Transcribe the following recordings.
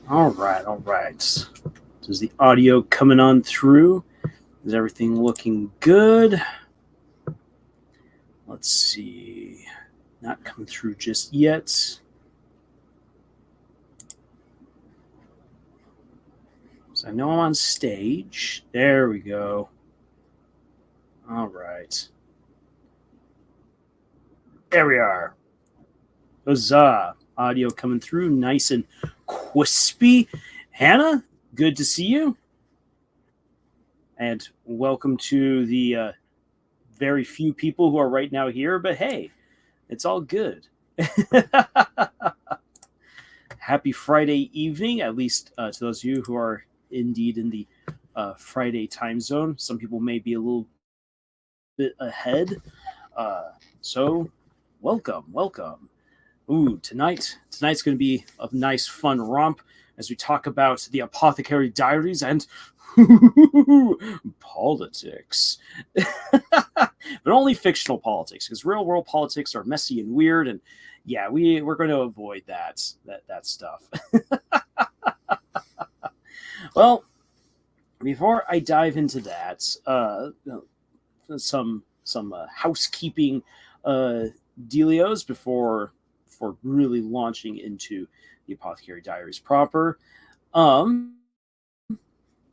All right, all right. Is the audio coming on through? Is everything looking good? Let's see. Not coming through just yet. So I know I'm on stage. There we go. All right. There we are. Huzzah. Audio coming through nice and crispy. Hannah, good to see you. And welcome to the very few people who are right now here, but hey, it's all good. Happy Friday evening, at least to those of you who are indeed in the Friday time zone. Some people may be a little bit ahead. So welcome. Ooh, tonight's going to be a nice fun romp as we talk about the Apothecary Diaries and politics. But only fictional politics, because real world politics are messy and weird, and yeah, we're going to avoid that stuff. Well, before I dive into that, some housekeeping dealios before really launching into the Apothecary Diaries proper. The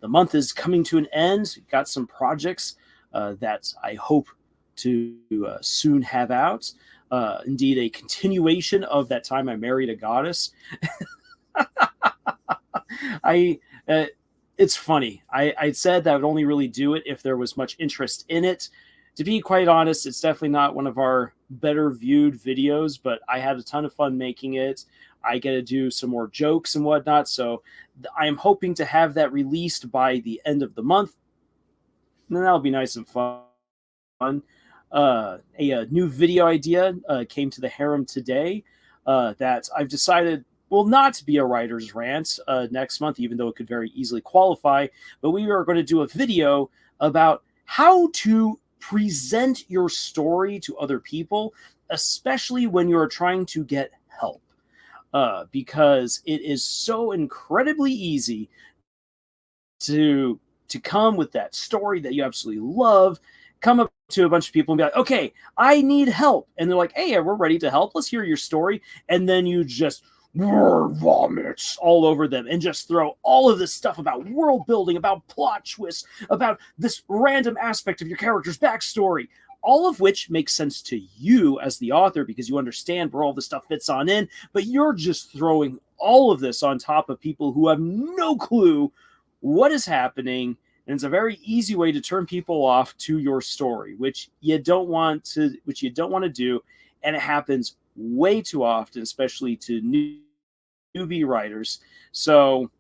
month is coming to an end. Got some projects that I hope to soon have out. Indeed, a continuation of that time I married a goddess. It's funny. I said that I would only really do it if there was much interest in it. To be quite honest, it's definitely not one of our better viewed videos, but I had a ton of fun making it. I get to do some more jokes and whatnot, so I am hoping to have that released by the end of the month. And that'll be nice and fun. A new video idea came to the harem today that I've decided will not be a writer's rant next month, even though it could very easily qualify. But we are going to do a video about how to present your story to other people, especially when you're trying to get help, because it is so incredibly easy to come with that story that you absolutely love, come up to a bunch of people and be like, okay, I need help. And they're like, hey, we're ready to help. Let's hear your story. And then you just vomits all over them and just throw all of this stuff about world building, about plot twists, about this random aspect of your character's backstory, all of which makes sense to you as the author because you understand where all this stuff fits on in, but you're just throwing all of this on top of people who have no clue what is happening. And it's a very easy way to turn people off to your story, which you don't want to do. And it happens way too often, especially to newbie writers. So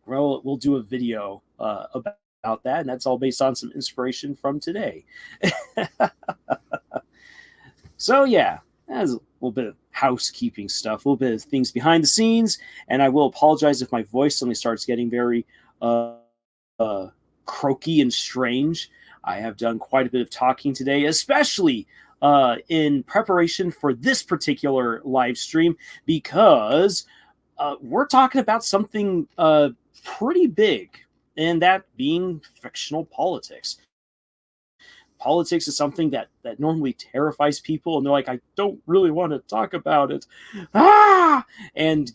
we'll do a video about that, and that's all based on some inspiration from today. So yeah, that's a little bit of housekeeping stuff, a little bit of things behind the scenes, and I will apologize if my voice suddenly starts getting very croaky and strange. I have done quite a bit of talking today, especially in preparation for this particular live stream, because we're talking about something pretty big, and that being fictional politics. Politics is something that normally terrifies people, and they're like, I don't really want to talk about it, and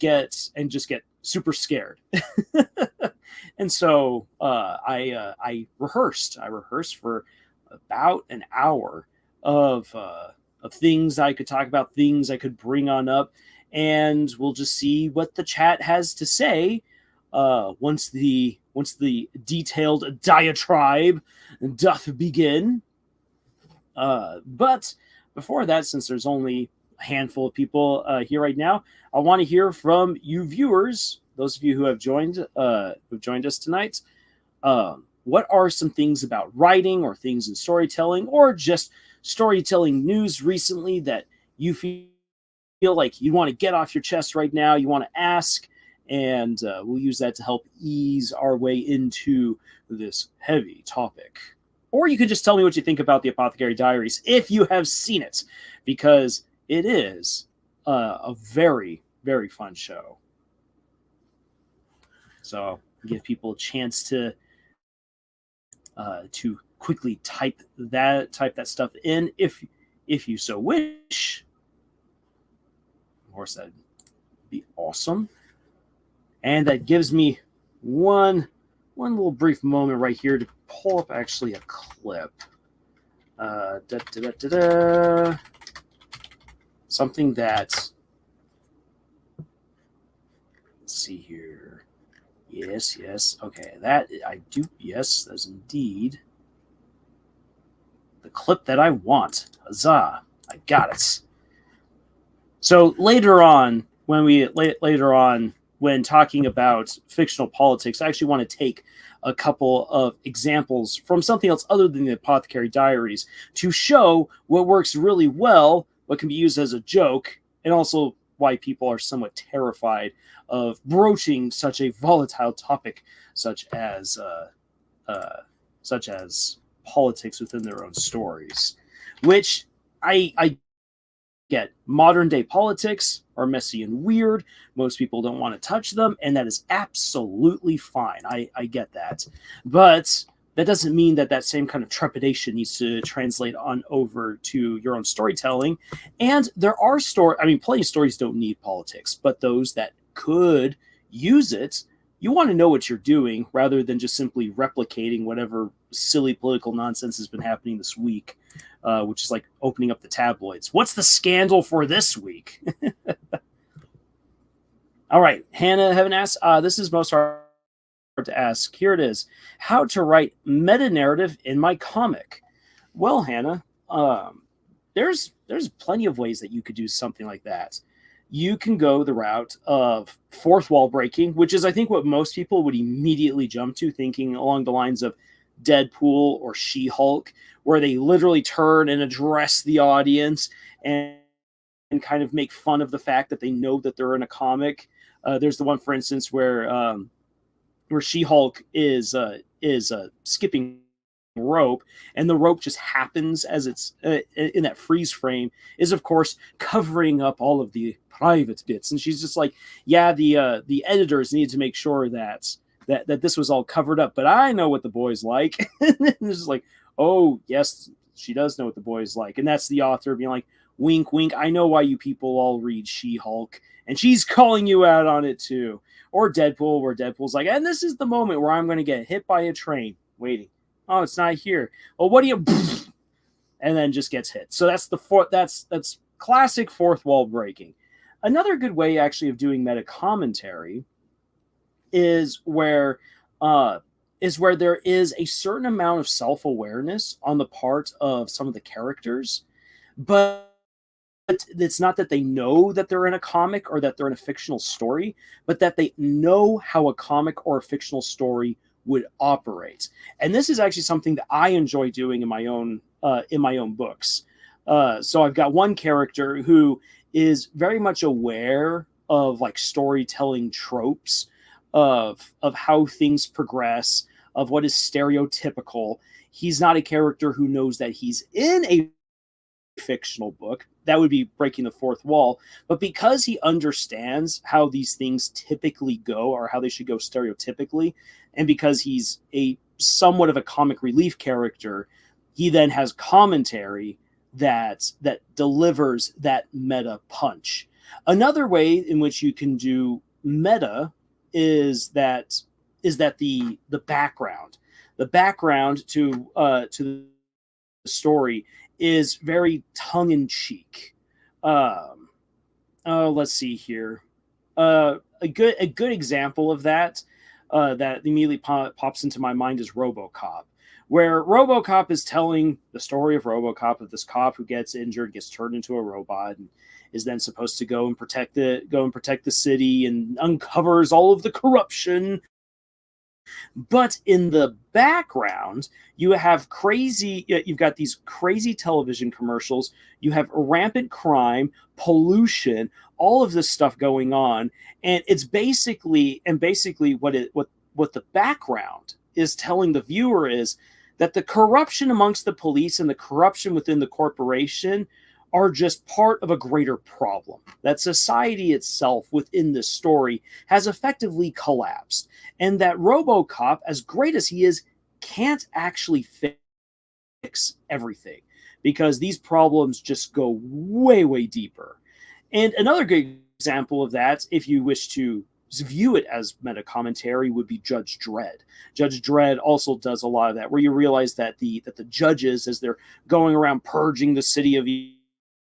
just get super scared. And so I rehearsed for about an hour of things I could talk about, things I could bring on up, and we'll just see what the chat has to say once the detailed diatribe doth begin. But before that, since there's only a handful of people here right now, I want to hear from you viewers, those of you who have joined us tonight. What are some things about writing or things in storytelling or just storytelling news recently that you feel like you want to get off your chest right now, you want to ask, and we'll use that to help ease our way into this heavy topic. Or you could just tell me what you think about the Apothecary Diaries if you have seen it, because it is a very, very fun show. So give people a chance to quickly type that stuff in if you so wish. Of course, that'd be awesome. And that gives me one little brief moment right here to pull up actually a clip. Something that, let's see here. Yes. Okay, that I do. Yes, that's indeed the clip that I want. Huzzah! I got it. So later on, when talking about fictional politics, I actually want to take a couple of examples from something else other than the Apothecary Diaries to show what works really well, what can be used as a joke, and also why people are somewhat terrified of broaching such a volatile topic, such as politics within their own stories. Which I get. Modern day politics are messy and weird. Most people don't want to touch them, and that is absolutely fine. I get that. But that doesn't mean that same kind of trepidation needs to translate on over to your own storytelling. And there are plenty of stories don't need politics, but those that could use it, you want to know what you're doing rather than just simply replicating whatever silly political nonsense has been happening this week, which is like opening up the tabloids. What's the scandal for this week? All right, Hannah Heaven asks, this is most hard to ask. Here it is. How to write meta-narrative in my comic. Well, Hannah, there's plenty of ways that you could do something like that. You can go the route of fourth wall breaking, which is, I think, what most people would immediately jump to, thinking along the lines of Deadpool or She-Hulk, where they literally turn and address the audience and kind of make fun of the fact that they know that they're in a comic. There's the one, for instance, where She-Hulk is skipping rope, and the rope just happens as it's in that freeze frame is, of course, covering up all of the private bits, and she's just like, yeah, the editors need to make sure that this was all covered up, but I know what the boys like. And it's just like, oh yes, she does know what the boys like, and that's the author being like, wink wink, I know why you people all read She-Hulk, and she's calling you out on it too. Or Deadpool, where Deadpool's like, and this is the moment where I'm going to get hit by a train. Waiting. Oh, it's not here. Well, what do you? And then just gets hit. So that's that's classic fourth wall breaking. Another good way, actually, of doing meta commentary is where there is a certain amount of self-awareness on the part of some of the characters, but it's not that they know that they're in a comic or that they're in a fictional story, but that they know how a comic or a fictional story would operate. And this is actually something that I enjoy doing in my own books. So I've got one character who is very much aware of like storytelling tropes of how things progress, of what is stereotypical. He's not a character who knows that he's in a fictional book. That would be breaking the fourth wall. But because he understands how these things typically go, or how they should go stereotypically, and because he's a somewhat of a comic relief character, he then has commentary that delivers that meta punch. Another way in which you can do meta is that the background to the story is very tongue-in-cheek. Let's see here. A good example of that that immediately pops into my mind is RoboCop, where RoboCop is telling the story of RoboCop, of this cop who gets injured, gets turned into a robot, and is then supposed to go and protect the city and uncovers all of the corruption. But in the background, you've got these crazy television commercials, you have rampant crime, pollution, all of this stuff going on, and it's basically what the background is telling the viewer is that the corruption amongst the police and the corruption within the corporation are just part of a greater problem. That society itself within this story has effectively collapsed, and that RoboCop, as great as he is, can't actually fix everything because these problems just go way, way deeper. And another good example of that, if you wish to view it as meta commentary, would be Judge Dredd. Judge Dredd also does a lot of that, where you realize that the judges, as they're going around purging the city of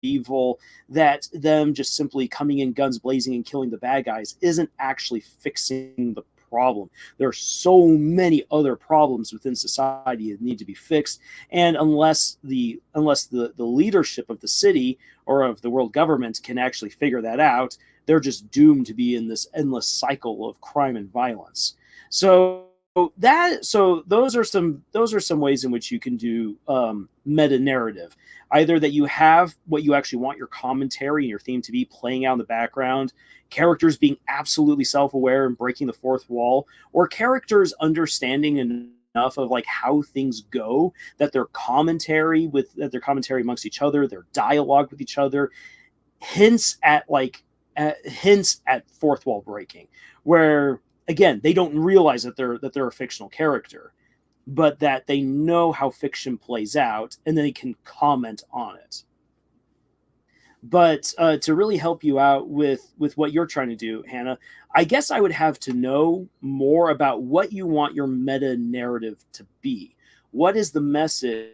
evil, that them just simply coming in guns blazing and killing the bad guys isn't actually fixing the problem. There are so many other problems within society that need to be fixed, and unless the leadership of the city or of the world government can actually figure that out, they're just doomed to be in this endless cycle of crime and violence. So those are some ways in which you can do meta narrative. Either that you have what you actually want your commentary and your theme to be playing out in the background, characters being absolutely self-aware and breaking the fourth wall, or characters understanding enough of like how things go that their commentary amongst each other, their dialogue with each other, hints at fourth wall breaking, where again they don't realize that they're a fictional character, but that they know how fiction plays out and then they can comment on it. But to really help you out with what you're trying to do, Hannah, I guess I would have to know more about what you want your meta narrative to be. What is the message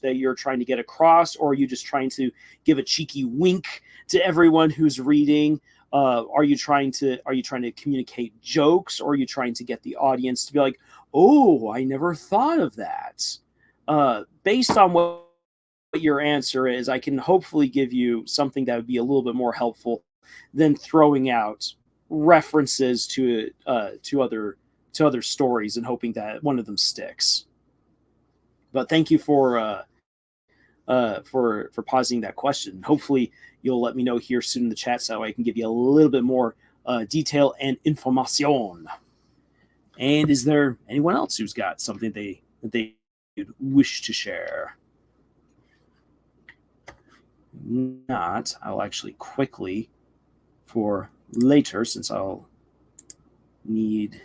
that you're trying to get across, or are you just trying to give a cheeky wink to everyone who's reading? Are you trying to communicate jokes, or are you trying to get the audience to be like, "Oh, I never thought of that"? Based on what your answer is, I can hopefully give you something that would be a little bit more helpful than throwing out references to other stories and hoping that one of them sticks. But thank you for pausing that question. Hopefully, you'll let me know here soon in the chat so I can give you a little bit more detail and information. And is there anyone else who's got something they wish to share? Not, I'll actually quickly for later, since I'll need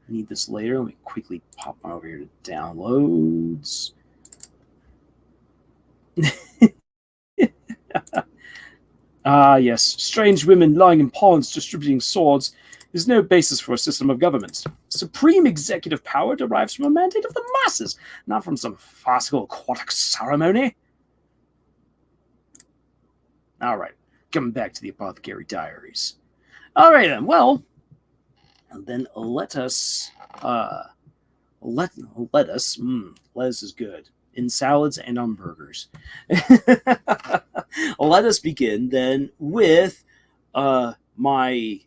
this later. Let me quickly pop on over here to downloads. Yes. Strange women lying in ponds distributing swords is no basis for a system of government. Supreme executive power derives from a mandate of the masses, not from some farcical aquatic ceremony. All right. Coming back to the Apothecary Diaries. All right, then. Well, then let us... lettuce is good. In salads and on burgers. Let us begin then with my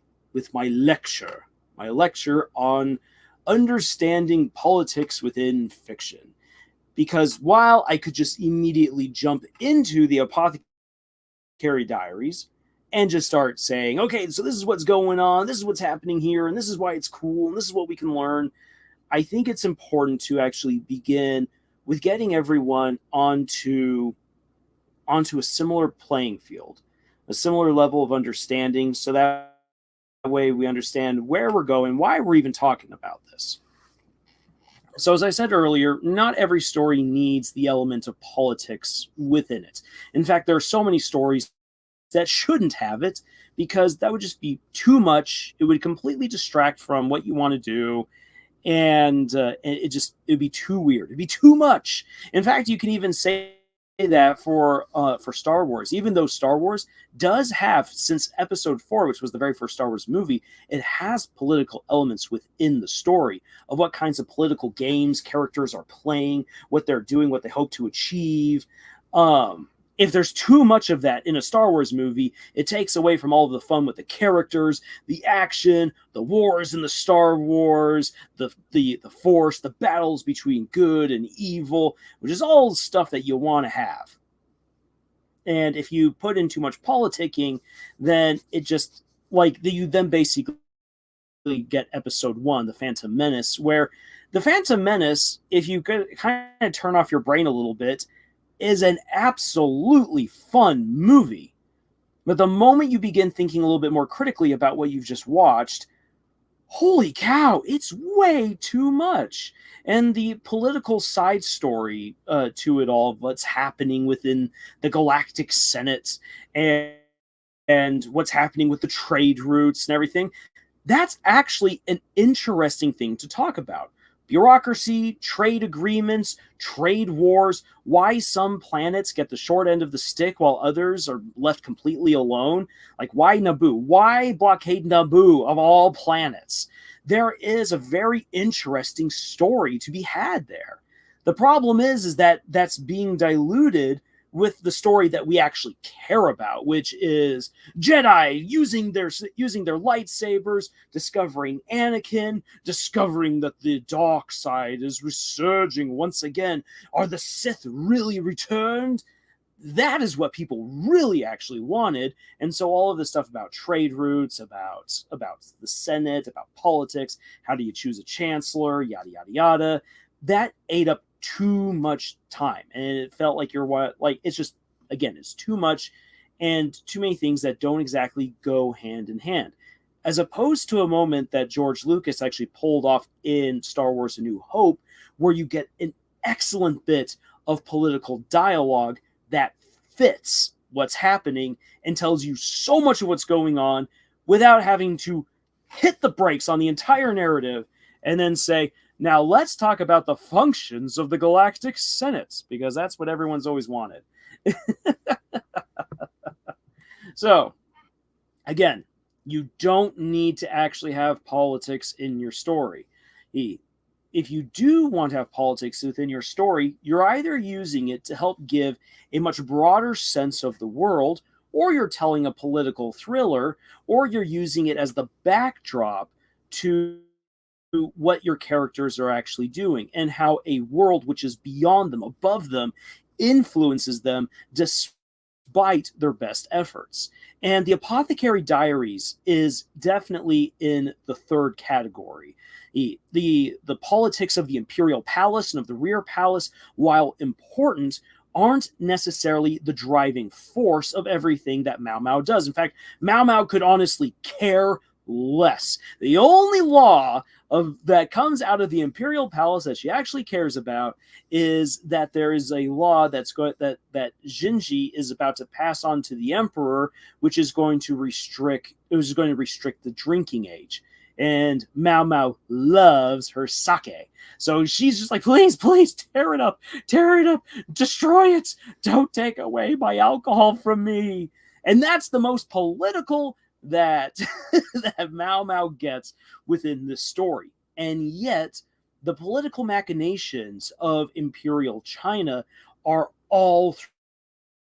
lecture. My lecture on understanding politics within fiction. Because while I could just immediately jump into the Apothecary Diaries and just start saying, okay, so this is what's going on, this is what's happening here, and this is why it's cool, and this is what we can learn, I think it's important to actually begin with getting everyone onto a similar playing field, a similar level of understanding, so that way we understand where we're going, why we're even talking about this. So as I said earlier, not every story needs the element of politics within it. In fact, there are so many stories that shouldn't have it because that would just be too much. It would completely distract from what you want to do. And it'd be too weird. It'd be too much. In fact, you can even say that for Star Wars, even though Star Wars does have, since Episode 4, which was the very first Star Wars movie, it has political elements within the story of what kinds of political games characters are playing, what they're doing, what they hope to achieve. If there's too much of that in a Star Wars movie, it takes away from all of the fun with the characters, the action, the wars in the Star Wars, the Force, the battles between good and evil, which is all stuff that you want to have. And if you put in too much politicking, then it just, you then basically get Episode 1, The Phantom Menace, where The Phantom Menace, if you could kind of turn off your brain a little bit, is an absolutely fun movie. But the moment you begin thinking a little bit more critically about what you've just watched, holy cow, it's way too much. And the political side story to it all, what's happening within the Galactic Senate and what's happening with the trade routes and everything, that's actually an interesting thing to talk about. Bureaucracy, trade agreements, trade wars, why some planets get the short end of the stick while others are left completely alone. Like, why Naboo? Why blockade Naboo of all planets? There is a very interesting story to be had there. The problem is that that's being diluted with the story that we actually care about, which is Jedi using their lightsabers, discovering Anakin, discovering that the dark side is resurging once again. Are the Sith really returned? That is what people really actually wanted. And so all of this stuff about trade routes, about the Senate, about politics, how do you choose a chancellor, yada yada yada, that ate up too much time, and it felt like it's just, again, it's too much and too many things that don't exactly go hand in hand, as opposed to a moment that George Lucas actually pulled off in Star Wars: A New Hope, where you get an excellent bit of political dialogue that fits what's happening and tells you so much of what's going on without having to hit the brakes on the entire narrative and then say, now let's talk about the functions of the Galactic Senate, because that's what everyone's always wanted. So, again, you don't need to actually have politics in your story. If you do want to have politics within your story, you're either using it to help give a much broader sense of the world, or you're telling a political thriller, or you're using it as the backdrop to what your characters are actually doing, and how a world which is beyond them, above them, influences them despite their best efforts. And the Apothecary Diaries is definitely in the third category. The politics of the Imperial Palace and of the Rear Palace, while important, aren't necessarily the driving force of everything that Mao Mao does. In fact, Mao Mao could honestly care less. The only law that comes out of the Imperial Palace that she actually cares about is that there is a law that Jinji is about to pass on to the Emperor, which is going to restrict the drinking age. And Mao Mao loves her sake. So she's just like, please, please, tear it up, destroy it. Don't take away my alcohol from me. And that's the most political that that Mao Mao gets within this story. And yet, the political machinations of Imperial China are all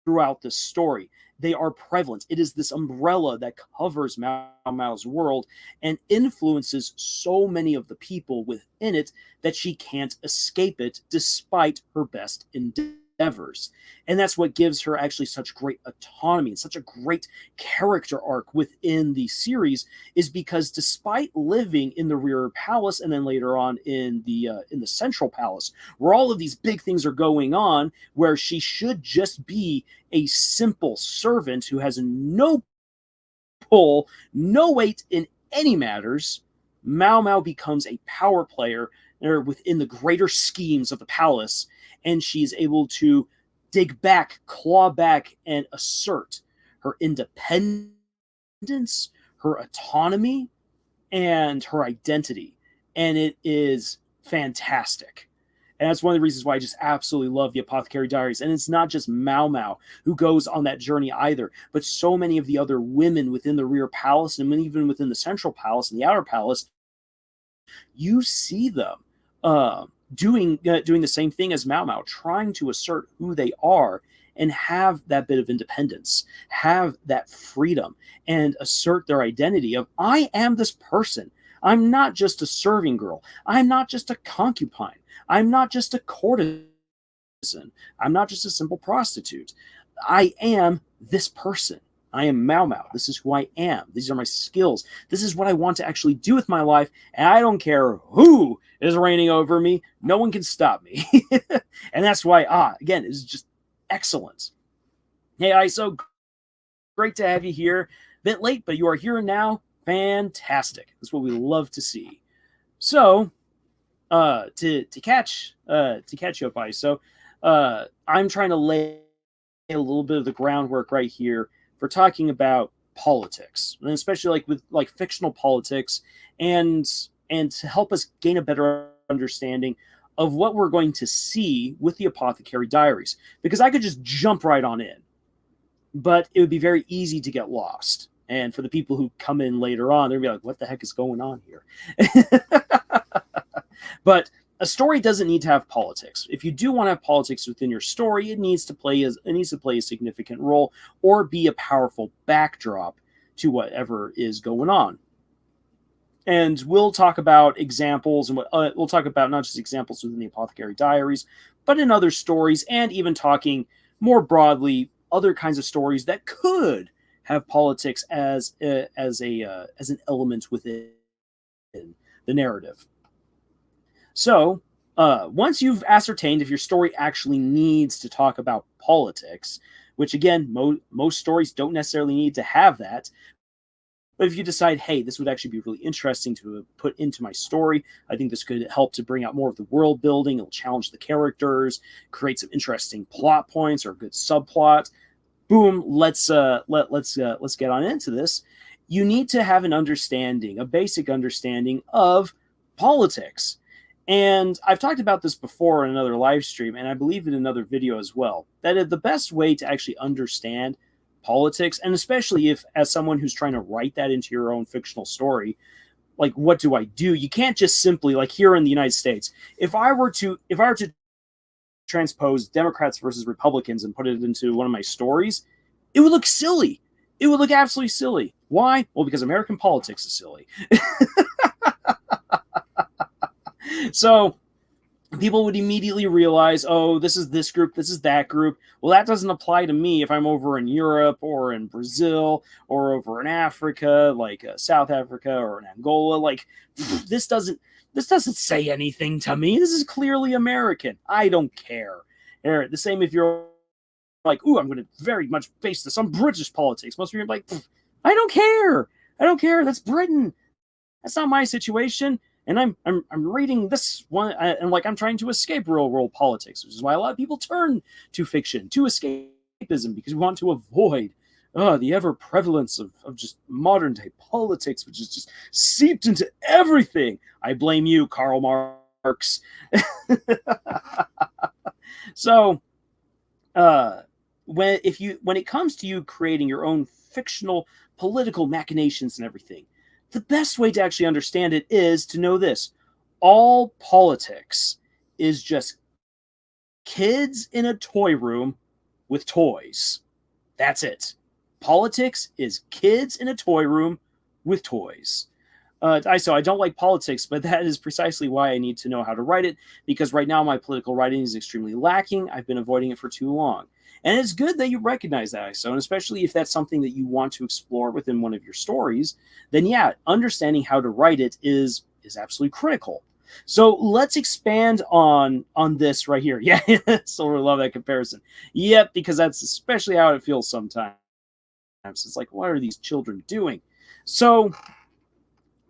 throughout this story. They are prevalent. It is this umbrella that covers Mao Mao's world and influences so many of the people within it that she can't escape it despite her best endeavors. And that's what gives her actually such great autonomy and such a great character arc within the series, is because despite living in the Rear Palace and then later on in the Central Palace, where all of these big things are going on, where she should just be a simple servant who has no pull, no weight in any matters, Mao Mao becomes a power player within the greater schemes of the palace, and she's able to dig back, claw back, and assert her independence, her autonomy, and her identity. And it is fantastic. And that's one of the reasons why I just absolutely love the Apothecary Diaries. And it's not just Mao Mao who goes on that journey either, but so many of the other women within the Rear Palace and even within the Central Palace and the Outer Palace. You see them doing the same thing as Mao Mao, trying to assert who they are and have that bit of independence, have that freedom, and assert their identity of, I am this person. I'm not just a serving girl. I'm not just a concubine. I'm not just a courtesan. I'm not just a simple prostitute. I am this person. I am Mao Mao. This is who I am. These are my skills. This is what I want to actually do with my life. And I don't care who is reigning over me. No one can stop me. And that's why, again, it's just excellent. Hey, ISO, great to have you here. Bit late, but you are here now. Fantastic. That's what we love to see. So, to catch you up, ISO, I'm trying to lay a little bit of the groundwork right here for talking about politics, and especially like with like fictional politics, and to help us gain a better understanding of what we're going to see with the Apothecary Diaries. Because I could just jump right on in, but it would be very easy to get lost. And for the people who come in later on, they'll be like, what the heck is going on here? But a story doesn't need to have politics. If you do want to have politics within your story, it needs to play a significant role or be a powerful backdrop to whatever is going on. And we'll talk about examples, and we'll talk about not just examples within the Apothecary Diaries, but in other stories, and even talking more broadly other kinds of stories that could have politics as an element within the narrative. So, once you've ascertained if your story actually needs to talk about politics, which again, most stories don't necessarily need to have that, but if you decide, hey, this would actually be really interesting to put into my story, I think this could help to bring out more of the world building, it'll challenge the characters, create some interesting plot points or a good subplot. Boom, let's get on into this. You need to have an understanding, a basic understanding of politics. And I've talked about this before in another live stream, and I believe in another video as well, that the best way to actually understand politics, and especially if as someone who's trying to write that into your own fictional story, like what do I do? You can't just simply, like here in the United States, if I were to transpose Democrats versus Republicans and put it into one of my stories, it would look silly. It would look absolutely silly. Why? Well, because American politics is silly. So people would immediately realize, oh, this is this group, this is that group. Well, that doesn't apply to me if I'm over in Europe or in Brazil or over in Africa, like South Africa or in Angola. Like, this doesn't say anything to me. This is clearly American. I don't care. The same if you're like, ooh, I'm going to very much base this on British politics. Most of you are like, I don't care. I don't care. That's Britain. That's not my situation. And I'm reading this one, and like I'm trying to escape real world politics, which is why a lot of people turn to fiction, to escapism, because we want to avoid the ever prevalence of just modern day politics, which is just seeped into everything. I blame you, Karl Marx. So, when it comes to you creating your own fictional political machinations and everything, the best way to actually understand it is to know this. All politics is just kids in a toy room with toys. That's it. Politics is kids in a toy room with toys. So I don't like politics, but that is precisely why I need to know how to write it, because right now my political writing is extremely lacking. I've been avoiding it for too long. And it's good that you recognize that, ISO, and especially if that's something that you want to explore within one of your stories, then yeah, understanding how to write it is absolutely critical. So let's expand on this right here. Yeah, Silver, love that comparison. Yep, because that's especially how it feels sometimes. It's like, what are these children doing? So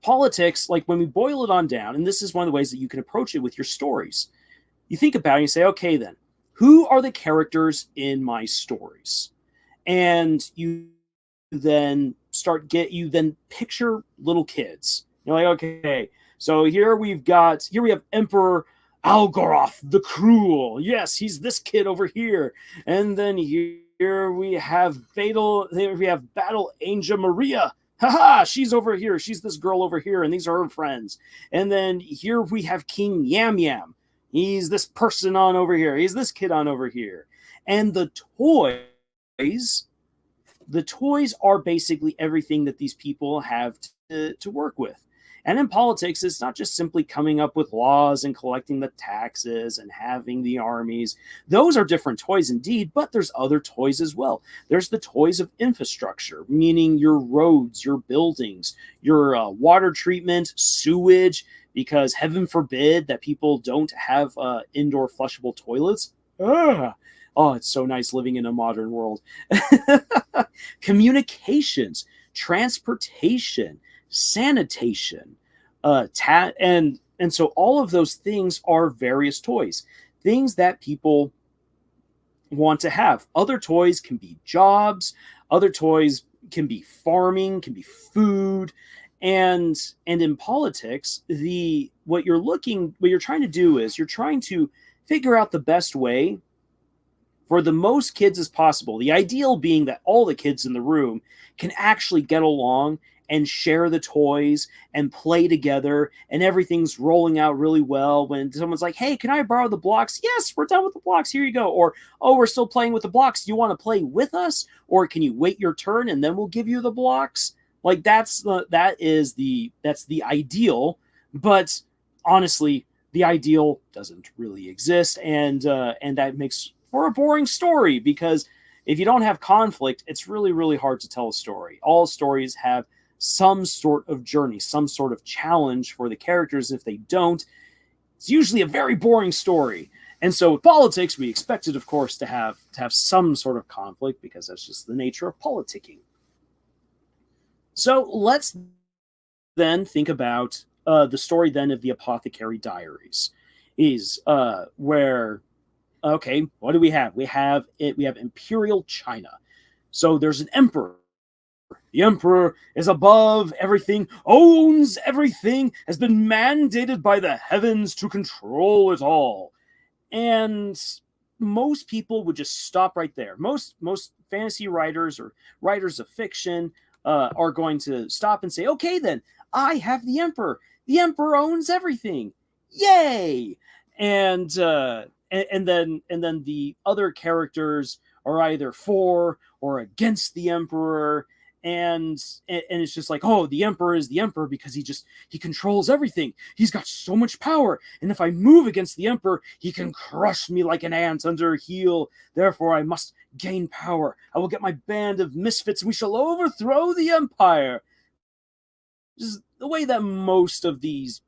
politics, like when we boil it on down, and this is one of the ways that you can approach it with your stories. You think about it and you say, okay, then, who are the characters in my stories? And you then picture little kids. You're like, okay, so here we have Emperor Algoroth the Cruel. Yes, he's this kid over here. And then here we have Battle Angel Maria. Haha, she's over here. She's this girl over here, and these are her friends. And then here we have King Yam Yam. He's this person on over here. He's this kid on over here. And the toys are basically everything that these people have to work with. And in politics, it's not just simply coming up with laws and collecting the taxes and having the armies. Those are different toys indeed, but there's other toys as well. There's the toys of infrastructure, meaning your roads, your buildings, your water treatment, sewage, because heaven forbid that people don't have indoor flushable toilets. Oh, it's so nice living in a modern world. Communications, transportation, sanitation, and so all of those things are various toys, things that people want to have. Other toys can be jobs, other toys can be farming, can be food, and in politics, the what you're trying to do is you're trying to figure out the best way for the most kids as possible. The ideal being that all the kids in the room can actually get along and share the toys and play together, and everything's rolling out really well. When someone's like, hey, can I borrow the blocks? Yes, we're done with the blocks. Here you go. Or, oh, we're still playing with the blocks. Do you want to play with us? Or can you wait your turn and then we'll give you the blocks? Like that's the ideal. But honestly, the ideal doesn't really exist, and that makes for a boring story, because if you don't have conflict, it's really, really hard to tell a story. All stories have some sort of journey, some sort of challenge for the characters. If they don't, it's usually a very boring story. And so with politics, we expect it, of course, to have some sort of conflict, because that's just the nature of politicking. So let's then think about the story then of the Apothecary Diaries, is where, okay, what do we have? We have Imperial China. So there's an emperor. The emperor is above everything, owns everything, has been mandated by the heavens to control it all. And most people would just stop right there. Most fantasy writers or writers of fiction are going to stop and say, okay, then I have the emperor. The emperor owns everything. Yay! And then the other characters are either for or against the emperor, and it's just like, oh, the emperor is the emperor because he controls everything. He's got so much power, and if I move against the emperor, he can crush me like an ant under a heel. Therefore, I must gain power. I will get my band of misfits, and we shall overthrow the empire. Just the way that most of these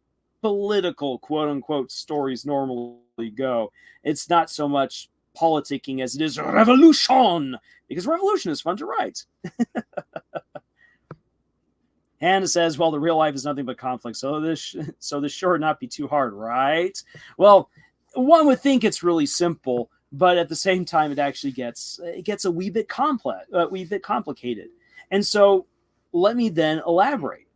political quote unquote stories normally go. It's not so much politicking as it is revolution, because revolution is fun to write. Hannah says, well, the real life is nothing but conflict, so this sure not be too hard, right? Well, one would think it's really simple, but at the same time, it actually gets a wee bit complicated. And so let me then elaborate.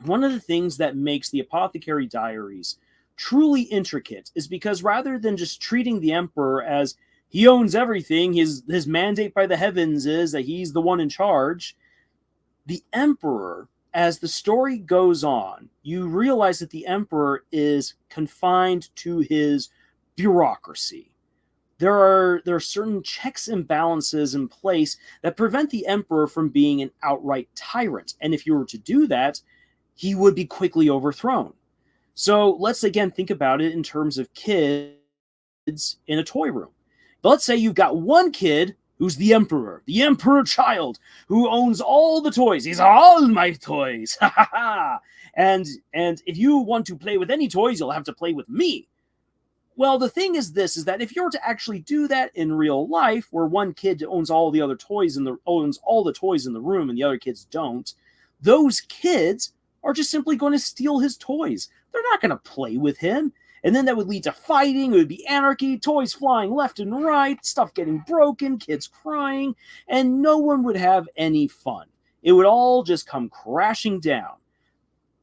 One of the things that makes the Apothecary Diaries truly intricate is because rather than just treating the emperor as he owns everything, his mandate by the heavens is that he's the one in charge, the emperor, as the story goes on, you realize that the emperor is confined to his bureaucracy. There are certain checks and balances in place that prevent the emperor from being an outright tyrant. And if you were to do that, he would be quickly overthrown. So let's again think about it in terms of kids in a toy room. But let's say you've got one kid who's the emperor child, who owns all the toys. He's all my toys. and if you want to play with any toys, you'll have to play with me. Well, the thing is that if you were to actually do that in real life, where one kid owns all the toys in the room and the other kids don't, those kids are just simply going to steal his toys. They're not going to play with him. And then that would lead to fighting. It would be anarchy, toys flying left and right, stuff getting broken, kids crying, and no one would have any fun. It would all just come crashing down.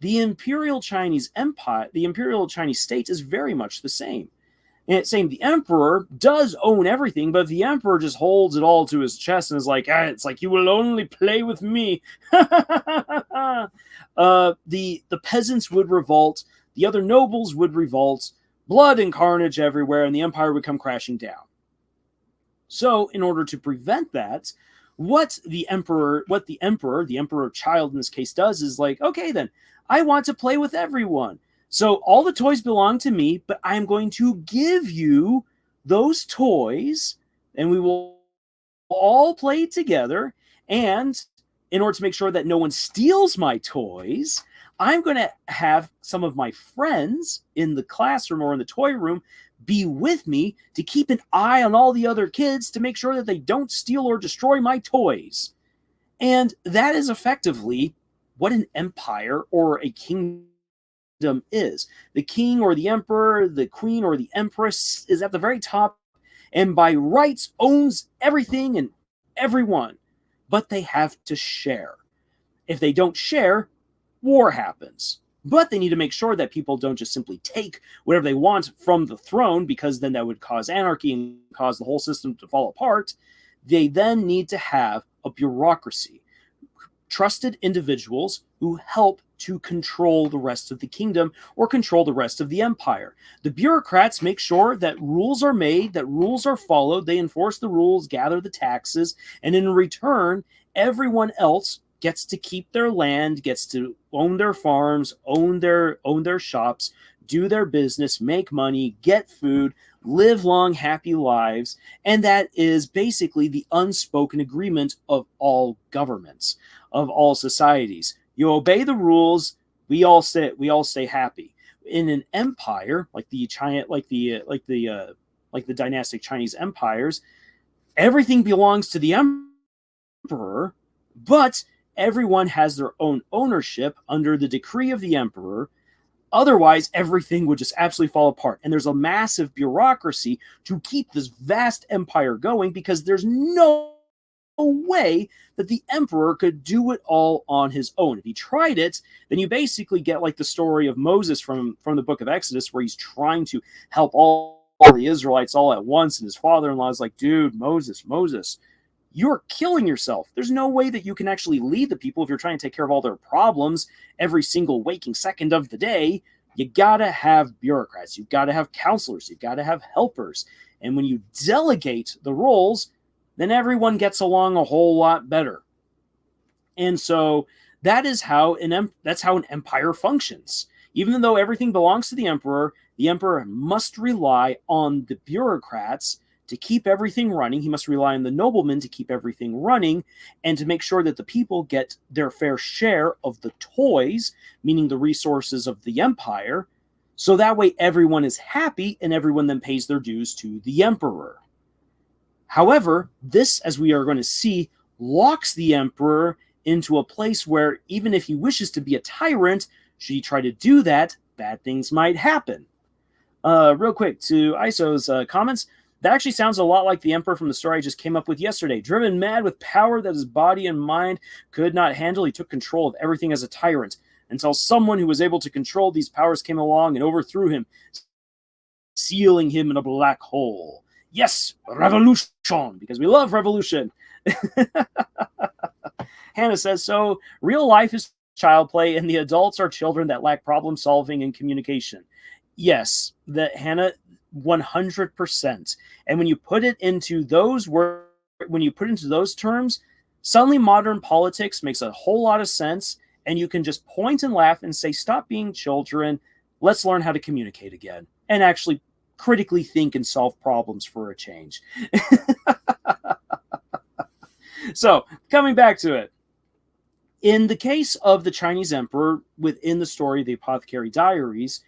The Imperial Chinese Empire, the Imperial Chinese state, is very much the same. And it's saying the emperor does own everything, but the emperor just holds it all to his chest and is like, it's like, you will only play with me. The peasants would revolt, the other nobles would revolt, blood and carnage everywhere, and the empire would come crashing down. So, in order to prevent that, what the emperor child in this case does is like, okay, then I want to play with everyone. So all the toys belong to me, but I'm going to give you those toys, and we will all play together. And in order to make sure that no one steals my toys, I'm going to have some of my friends in the classroom or in the toy room be with me to keep an eye on all the other kids to make sure that they don't steal or destroy my toys. And that is effectively what an empire or a kingdom is. The king or the emperor, the queen or the empress is at the very top and by rights owns everything and everyone. But they have to share. If they don't share, war happens. But they need to make sure that people don't just simply take whatever they want from the throne, because then that would cause anarchy and cause the whole system to fall apart. They then need to have a bureaucracy, trusted individuals who help to control the rest of the kingdom or control the rest of the empire. The bureaucrats make sure that rules are made, that rules are followed, they enforce the rules, gather the taxes, and in return, everyone else gets to keep their land, gets to own their farms, own their shops, do their business, make money, get food, live long, happy lives. And that is basically the unspoken agreement of all governments, of all societies. You obey the rules, we all stay happy. In an empire like the dynastic Chinese empires, everything belongs to the emperor, but everyone has their own ownership under the decree of the emperor. Otherwise, everything would just absolutely fall apart. And there's a massive bureaucracy to keep this vast empire going, because there's no way that the emperor could do it all on his own. If he tried it, then you basically get like the story of Moses from the book of Exodus, where he's trying to help all the Israelites all at once. And his father-in-law is like, dude, Moses, you're killing yourself. There's no way that you can actually lead the people if you're trying to take care of all their problems every single waking second of the day. You gotta have bureaucrats. You've got to have counselors. You've got to have helpers. And when you delegate the roles, then everyone gets along a whole lot better. And so that's how an empire functions. Even though everything belongs to the emperor must rely on the bureaucrats to keep everything running. He must rely on the noblemen to keep everything running and to make sure that the people get their fair share of the toys, meaning the resources of the empire, so that way everyone is happy and everyone then pays their dues to the emperor. However, this, as we are going to see, locks the emperor into a place where even if he wishes to be a tyrant, should he try to do that, bad things might happen. Real quick, to ISO's comments, that actually sounds a lot like the emperor from the story I just came up with yesterday. Driven mad with power that his body and mind could not handle, he took control of everything as a tyrant, until someone who was able to control these powers came along and overthrew him, sealing him in a black hole. Yes, revolution, because we love revolution. Hannah says, so real life is child play and the adults are children that lack problem solving and communication. Yes, that Hannah, 100%. And when you put it into those terms, suddenly modern politics makes a whole lot of sense, and you can just point and laugh and say, stop being children, let's learn how to communicate again, and actually critically think and solve problems for a change. So, coming back to it. In the case of the Chinese emperor, within the story, the Apothecary Diaries,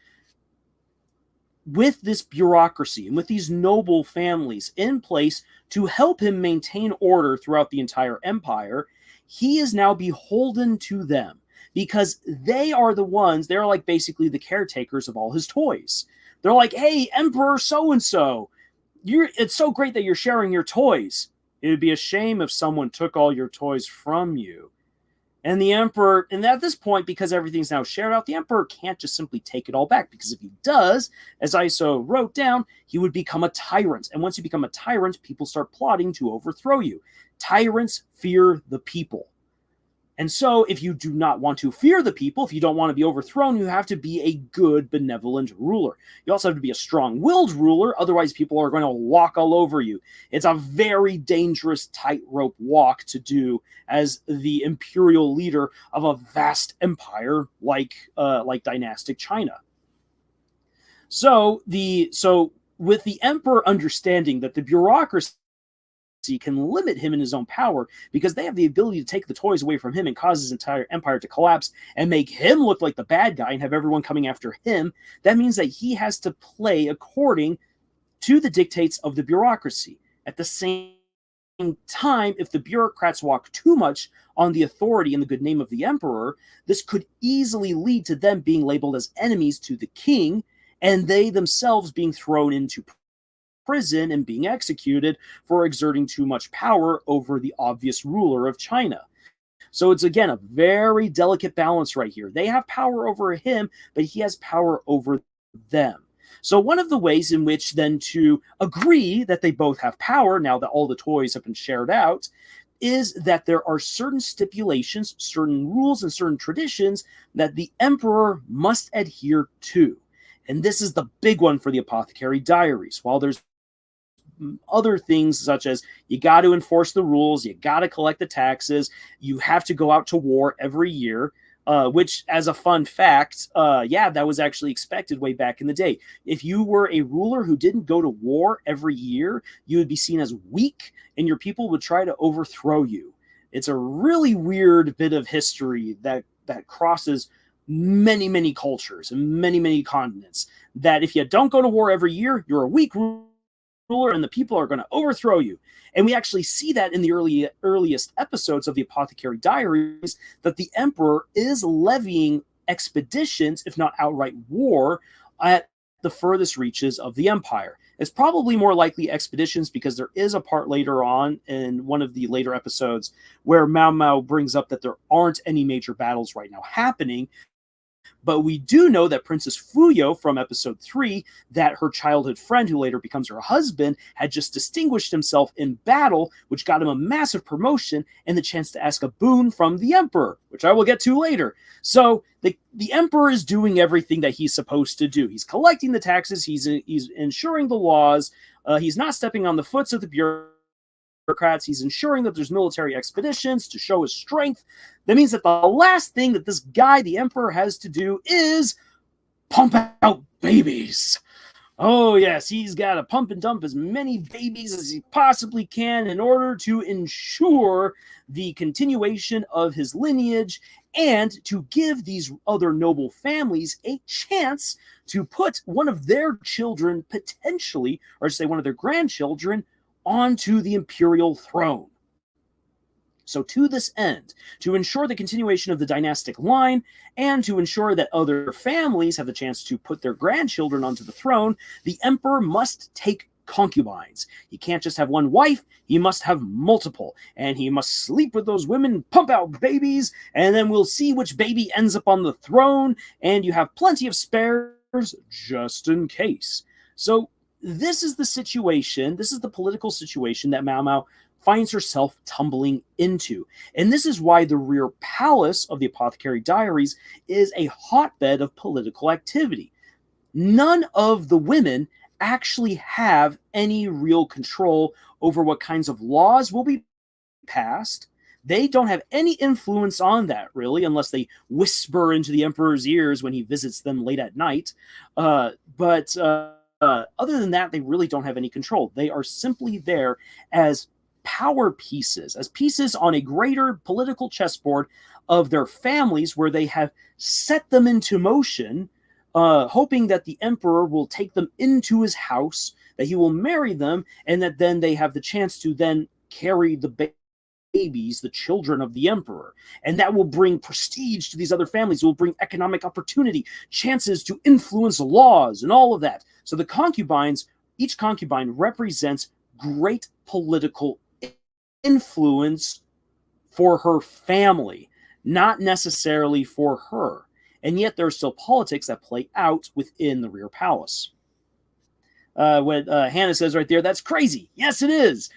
with this bureaucracy and with these noble families in place to help him maintain order throughout the entire empire, he is now beholden to them, because they are the ones, they're like basically the caretakers of all his toys. They're like, hey, Emperor so-and-so, it's so great that you're sharing your toys. It would be a shame if someone took all your toys from you. And the emperor, and at this point, because everything's now shared out, the emperor can't just simply take it all back, because if he does, as ISO wrote down, he would become a tyrant. And once you become a tyrant, people start plotting to overthrow you. Tyrants fear the people. And so if you do not want to fear the people, if you don't want to be overthrown, you have to be a good, benevolent ruler. You also have to be a strong-willed ruler, otherwise people are going to walk all over you. It's a very dangerous tightrope walk to do as the imperial leader of a vast empire like dynastic China. So with the emperor understanding that the bureaucracy can limit him in his own power, because they have the ability to take the toys away from him and cause his entire empire to collapse and make him look like the bad guy and have everyone coming after him, that means that he has to play according to the dictates of the bureaucracy. At the same time, if the bureaucrats walk too much on the authority and the good name of the emperor, this could easily lead to them being labeled as enemies to the king, and they themselves being thrown into prison and being executed for exerting too much power over the obvious ruler of China. So it's, again, a very delicate balance right here. They have power over him, but he has power over them. So one of the ways in which then to agree that they both have power, now that all the toys have been shared out, is that there are certain stipulations, certain rules, and certain traditions that the emperor must adhere to. And this is the big one for the Apothecary Diaries. While there's other things such as you got to enforce the rules, you got to collect the taxes, you have to go out to war every year, which, as a fun fact, that was actually expected way back in the day. If you were a ruler who didn't go to war every year, you would be seen as weak, and your people would try to overthrow you. It's a really weird bit of history that crosses many, many cultures and many, many continents, that if you don't go to war every year, you're a weak ruler and the people are going to overthrow you. And we actually see that in the earliest episodes of the Apothecary Diaries, that the emperor is levying expeditions, if not outright war, at the furthest reaches of the empire. It's probably more likely expeditions, because there is a part later on in one of the later episodes where Mao Mao brings up that there aren't any major battles right now happening. But we do know that Princess Fuyo from episode 3, that her childhood friend, who later becomes her husband, had just distinguished himself in battle, which got him a massive promotion and the chance to ask a boon from the emperor, which I will get to later. So the emperor is doing everything that he's supposed to do. He's collecting the taxes, he's ensuring the laws, he's not stepping on the foots of the bureaucrats. He's ensuring that there's military expeditions to show his strength. That means that the last thing that this guy, the emperor, has to do is pump out babies. Oh, yes, he's got to pump and dump as many babies as he possibly can in order to ensure the continuation of his lineage and to give these other noble families a chance to put one of their children potentially, or say one of their grandchildren, onto the imperial throne. So to this end, to ensure the continuation of the dynastic line and to ensure that other families have the chance to put their grandchildren onto the throne, the emperor must take concubines. He can't just have one wife, he must have multiple, and he must sleep with those women, pump out babies, and then we'll see which baby ends up on the throne, and you have plenty of spares just in case. So this is the situation, this is the political situation that Mao Mao finds herself tumbling into. And this is why the rear palace of the Apothecary Diaries is a hotbed of political activity. None of the women actually have any real control over what kinds of laws will be passed. They don't have any influence on that, really, unless they whisper into the emperor's ears when he visits them late at night. Other than that, they really don't have any control. They are simply there as power pieces, as pieces on a greater political chessboard of their families, where they have set them into motion, hoping that the emperor will take them into his house, that he will marry them, and that then they have the chance to then carry the babies, the children of the emperor. And that will bring prestige to these other families. It will bring economic opportunity, chances to influence laws, and all of that. So the concubines, each concubine represents great political influence for her family, not necessarily for her. And yet there are still politics that play out within the rear palace. What Hannah says right there, that's crazy. Yes, it is.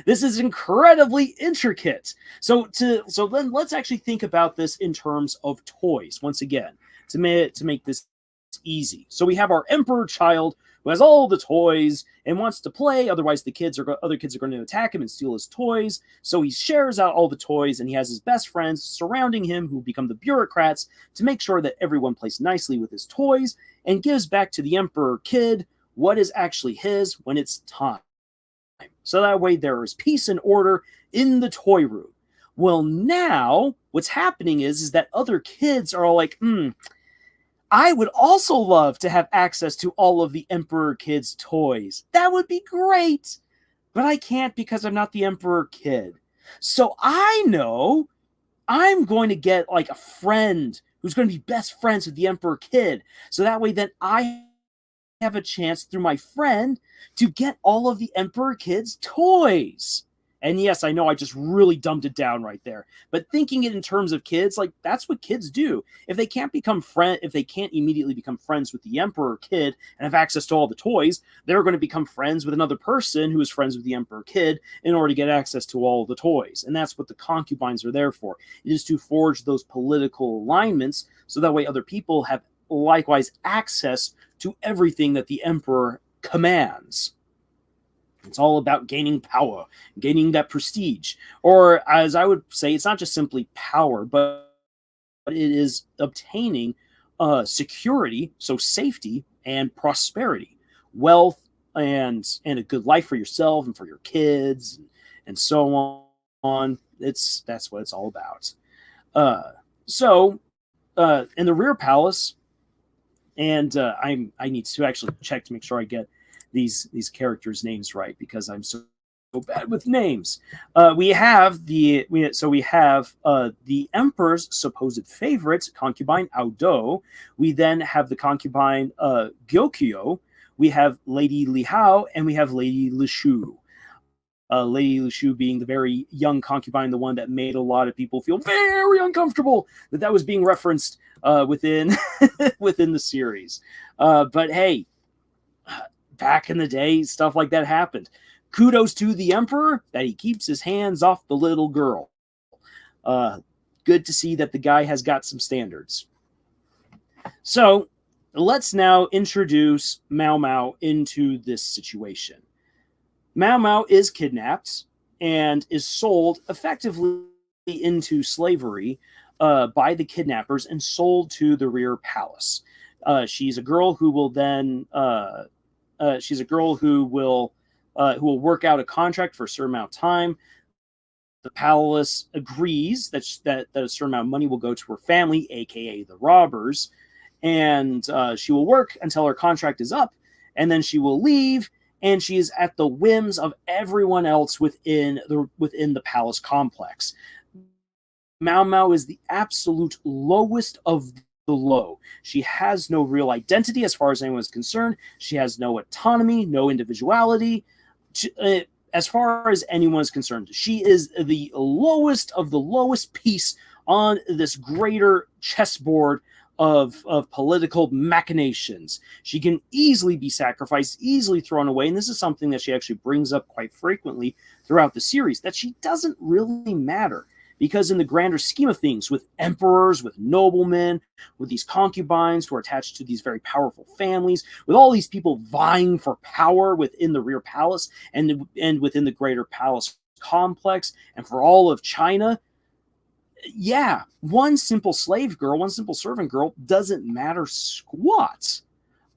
This is incredibly intricate. So then let's actually think about this in terms of toys once again, to make this easy. So we have our emperor child who has all the toys and wants to play. Otherwise, other kids are going to attack him and steal his toys. So he shares out all the toys, and he has his best friends surrounding him who become the bureaucrats to make sure that everyone plays nicely with his toys and gives back to the emperor kid what is actually his when it's time. So that way there is peace and order in the toy room. Well, now what's happening is that other kids are all like, I would also love to have access to all of the Emperor Kid's toys. That would be great. But I can't because I'm not the Emperor Kid. So I know I'm going to get like a friend who's going to be best friends with the Emperor Kid. So that way then I have a chance through my friend to get all of the Emperor Kid's toys. And yes, I know I just really dumbed it down right there. But thinking it in terms of kids, like that's what kids do. If they can't immediately become friends with the Emperor Kid and have access to all the toys, they're going to become friends with another person who is friends with the Emperor Kid in order to get access to all the toys. And that's what the concubines are there for. It is to forge those political alignments so that way other people have likewise access to everything that the Emperor commands. It's all about gaining power, gaining that prestige. Or as I would say, it's not just simply power, but it is obtaining security, so safety and prosperity, wealth, and a good life for yourself and for your kids, and so on. That's what it's all about. In the rear palace, and I need to actually check to make sure I get these characters' names right because I'm so bad with names. We have the Emperor's supposed favorite concubine Aodo. We then have the concubine Gyokyo. We have Lady Li Hao, and we have Lady Li Shu. Lady Li Shu being the very young concubine, the one that made a lot of people feel very uncomfortable that was being referenced within within the series. But hey, back in the day, stuff like that happened. Kudos to the Emperor that he keeps his hands off the little girl. Good to see that the guy has got some standards. So let's now introduce Mao Mao into this situation. Mao Mao is kidnapped and is sold effectively into slavery by the kidnappers and sold to the rear palace. She's a girl who will then who will work out a contract for a certain amount of time. The palace agrees that a certain amount of money will go to her family, aka the robbers, and she will work until her contract is up, and then she will leave. And she is at the whims of everyone else within the palace complex. Mao Mao is the absolute lowest of the low. She has no real identity as far as anyone is concerned. She has no autonomy, no individuality. As far as anyone is concerned, she is the lowest of the lowest piece on this greater chessboard of political machinations. She can easily be sacrificed, easily thrown away, and this is something that she actually brings up quite frequently throughout the series, that she doesn't really matter. Because in the grander scheme of things, with emperors, with noblemen, with these concubines who are attached to these very powerful families, with all these people vying for power within the rear palace and within the greater palace complex, and for all of China, yeah, one simple slave girl, one simple servant girl doesn't matter squat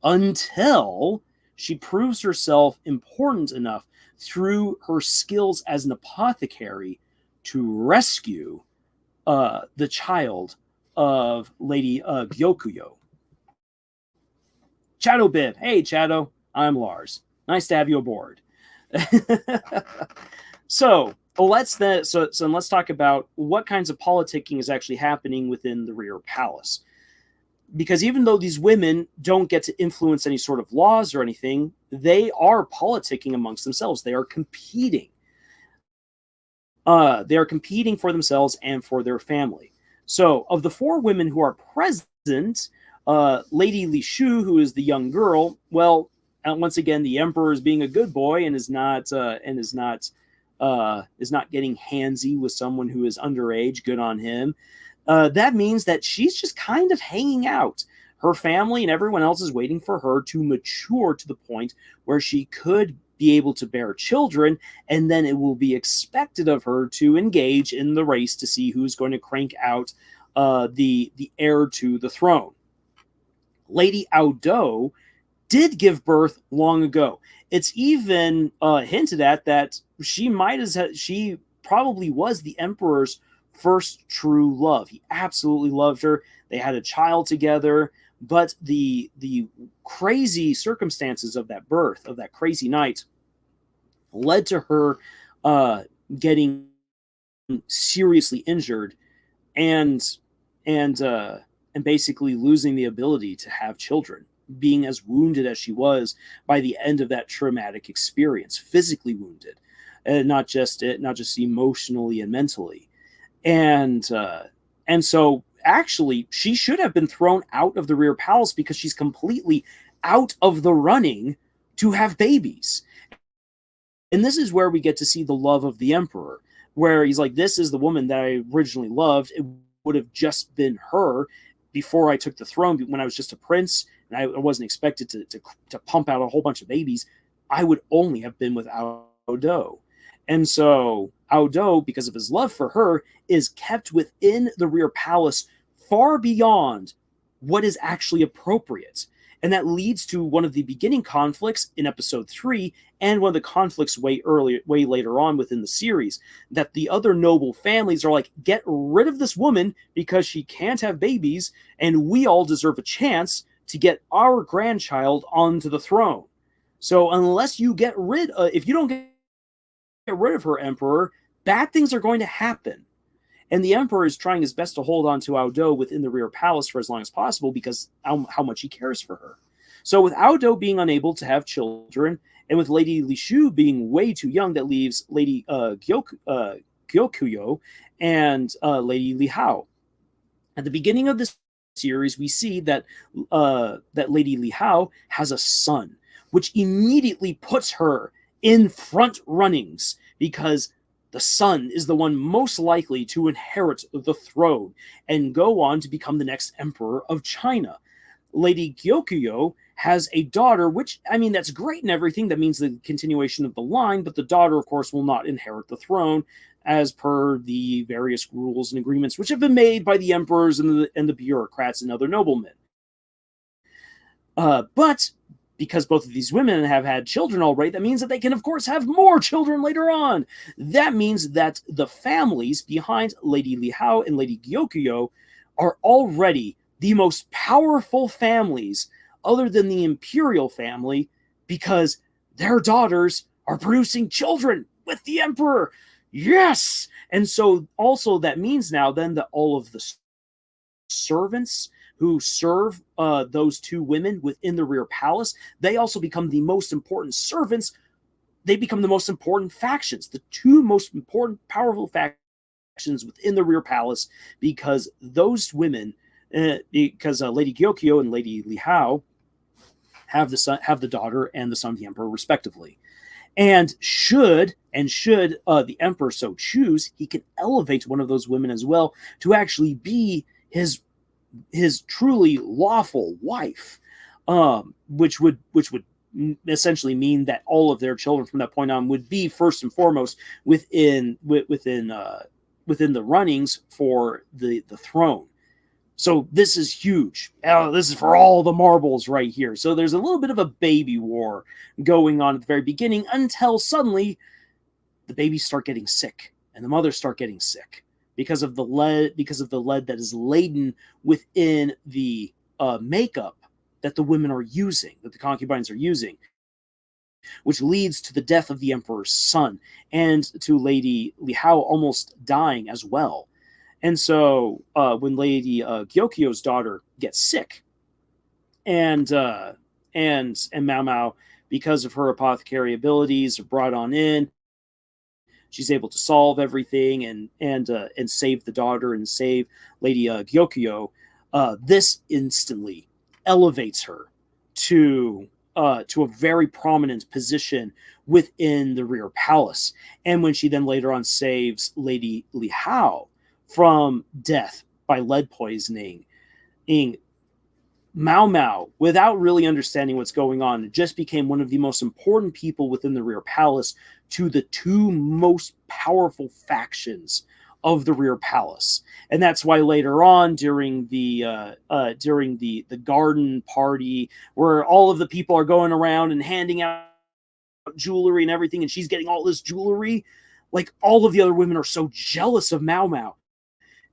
until she proves herself important enough through her skills as an apothecary to rescue the child of Lady Gyokuyo. Chato Bib. Hey, Chato. I'm Lars. Nice to have you aboard. So let's talk about what kinds of politicking is actually happening within the rear palace. Because even though these women don't get to influence any sort of laws or anything, they are politicking amongst themselves. They are competing. They are competing for themselves and for their family. So of the four women who are present, Lady Li Shu, who is the young girl, well, once again, the Emperor is being a good boy and is not getting handsy with someone who is underage. Good on him. That means that she's just kind of hanging out. Her family and everyone else is waiting for her to mature to the point where she could be able to bear children, and then it will be expected of her to engage in the race to see who's going to crank out the heir to the throne. Lady Aodo did give birth long ago. It's even hinted at that she probably was the Emperor's first true love. He absolutely loved her. They had a child together, but the crazy circumstances of that birth, of that crazy night, led to her getting seriously injured and and uh, and basically losing the ability to have children, being as wounded as she was by the end of that traumatic experience, physically wounded, not just emotionally and mentally, and so actually she should have been thrown out of the rear palace because she's completely out of the running to have babies. And this is where we get to see the love of the emperor, where he's like, this is the woman that I originally loved. It would have just been her before I took the throne, when I was just a prince and I wasn't expected to pump out a whole bunch of babies. I would only have been with Aodo. And so Aodo, because of his love for her, is kept within the rear palace far beyond what is actually appropriate. And that leads to one of the beginning conflicts in episode 3, and one of the conflicts way later on within the series, that the other noble families are like, get rid of this woman because she can't have babies, and we all deserve a chance to get our grandchild onto the throne. So unless you if you don't get rid of her, emperor, bad things are going to happen. And the emperor is trying his best to hold on to Aodo within the rear palace for as long as possible, because how much he cares for her. So with Aodo being unable to have children, and with Lady Li Shu being way too young, that leaves Lady Gyokuyo and Lady Li Hao. At the beginning of this series, we see that Lady Li Hao has a son, which immediately puts her in front runnings, because the son is the one most likely to inherit the throne and go on to become the next emperor of China. Lady Gyokuyo has a daughter, which, I mean, that's great and everything. That means the continuation of the line, but the daughter, of course, will not inherit the throne as per the various rules and agreements which have been made by the emperors and the bureaucrats and other noblemen. But because both of these women have had children already, that means that they can, of course, have more children later on. That means that the families behind Lady Li Hao and Lady Gyokuyo are already the most powerful families other than the imperial family, because their daughters are producing children with the emperor. Yes! And so also that means now then that all of the servants who serve those two women within the rear palace, they also become the most important servants. They become the most important factions, the two most important, powerful factions within the rear palace, because those women, because Lady Gyokuyo and Lady Li Hao have the daughter and the son of the emperor, respectively. And should the emperor so choose, he can elevate one of those women as well to actually be his truly lawful wife, which would essentially mean that all of their children from that point on would be first and foremost within the runnings for the throne. So this is huge. This is for all the marbles right here. So there's a little bit of a baby war going on at the very beginning, until suddenly the babies start getting sick and the mothers start getting sick because of the lead that is laden within the makeup that the women are using, that the concubines are using, which leads to the death of the emperor's son and to Lady Li Hao almost dying as well. And so when Lady Gyokuyo's daughter gets sick, and Mao Mao, because of her apothecary abilities, are brought on in, she's able to solve everything and save the daughter and save Lady Gyokuyo. This instantly elevates her to a very prominent position within the rear palace. And when she then later on saves Lady Li Hao from death by lead poisoning, Mao Mao, without really understanding what's going on, just became one of the most important people within the rear palace to the two most powerful factions of the rear palace. And that's why later on, during the garden party, where all of the people are going around and handing out jewelry and everything, and she's getting all this jewelry, like, all of the other women are so jealous of Mao Mao.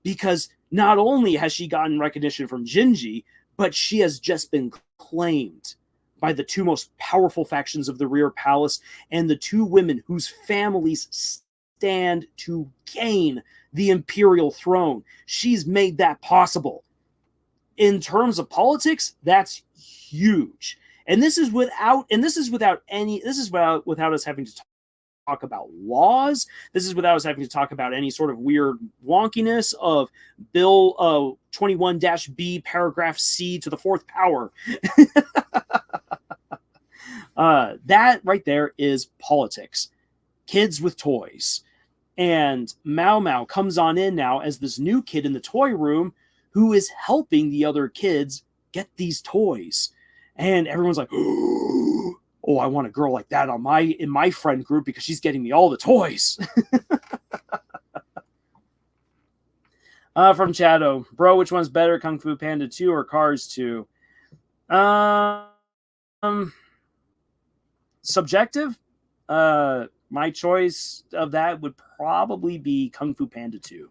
because not only has she gotten recognition from Jinji, but she has just been claimed by the two most powerful factions of the Rear Palace and the two women whose families stand to gain the imperial throne. She's made that possible. In terms of politics, that's huge. And this is without us having to talk about laws. This is without us having to talk about any sort of weird wonkiness of Bill 21-B paragraph C to the fourth power. That right there is politics. Kids with toys. And Mao Mao comes on in now as this new kid in the toy room who is helping the other kids get these toys. And everyone's like, oh, I want a girl like that in my friend group because she's getting me all the toys. From Shadow, bro, which one's better, Kung Fu Panda 2 or Cars 2? Subjective. My choice of that would probably be Kung Fu Panda 2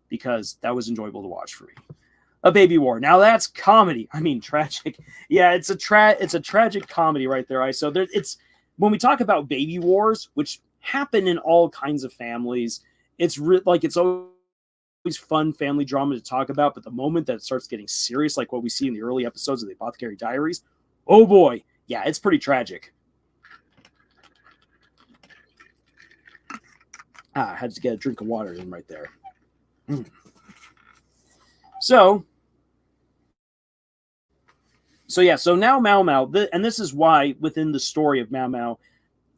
because that was enjoyable to watch for me. A Baby War. Now that's comedy. I mean, tragic. Yeah, it's a tragic comedy right there. So it's when we talk about baby wars, which happen in all kinds of families, it's always fun family drama to talk about. But the moment that it starts getting serious, like what we see in the early episodes of the Apothecary Diaries, oh boy, yeah, it's pretty tragic. I had to get a drink of water in right there. So now Mao Mao, and this is why within the story of Mao Mao,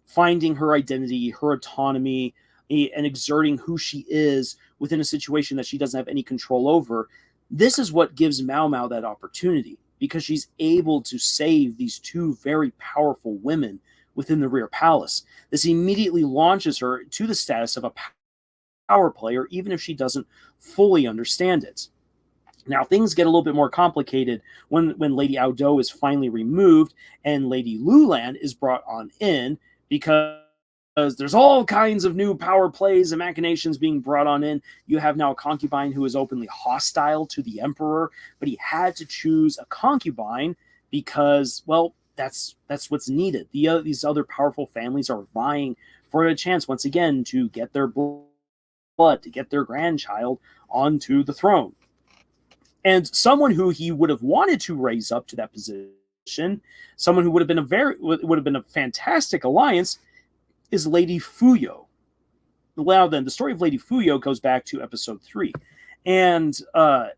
finding her identity, her autonomy, and exerting who she is within a situation that she doesn't have any control over, this is what gives Mao Mao that opportunity, because she's able to save these two very powerful women within the Rear Palace. This immediately launches her to the status of a power player, even if she doesn't fully understand it. Now, things get a little bit more complicated when Lady Aodo is finally removed and Lady Lulan is brought on in, because there's all kinds of new power plays and machinations being brought on in. You have now a concubine who is openly hostile to the emperor, but he had to choose a concubine because, well, that's what's needed. These other powerful families are vying for a chance once again to get their blood, to get their grandchild onto the throne. And someone who he would have wanted to raise up to that position, someone who would have been a fantastic alliance, is Lady Fuyo. Well, then the story of Lady Fuyo goes back to episode 3, and I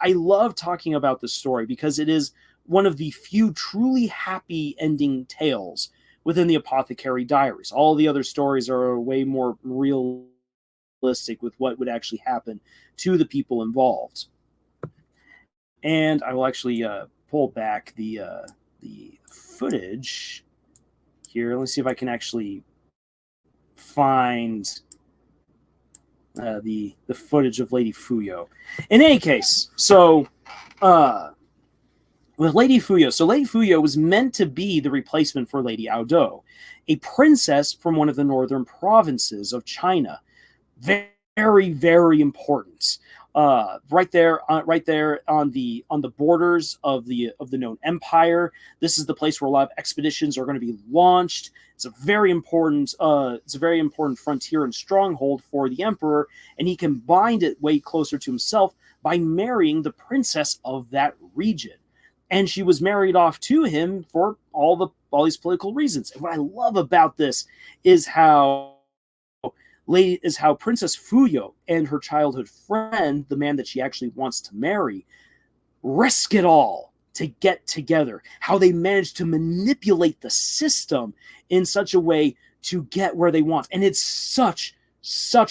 love talking about this story because it is one of the few truly happy ending tales within the Apothecary Diaries. All the other stories are way more realistic with what would actually happen to the people involved. And I will actually pull back the footage here. Let me see if I can actually find the footage of Lady Fuyo. In any case, so with Lady Fuyo, Lady Fuyo was meant to be the replacement for Lady Aodo, a princess from one of the northern provinces of China. Very, very important. Right there on the borders of the known empire. This is the place where a lot of expeditions are going to be launched. It's a very important frontier and stronghold for the emperor, and he can bind it way closer to himself by marrying the princess of that region. And she was married off to him for all these political reasons. And what I love about this is how Princess Fuyo and her childhood friend, the man that she actually wants to marry, risk it all to get together. How they manage to manipulate the system in such a way to get where they want. And it's such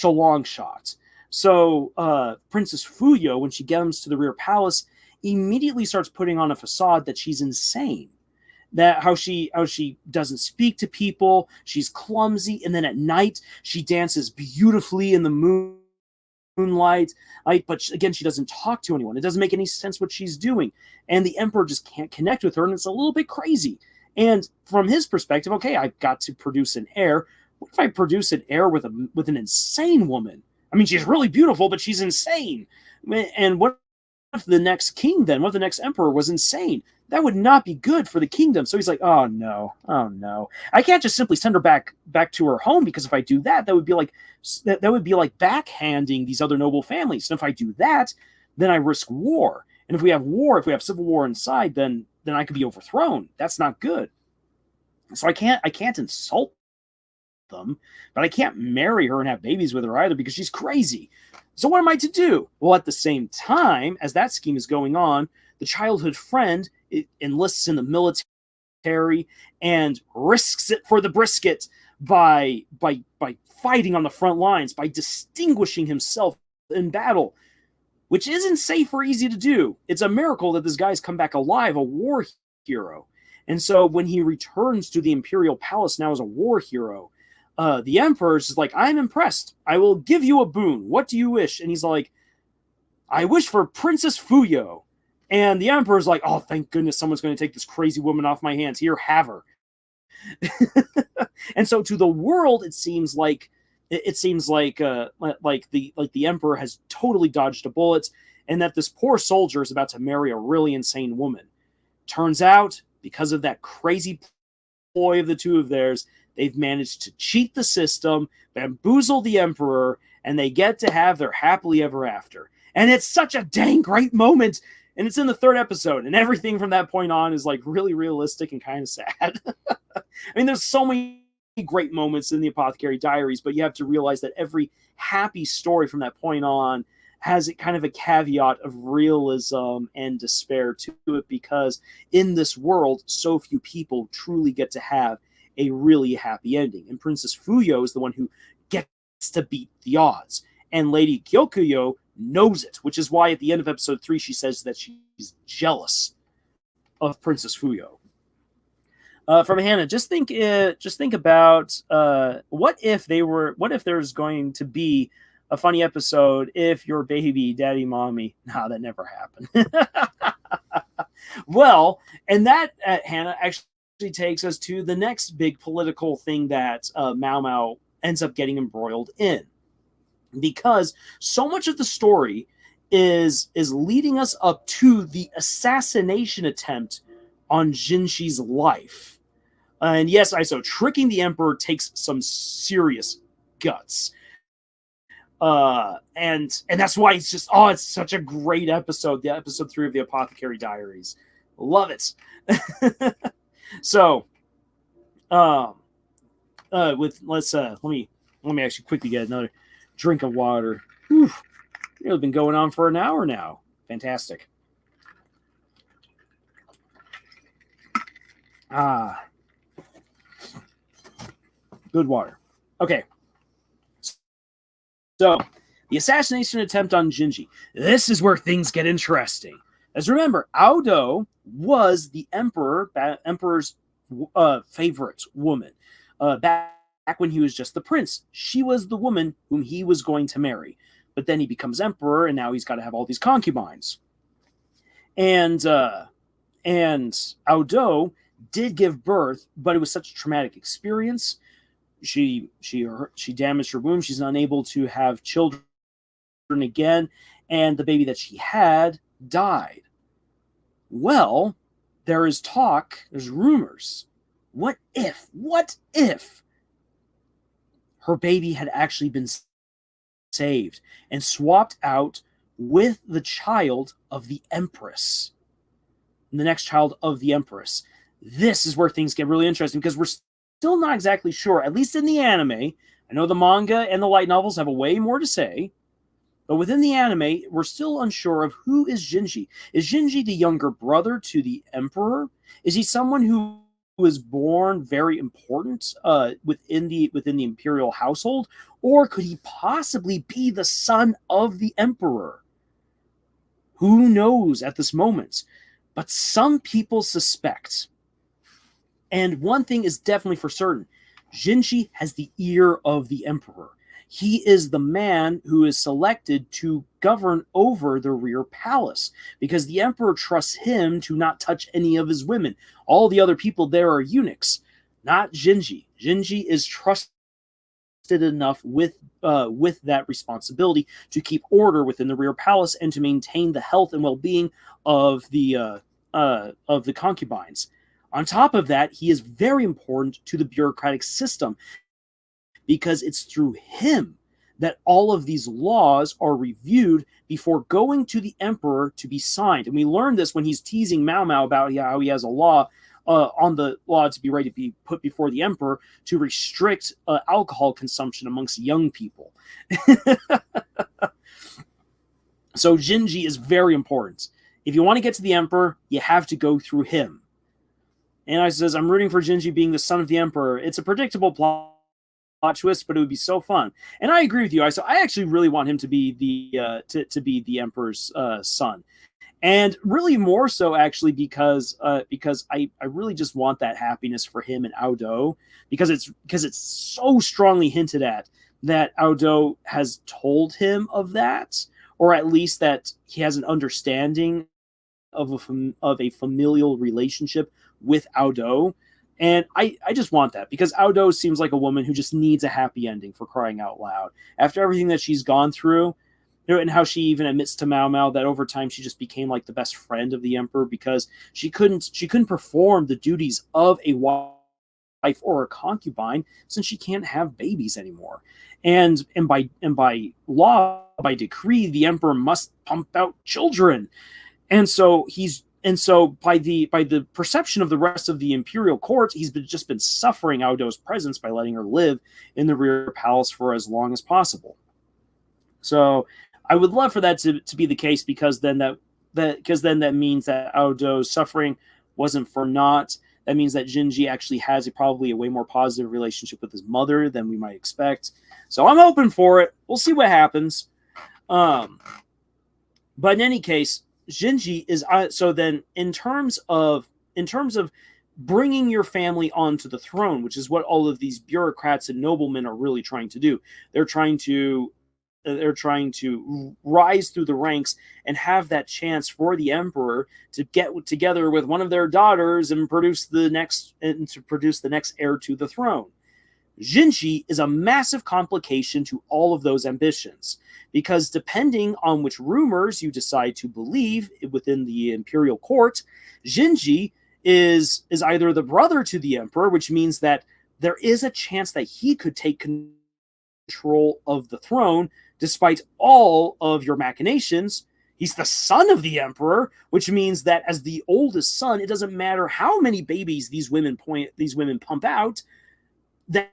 a long shot. So Princess Fuyo, when she comes to the Rear Palace, immediately starts putting on a facade that she's insane. That how she doesn't speak to people, she's clumsy, and then at night she dances beautifully in the moonlight. But again, she doesn't talk to anyone. It doesn't make any sense what she's doing, and the emperor just can't connect with her, and it's a little bit crazy. And from his perspective, okay, I've got to produce an heir. What if I produce an heir with an insane woman? I mean, she's really beautiful, but she's insane. And what if the next king then, what if the next emperor was insane? That would not be good for the kingdom. So he's like, oh no, I can't just simply send her back to her home, because if I do that, that would be like backhanding these other noble families. And if I do that, then I risk war. And if we have war, if we have civil war inside, then I could be overthrown. That's not good. So I can't insult them, but I can't marry her and have babies with her either, because she's crazy. So what am I to do? Well, at the same time as that scheme is going on, the childhood friend enlists in the military and risks it for the brisket by fighting on the front lines, by distinguishing himself in battle, which isn't safe or easy to do. It's a miracle that this guy's come back alive, a war hero. And so when he returns to the imperial palace now as a war hero, the emperor's is like, I'm impressed. I will give you a boon. What do you wish? And he's like, I wish for Princess Fuyo. And the emperor's like, oh, thank goodness someone's going to take this crazy woman off my hands. Here, have her. And so to the world, it seems like the emperor has totally dodged a bullet, and that this poor soldier is about to marry a really insane woman. Turns out, because of that crazy ploy of the two of theirs, they've managed to cheat the system, bamboozle the emperor, and they get to have their happily ever after. And it's such a dang great moment. And it's in the 3rd episode, and everything from that point on is like really realistic and kind of sad. I mean, there's so many great moments in the Apothecary Diaries, but you have to realize that every happy story from that point on has kind of a caveat of realism and despair to it, because in this world, so few people truly get to have a really happy ending. And Princess Fuyo is the one who gets to beat the odds. And Lady Kyokuyo knows it, which is why at the end of episode 3 she says that she's jealous of Princess Fuyo. From Hannah, just think about what if there's going to be a funny episode if your baby daddy mommy. Nah, that never happened. Well, and that, Hannah, actually takes us to the next big political thing that Mao Mao ends up getting embroiled in. Because so much of the story is leading us up to the assassination attempt on Jinshi's life. And yes, ISO, tricking the emperor takes some serious guts. And that's why it's just, it's such a great episode, the episode 3 of the Apothecary Diaries. Love it. So, let me actually quickly get another drink of water. Whew. It's been going on for an hour now. Fantastic. Good water. Okay. So, the assassination attempt on Jinji. This is where things get interesting. As remember, Aodo was the emperor's favorite woman. Back when he was just the prince, she was the woman whom he was going to marry. But then he becomes emperor, and now he's got to have all these concubines. And Aodo did give birth, but it was such a traumatic experience. She damaged her womb. She's unable to have children again, and the baby that she had died. Well, there is talk, there's rumors. What if her baby had actually been saved and swapped out with the child of the Empress? The next child of the Empress. This is where things get really interesting, because we're still not exactly sure, at least in the anime. I know the manga and the light novels have a way more to say, but within the anime, we're still unsure of who is Jinji. Is Jinji the younger brother to the Emperor? Is he someone who was born very important within the imperial household, or could he possibly be the son of the Emperor? Who knows at this moment? But some people suspect. And one thing is definitely for certain. Jinshi has the ear of the Emperor. He is the man who is selected to govern over the rear palace, because the Emperor trusts him to not touch any of his women. All the other people there are eunuchs, not Jinji. Jinji is trusted enough with that responsibility to keep order within the rear palace and to maintain the health and well-being of the concubines. On top of that, he is very important to the bureaucratic system because it's through him that all of these laws are reviewed before going to the emperor to be signed. And we learned this when he's teasing Mao Mao about how he has a law on the law to be ready to be put before the emperor to restrict alcohol consumption amongst young people. So Jinji is very important. If you want to get to the emperor, you have to go through him. And I says, I'm rooting for Jinji being the son of the emperor. It's a predictable plot twist, but it would be so fun. And I agree with you. I actually really want him to be the emperor's son. And really more so actually because I really just want that happiness for him and Aodo because it's so strongly hinted at that Aodo has told him of that, or at least that he has an understanding of a familial relationship with Aodo. And I just want that because Aodo seems like a woman who just needs a happy ending, for crying out loud. After everything that she's gone through, and how she even admits to Mao Mao that over time she just became like the best friend of the emperor because she couldn't perform the duties of a wife or a concubine since she can't have babies anymore. And by law, by decree, the emperor must pump out children. And so by the perception of the rest of the imperial court, he's just been suffering Aodo's presence by letting her live in the rear palace for as long as possible. So I would love for that to be the case because then that means that Aodo's suffering wasn't for naught. That means that Jinji actually has probably a way more positive relationship with his mother than we might expect. So I'm hoping for it. We'll see what happens. But in any case, Jinji is so then in terms of bringing your family onto the throne, which is what all of these bureaucrats and noblemen are really trying to do. They're trying to rise through the ranks and have that chance for the emperor to get together with one of their daughters and produce the next heir to the throne. Jinji is a massive complication to all of those ambitions because depending on which rumors you decide to believe within the imperial court, Jinji is either the brother to the emperor, which means that there is a chance that he could take control of the throne despite all of your machinations. He's the son of the emperor, which means that as the oldest son, it doesn't matter how many babies these women pump out, that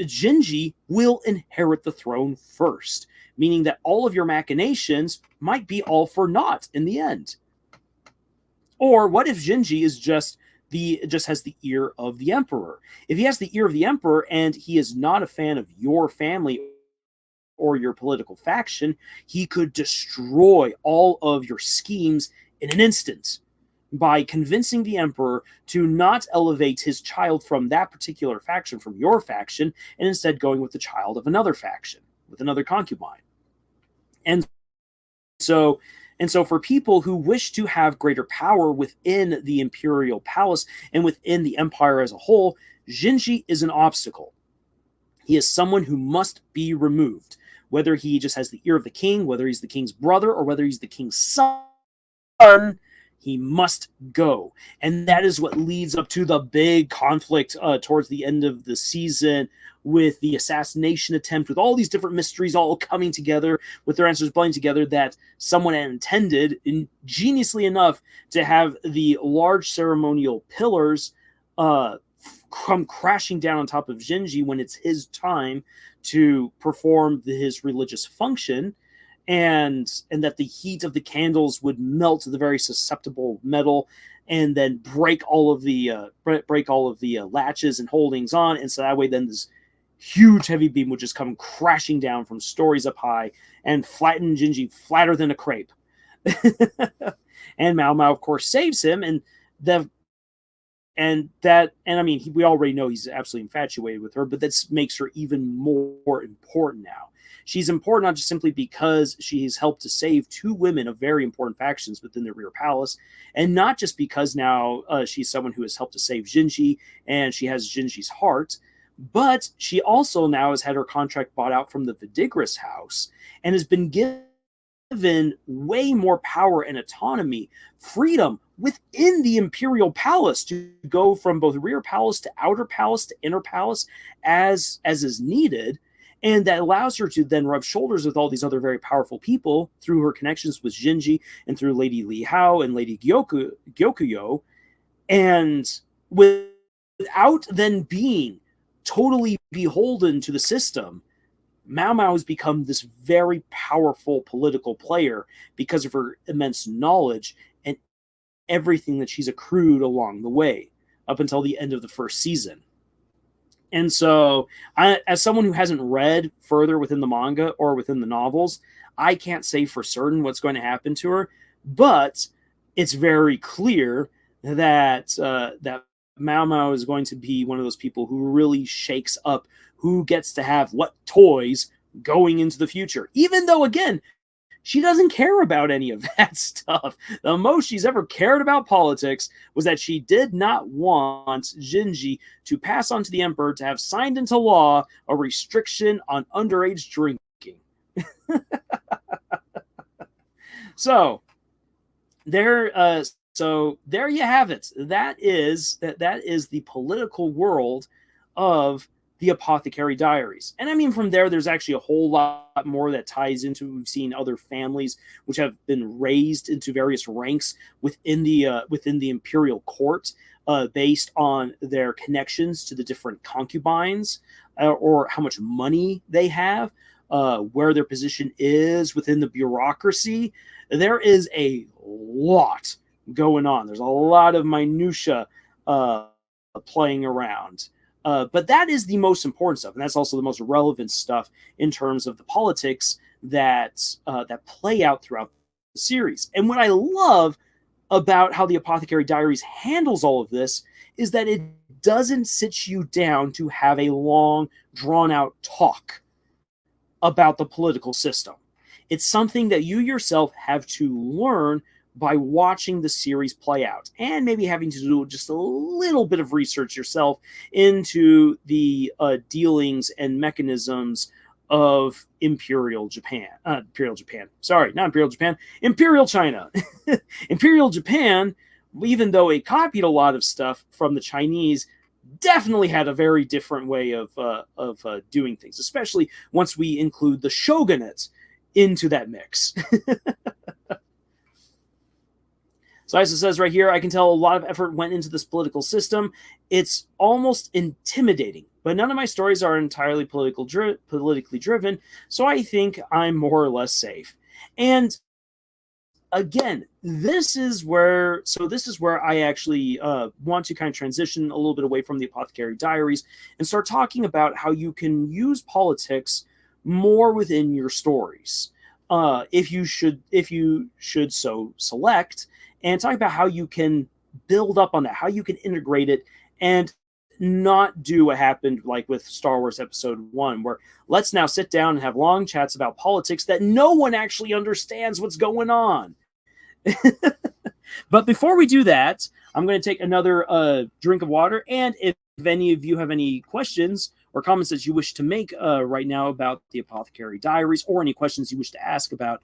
Jinji will inherit the throne first, meaning that all of your machinations might be all for naught in the end. Or what if Jinji is just has the ear of the emperor? If he has the ear of the emperor and he is not a fan of your family or your political faction, he could destroy all of your schemes in an instant by convincing the emperor to not elevate his child from that particular faction, from your faction, and instead going with the child of another faction, with another concubine. And so for people who wish to have greater power within the imperial palace and within the empire as a whole, Jinji is an obstacle. He is someone who must be removed, whether he just has the ear of the king, whether he's the king's brother, or whether he's the king's son. He must go. And that is what leads up to the big conflict towards the end of the season with the assassination attempt, with all these different mysteries all coming together, with their answers blending together, that someone had intended, ingeniously enough, to have the large ceremonial pillars come crashing down on top of Jinji when it's his time to perform his religious function. And that the heat of the candles would melt the very susceptible metal, and then break all of the latches and holdings on, and so that way then this huge heavy beam would just come crashing down from stories up high and flatten Jinji flatter than a crepe. And Mao Mao, of course, saves him, we already know he's absolutely infatuated with her, but that makes her even more important now. She's important not just simply because she's helped to save two women of very important factions within the rear palace, and not just because now she's someone who has helped to save Jinji and she has Jinji's heart, But she also now has had her contract bought out from the Vidigris house and has been given way more power and autonomy, freedom within the imperial palace to go from both rear palace to outer palace to inner palace as is needed. And that allows her to then rub shoulders with all these other very powerful people through her connections with Jinji and through Lady Li Hao and Lady Gyokuyo, and without then being totally beholden to the system. Mao Mao has become this very powerful political player because of her immense knowledge and everything that she's accrued along the way up until the end of the first season. And so, as someone who hasn't read further within the manga or within the novels, I can't say for certain what's going to happen to her, but it's very clear that that Mao Mao is going to be one of those people who really shakes up who gets to have what toys going into the future. Even though, again, she doesn't care about any of that stuff. The most she's ever cared about politics was that she did not want Jinji to pass on to the emperor to have signed into law a restriction on underage drinking. So there you have it. That is the political world of the Apothecary Diaries. And I mean, from there, there's actually a whole lot more that ties into, we've seen other families which have been raised into various ranks within the imperial court based on their connections to the different concubines or how much money they have, where their position is within the bureaucracy. There is a lot going on. There's a lot of minutia playing around. But that is the most important stuff, and that's also the most relevant stuff in terms of the politics that play out throughout the series. And what I love about how the Apothecary Diaries handles all of this is that it doesn't sit you down to have a long, drawn-out talk about the political system. It's something that you yourself have to learn by watching the series play out and maybe having to do just a little bit of research yourself into the dealings and mechanisms of Imperial China. Imperial Japan, even though it copied a lot of stuff from the Chinese, definitely had a very different way of doing things, especially once we include the shogunate into that mix. So as it says right here, I can tell a lot of effort went into this political system. It's almost intimidating, but none of my stories are entirely politically driven, so I think I'm more or less safe. And again, this is where I actually want to kind of transition a little bit away from the Apothecary Diaries and start talking about how you can use politics more within your stories, if you should so select. And talk about how you can build up on that, how you can integrate it, and not do what happened like with Star Wars Episode 1, where let's now sit down and have long chats about politics that no one actually understands what's going on. But before we do that, I'm going to take another drink of water, and if any of you have any questions or comments that you wish to make right now about the Apothecary Diaries, or any questions you wish to ask about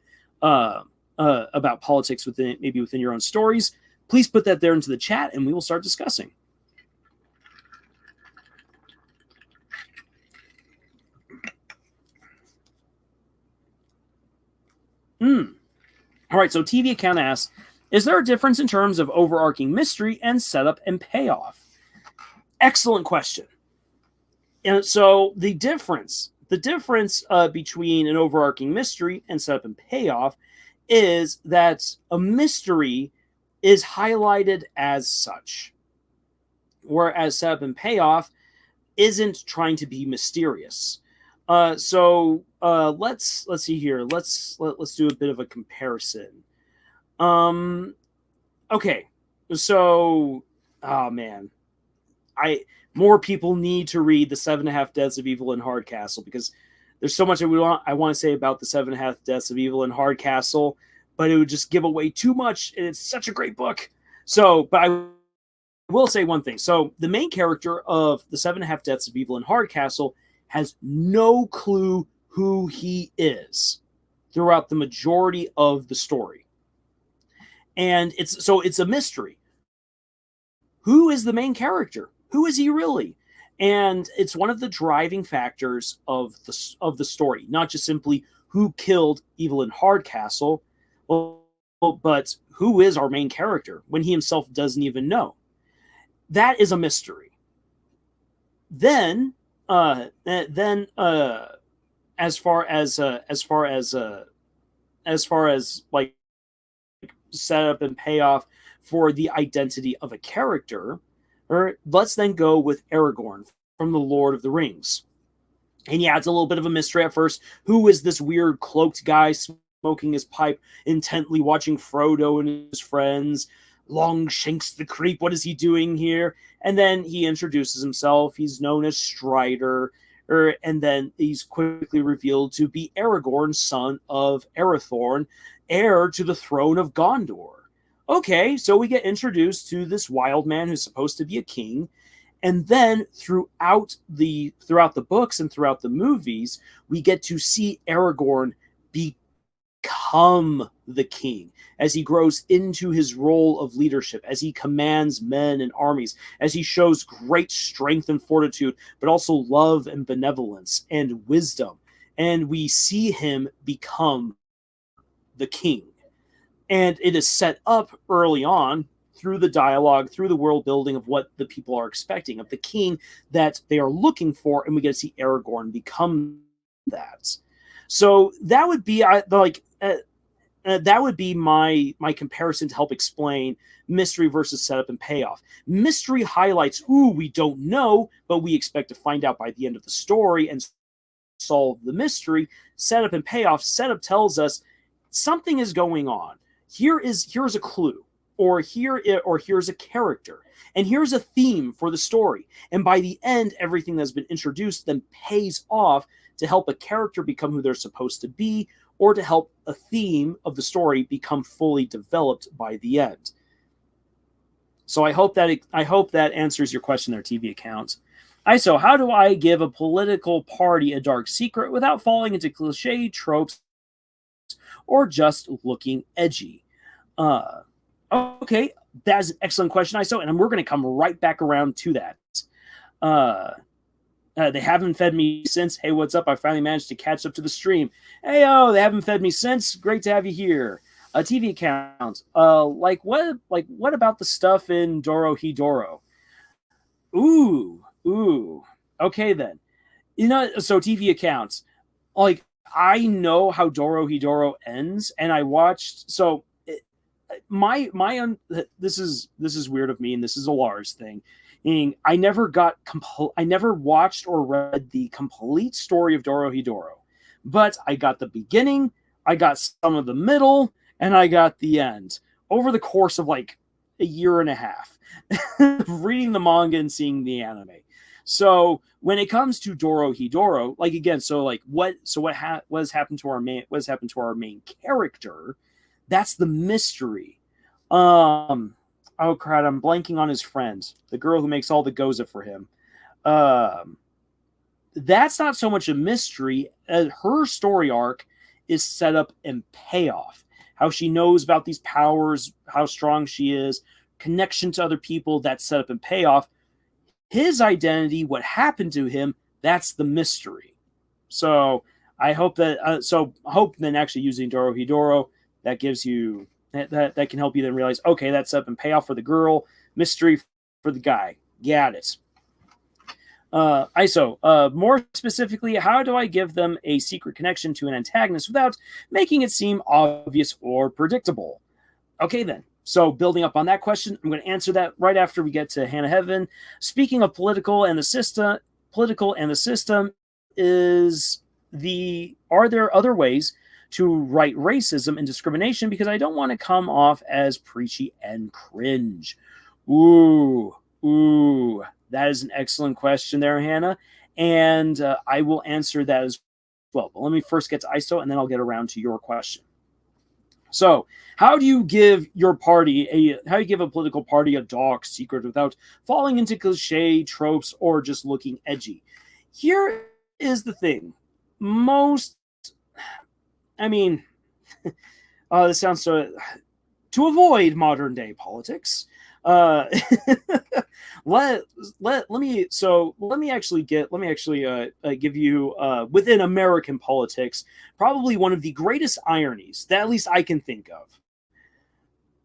politics within your own stories, please put that there into the chat and we will start discussing. All right, so TV Account asks, is there a difference in terms of overarching mystery and setup and payoff? Excellent question. And so the difference between an overarching mystery and setup and payoff is that a mystery is highlighted as such, whereas setup and payoff isn't trying to be mysterious. So let's see here. Let's do a bit of a comparison. Okay, so man, more people need to read the 7.5 Deaths of Evil in Hardcastle, because there's so much I want to say about the 7.5 Deaths of Evil in Hardcastle, but it would just give away too much, and it's such a great book. So, but I will say one thing. So the main character of The Seven and a Half Deaths of Evil in Hardcastle has no clue who he is throughout the majority of the story. And it's a mystery. Who is the main character? Who is he really? And it's one of the driving factors of the story, not just simply who killed Evil in Hardcastle, but who is our main character when he himself doesn't even know. That is a mystery. Then as far as like setup and payoff for the identity of a character, or let's then go with Aragorn from the Lord of the Rings. And yeah, it's a little bit of a mystery at first. Who is this weird cloaked guy smoking his pipe, intently watching Frodo and his friends? Longshanks the Creep, what is he doing here? And then he introduces himself. He's known as Strider, and then he's quickly revealed to be Aragorn, son of Arathorn, heir to the throne of Gondor. Okay, so we get introduced to this wild man who's supposed to be a king, and then throughout the books and throughout the movies, we get to see Aragorn become the king as he grows into his role of leadership, as he commands men and armies, as he shows great strength and fortitude, but also love and benevolence and wisdom. And we see him become the king. And it is set up early on through the dialogue, through the world building of what the people are expecting, of the king that they are looking for, and we get to see Aragorn become that. So that would be that would be my comparison to help explain mystery versus setup and payoff. Mystery highlights, we don't know, but we expect to find out by the end of the story and solve the mystery. Setup and payoff. Setup tells us something is going on. Here's a clue, or here's a character, and here's a theme for the story. And by the end, everything that's been introduced then pays off to help a character become who they're supposed to be, or to help a theme of the story become fully developed by the end. So I hope that answers your question there, TV account. ISO, how do I give a political party a dark secret without falling into cliche tropes or just looking edgy? Okay, that's an excellent question, ISO, and we're going to come right back around to that. They haven't fed me since. Hey, what's up? I finally managed to catch up to the stream. Hey, they haven't fed me since. Great to have you here. TV account. What about the stuff in Dorohedoro? Ooh. Okay then. So TV accounts. Like, I know how Dorohedoro ends, and I watched. So this is weird of me, and this is a Lars thing. I never watched or read the complete story of Dorohedoro, but I got the beginning, I got some of the middle, and I got the end over the course of like a year and a half, reading the manga and seeing the anime. So when it comes to Dorohedoro, like again, what has happened to our main character? That's the mystery. Oh crap, I'm blanking on his friend, the girl who makes all the goza for him. That's not so much a mystery. Her story arc is set up and payoff. How she knows about these powers, how strong she is, connection to other people, that's set up and payoff. His identity, what happened to him, that's the mystery. So I hope that then actually using Dorohedoro, that gives you that can help you then realize, okay, that's up and payoff for the girl, mystery for the guy. Got it. ISO, more specifically, how do I give them a secret connection to an antagonist without making it seem obvious or predictable? Okay, then. So building up on that question, I'm going to answer that right after we get to Hannah Heaven. Speaking of political and the system are there other ways to write racism and discrimination, because I don't want to come off as preachy and cringe? Ooh, that is an excellent question there, Hannah, and I will answer that as well. But let me first get to ISO, and then I'll get around to your question. So, how do you give your party how do you give a political party a dark secret without falling into cliche tropes or just looking edgy? Here is the thing. Most, I mean, this sounds so, to avoid modern day politics. Uh, let me actually give you within American politics probably one of the greatest ironies that at least I can think of.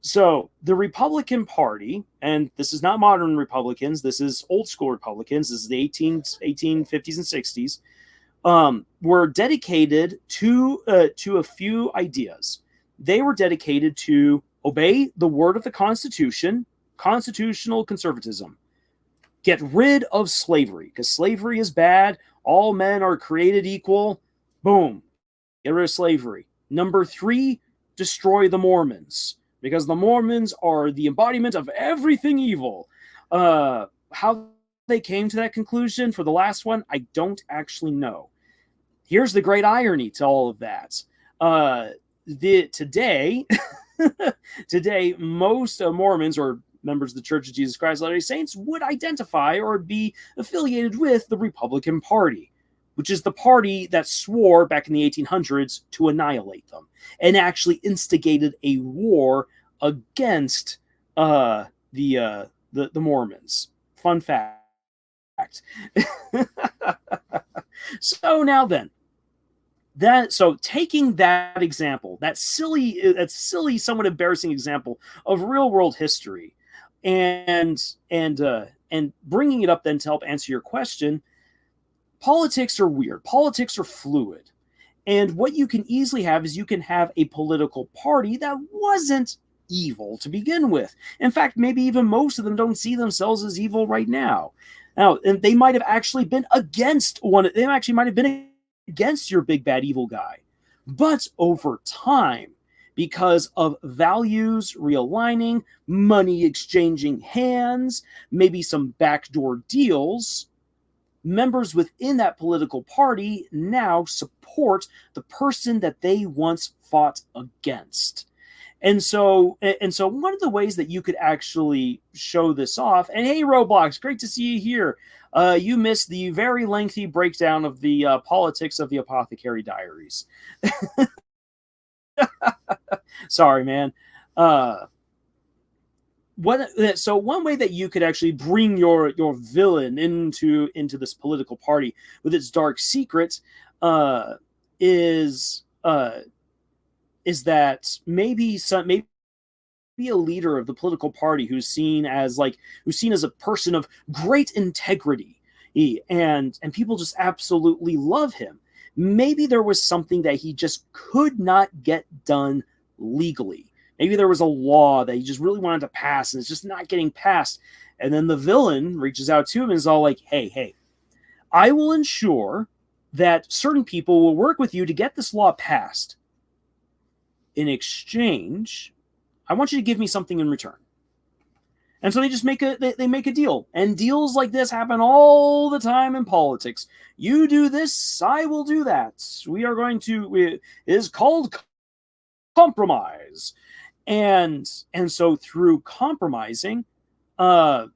So the Republican Party, and this is not modern Republicans, this is old school Republicans, this is the 1850s and 60s, were dedicated to a few ideas. They were dedicated to obey the word of the Constitution, constitutional conservatism, get rid of slavery, because slavery is bad, all men are created equal, boom, get rid of slavery. Number 3, destroy the Mormons, because the Mormons are the embodiment of everything evil. How they came to that conclusion for the last one, I don't actually know. Here's the great irony to all of that. Today, most Mormons or members of the Church of Jesus Christ of Latter-day Saints would identify or be affiliated with the Republican Party, which is the party that swore back in the 1800s to annihilate them and actually instigated a war against the Mormons. Fun fact. So now then, taking that example, that silly, somewhat embarrassing example of real world history, and bringing it up then to help answer your question, politics are weird. Politics are fluid. And what you can easily have is you can have a political party that wasn't evil to begin with. In fact, maybe even most of them don't see themselves as evil right now. And they might have actually been against against your big bad evil guy. But over time, because of values realigning, money exchanging hands, maybe some backdoor deals, members within that political party now support the person that they once fought against. And so one of the ways that you could actually show this off, and hey, Roblox, great to see you here. You missed the very lengthy breakdown of the politics of the Apothecary Diaries. Sorry, man. One way that you could actually bring your villain into this political party with its dark secret is that maybe a leader of the political party who's seen as a person of great integrity, and people just absolutely love him. Maybe there was something that he just could not get done legally. Maybe there was a law that he just really wanted to pass and it's just not getting passed. And then the villain reaches out to him and is all like, hey, I will ensure that certain people will work with you to get this law passed. In exchange, I want you to give me something in return. And so they just make a deal. And deals like this happen all the time in politics. You do this, I will do that. It is called compromise. And so through compromising, through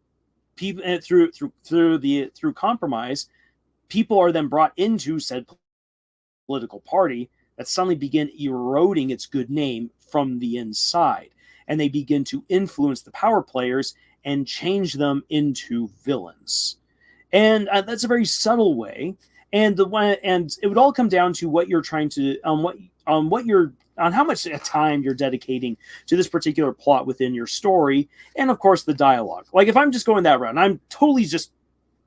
compromise, people are then brought into said political party that suddenly begin eroding its good name from the inside. And they begin to influence the power players and change them into villains. And that's a very subtle way. And it would all come down to what you're trying to, on how much time you're dedicating to this particular plot within your story, and of course the dialogue. Like if I'm just going that route, and I'm totally just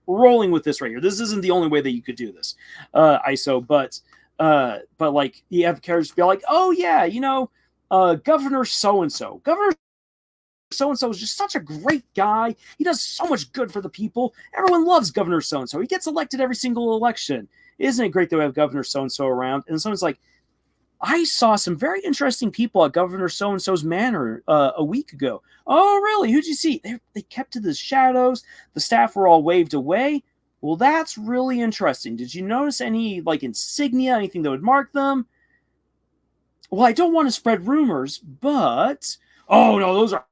rolling with this right here. This isn't the only way that you could do this, ISO, but like you have characters be like, oh yeah, Governor so-and-so. Governor so-and-so is just such a great guy. He does so much good for the people. Everyone loves Governor so-and-so. He gets elected every single election. Isn't it great that we have Governor so-and-so around? And someone's like, I saw some very interesting people at Governor so-and-so's manor a week ago. Oh, really? Who'd you see? They kept to the shadows. The staff were all waved away. Well, that's really interesting. Did you notice any insignia, anything that would mark them? well, I don't want to spread rumors, but oh no, those are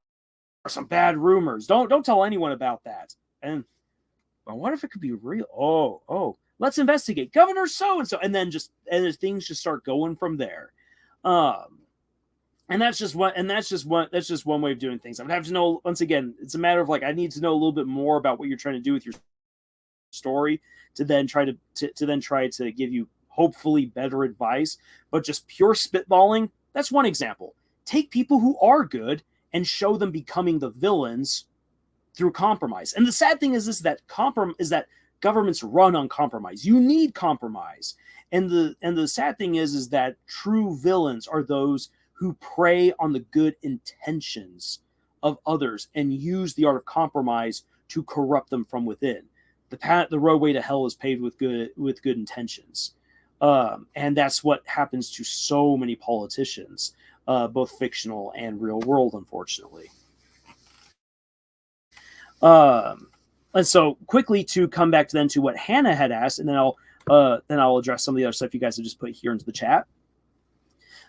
some bad rumors. Don't tell anyone about that. And well, what if it could be real? Oh, let's investigate. Governor so and so, and then things just start going from there. Um, and that's just one way of doing things. I would have to know, once again, it's a matter of like, I need to know a little bit more about what you're trying to do with your story to then try to give you hopefully better advice. But just pure spitballing, that's one example. Take people who are good and show them becoming the villains through compromise. And the sad thing is that governments run on compromise. You need compromise. And the sad thing is that true villains are those who prey on the good intentions of others and use the art of compromise to corrupt them from within. The roadway to hell is paved with good intentions. And that's what happens to so many politicians, both fictional and real world, unfortunately. And so quickly to come back to what Hannah had asked, and then I'll address some of the other stuff you guys have just put here into the chat.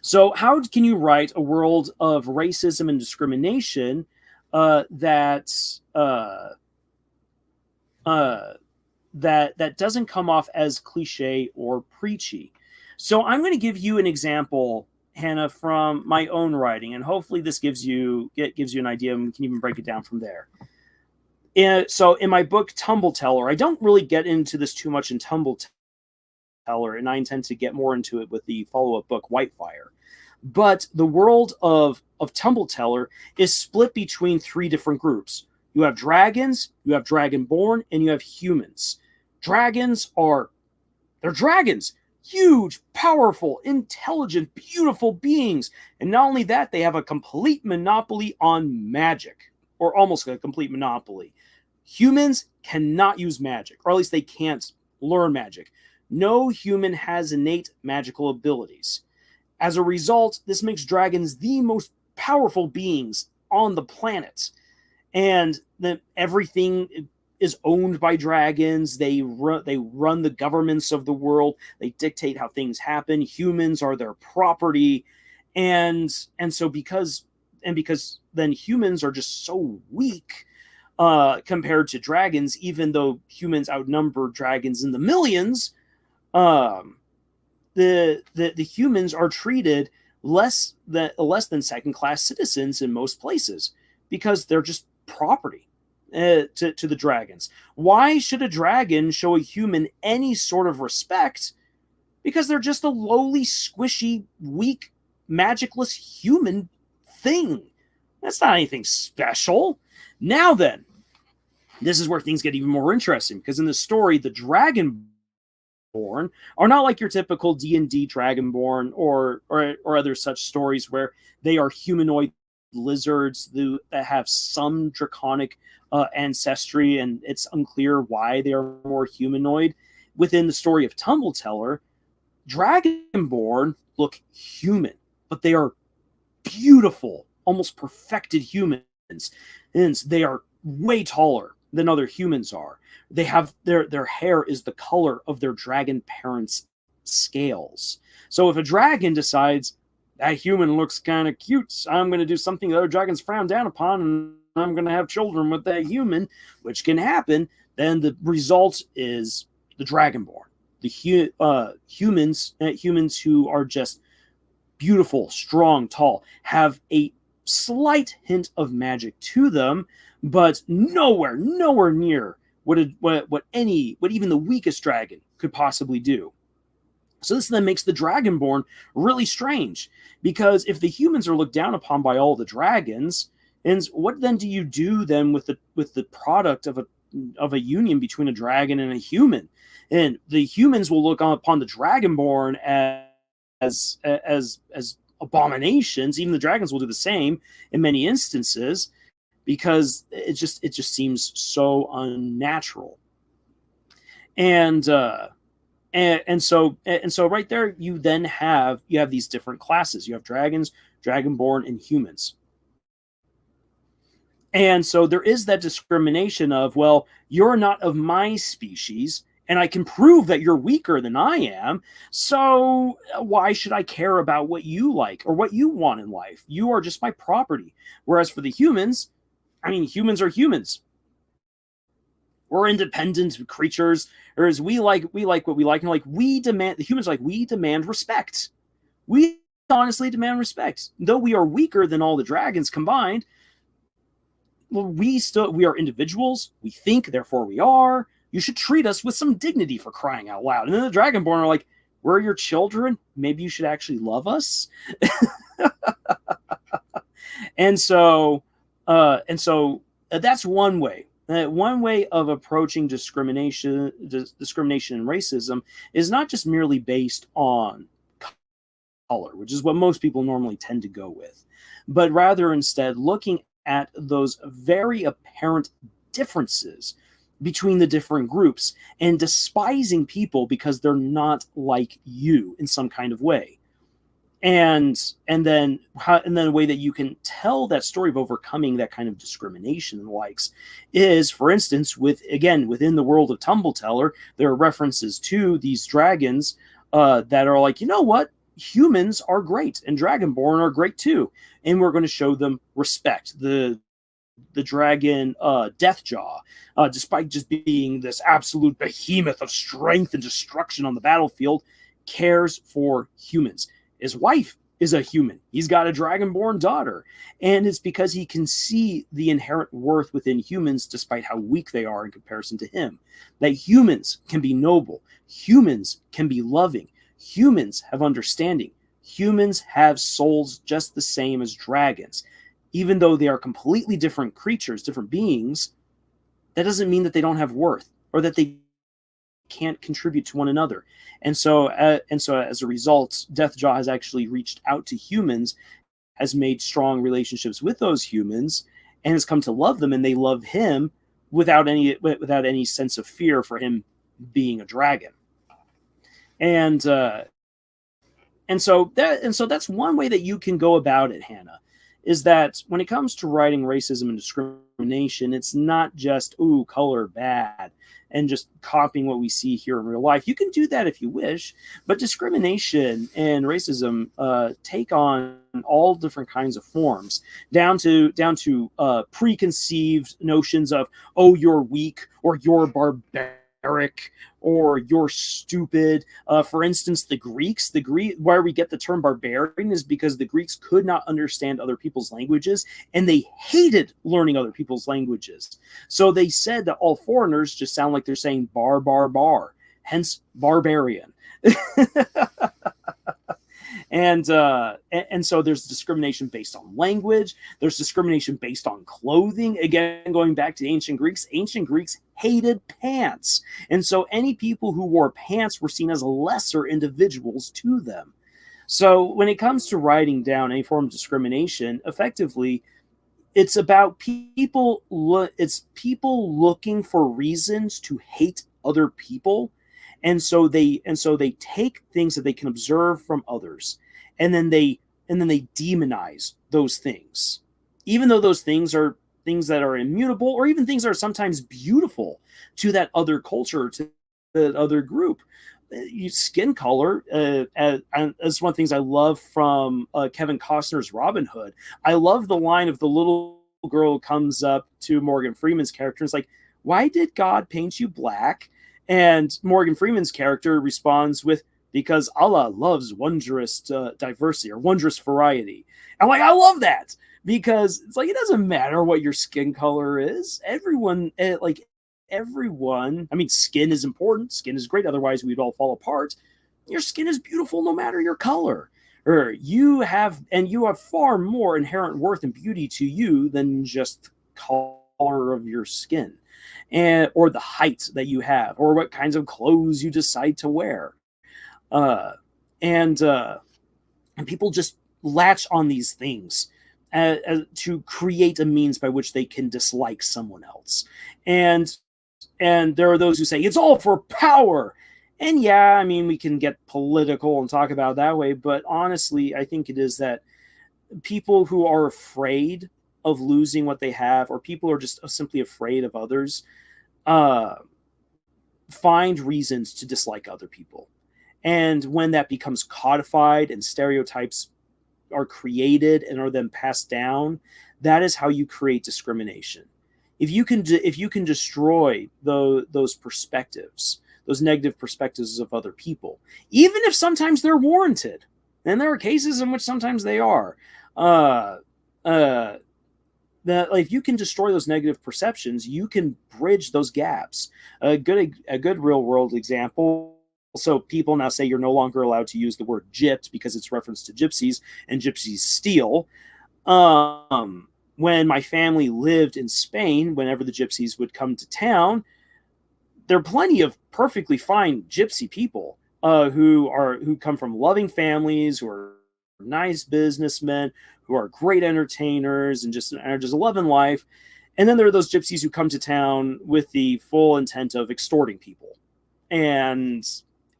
So how can you write a world of racism and discrimination that doesn't come off as cliche or preachy? So I'm going to give you an example, Hannah, from my own writing, and hopefully this gives you an idea, and we can even break it down from there. So in my book Tumble Teller, I don't really get into this too much in Tumble Teller, and I intend to get more into it with the follow-up book Whitefire. But the world of Tumble Teller is split between three different groups. You have dragons, you have dragonborn, and you have humans. They're dragons. Huge, powerful, intelligent, beautiful beings. And not only that, they have a complete monopoly on magic, or almost a complete monopoly. Humans cannot use magic, or at least they can't learn magic. No human has innate magical abilities. As a result, this makes dragons the most powerful beings on the planet. And everything is owned by dragons. They run the governments of the world. They dictate how things happen. Humans are their property. And so because then humans are just so weak compared to dragons, even though humans outnumber dragons in the millions, the humans are treated less than second-class citizens in most places because they're just property to the dragons. Why should a dragon show a human any sort of respect? Because they're just a lowly, squishy, weak, magicless human thing. That's not anything special. Now then, this is where things get even more interesting, because in the story, the Dragonborn are not like your typical D&D Dragonborn or other such stories where they are humanoid lizards that have some draconic ancestry, and it's unclear why they are more humanoid. Within the story of Tumble Teller, Dragonborn look human, but they are beautiful, almost perfected humans. And they are way taller than other humans are. They have their hair is the color of their dragon parents' scales. So if a dragon decides that human looks kind of cute, I'm going to do something that other dragons frown down upon, and I'm going to have children with that human, which can happen, then the result is the Dragonborn. The humans who are just beautiful, strong, tall, have a slight hint of magic to them, but nowhere near what even the weakest dragon could possibly do. So this then makes the Dragonborn really strange, because if the humans are looked down upon by all the dragons, and what then do you do then with the product of a union between a dragon and a human? And the humans will look upon the Dragonborn as abominations. Even the dragons will do the same in many instances, because it just seems so unnatural. And so right there, you have these different classes. You have dragons, Dragonborn, and humans. And so there is that discrimination of, well, you're not of my species, and I can prove that you're weaker than I am. So why should I care about what you like or what you want in life? You are just my property. Whereas for the humans, I mean, humans are humans. We're independent creatures, or as we like what we like, and like we demand the humans like we demand respect. We honestly demand respect. Though we are weaker than all the dragons combined, well, we are individuals. We think, therefore we are. You should treat us with some dignity, for crying out loud. And then the Dragonborn are like, we're your children. Maybe you should actually love us. And so, that's one way. One way of approaching discrimination and racism is not just merely based on color, which is what most people normally tend to go with, but rather instead looking at those very apparent differences between the different groups and despising people because they're not like you in some kind of way. And then a way that you can tell that story of overcoming that kind of discrimination and the likes is, for instance, within the world of Tumblteller, there are references to these dragons that are like, you know what, humans are great and Dragonborn are great too, and we're going to show them respect. The dragon Deathjaw, despite just being this absolute behemoth of strength and destruction on the battlefield, cares for humans. His wife is a human. He's got a Dragonborn daughter. And it's because he can see the inherent worth within humans, despite how weak they are in comparison to him. That humans can be noble. Humans can be loving. Humans have understanding. Humans have souls just the same as dragons. Even though they are completely different creatures, different beings, that doesn't mean that they don't have worth or that they can't contribute to one another. And so as a result, Deathjaw has actually reached out to humans, has made strong relationships with those humans, and has come to love them, and they love him without any sense of fear for him being a dragon. And so that's one way that you can go about it, Hannah, is that when it comes to writing racism and discrimination, it's not just, ooh, color bad, and just copying what we see here in real life. You can do that if you wish, but discrimination and racism take on all different kinds of forms, down to preconceived notions of, oh, you're weak, or you're barbaric, or you're stupid. For instance, the Greeks, where we get the term barbarian is because the Greeks could not understand other people's languages, and they hated learning other people's languages. So they said that all foreigners just sound like they're saying bar, bar, bar, hence barbarian. And so there's discrimination based on language. There's discrimination based on clothing. Again, going back to the ancient Greeks hated pants. And so any people who wore pants were seen as lesser individuals to them. So when it comes to writing down any form of discrimination, effectively, it's about people looking for reasons to hate other people. And so they take things that they can observe from others, and then they demonize those things, even though those things are things that are immutable, or even things that are sometimes beautiful to that other culture, to that other group. Skin color, as one of the things I love from Kevin Costner's Robin Hood. I love the line of the little girl comes up to Morgan Freeman's character and is like, "Why did God paint you black?" And Morgan Freeman's character responds with, "Because Allah loves wondrous diversity, or wondrous variety." I'm like, I love that, because it's like, it doesn't matter what your skin color is. Everyone, I mean, skin is important. Skin is great. Otherwise, we'd all fall apart. Your skin is beautiful no matter your color. Or you have far more inherent worth and beauty to you than just the color of your skin, or the height that you have, or what kinds of clothes you decide to wear. And people just latch on these things to create a means by which they can dislike someone else. And there are those who say it's all for power. And yeah, I mean, we can get political and talk about it that way, but honestly, I think it is that people who are afraid of losing what they have, or people who are just simply afraid of others, find reasons to dislike other people. And when that becomes codified and stereotypes are created and are then passed down, that is how you create discrimination. If you can destroy those perspectives, those negative perspectives of other people, even if sometimes they're warranted, and there are cases in which sometimes they are, that if you can destroy those negative perceptions, you can bridge those gaps. A good real world example. So people now say you're no longer allowed to use the word gypped because it's reference to gypsies, and gypsies steal. When my family lived in Spain, whenever the gypsies would come to town, there are plenty of perfectly fine gypsy people who come from loving families, who are nice businessmen, who are great entertainers, and just loving life. And then there are those gypsies who come to town with the full intent of extorting people, and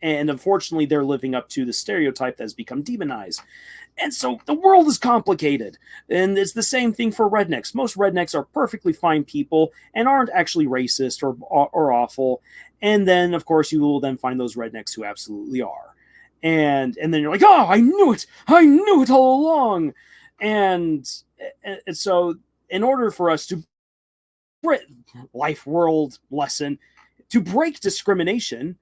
unfortunately they're living up to the stereotype that has become demonized. And so the world is complicated, and it's the same thing for rednecks. Most rednecks are perfectly fine people and aren't actually racist or awful. And then of course you will then find those rednecks who absolutely are. And then you're like, oh, I knew it all along. And so in order for us to life world lesson to break discrimination,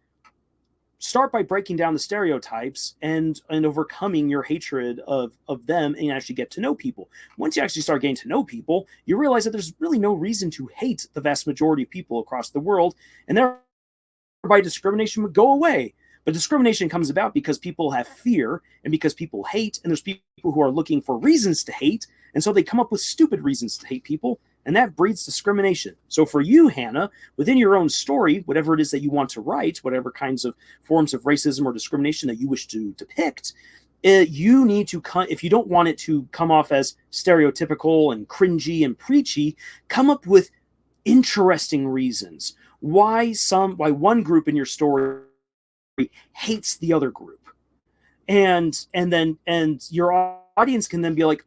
start by breaking down the stereotypes and overcoming your hatred of them, and actually get to know people. Once you actually start getting to know people, you realize that there's really no reason to hate the vast majority of people across the world, and thereby discrimination would go away. But discrimination comes about because people have fear and because people hate, and there's people who are looking for reasons to hate, and so they come up with stupid reasons to hate people, and that breeds discrimination. So for you, Hannah, within your own story, whatever it is that you want to write, whatever kinds of forms of racism or discrimination that you wish to depict, you need to, if you don't want it to come off as stereotypical and cringy and preachy, come up with interesting reasons why one group in your story hates the other group, and your audience can then be like,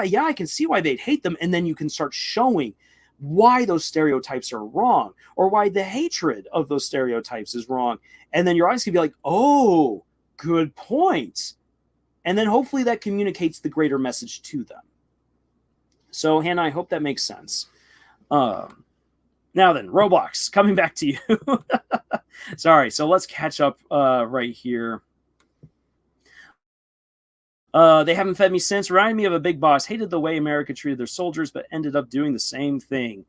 yeah, I can see why they'd hate them. And then you can start showing why those stereotypes are wrong, or why the hatred of those stereotypes is wrong. And then your audience can be like, oh, good point. And then hopefully that communicates the greater message to them. So Hannah, I hope that makes sense. Now then, Roblox, coming back to you. Sorry, so let's catch up right here. They haven't fed me since. Reminded me of a big boss. Hated the way America treated their soldiers, but ended up doing the same thing.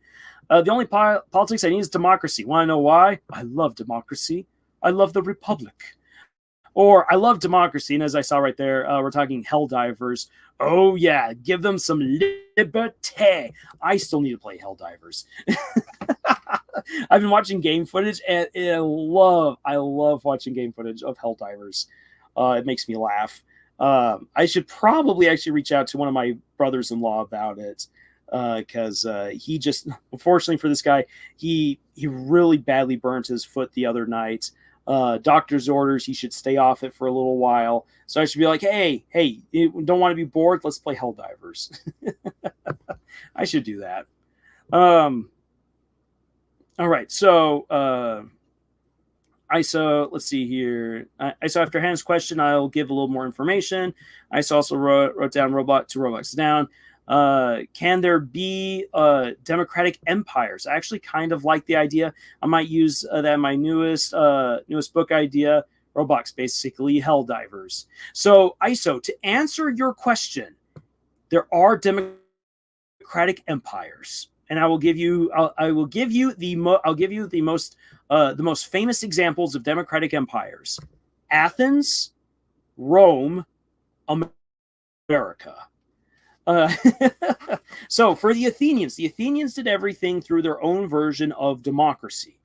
The only politics I need is democracy. Want to know why? I love democracy. I love the republic. Or I love democracy, and as I saw right there, we're talking Helldivers. Oh yeah, give them some liberté. I still need to play Helldivers. I've been watching game footage, and I love watching game footage of Helldivers. It makes me laugh. I should probably actually reach out to one of my brothers-in-law about it, because he just, unfortunately for this guy, he really badly burnt his foot the other night. Doctor's orders, he should stay off it for a little while. So I should be like, hey, you don't want to be bored? Let's play Helldivers. I should do that. All right, so ISO, let's see here. ISO, after Hannah's question, I'll give a little more information. ISO also wrote down Roblox down. Can there be democratic empires? I actually kind of like the idea. I might use that in my newest book idea. Roblox, basically Helldivers. So ISO, to answer your question, there are democratic empires, and I will give you the most famous examples of democratic empires: Athens, Rome, America. So for the Athenians did everything through their own version of democracy,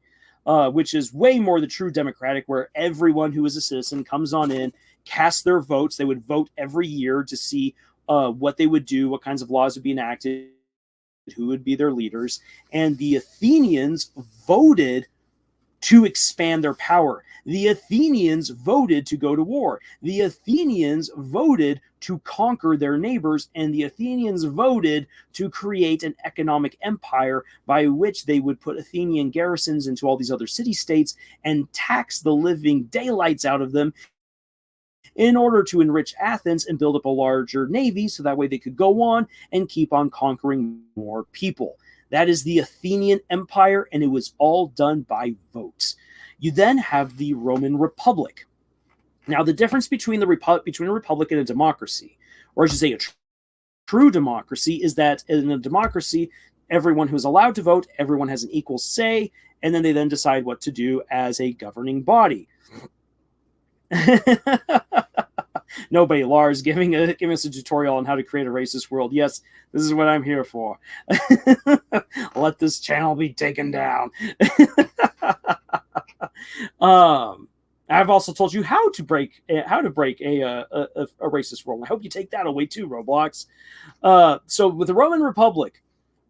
which is way more the true democratic, where everyone who is a citizen comes on in, casts their votes. They would vote every year to see what they would do, what kinds of laws would be enacted, who would be their leaders. And the Athenians voted to expand their power. The Athenians voted to go to war. The Athenians voted to conquer their neighbors, and the Athenians voted to create an economic empire by which they would put Athenian garrisons into all these other city-states and tax the living daylights out of them in order to enrich Athens and build up a larger navy so that way they could go on and keep on conquering more people. That is the Athenian Empire, and it was all done by votes. You then have the Roman Republic. Now, the difference between a republic and a democracy, or I should say a true democracy, is that in a democracy, everyone who's allowed to vote, everyone has an equal say, and then they then decide what to do as a governing body. Nobody, Lars, giving us a tutorial on how to create a racist world. Yes, this is what I'm here for. Let this channel be taken down. I've also told you how to break a racist world. I hope you take that away too, Roblox. So with the Roman Republic,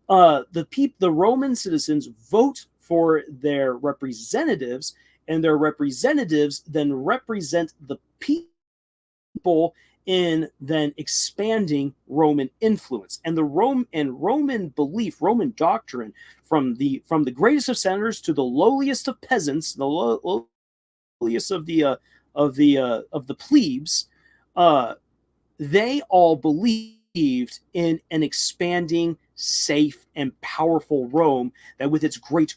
the Roman citizens vote for their representatives, and their representatives then represent the people in then expanding Roman influence. And Roman belief, Roman doctrine, from the greatest of senators to the lowliest of peasants, the lowliest of the plebes, they all believed in an expanding, safe, and powerful Rome that with its great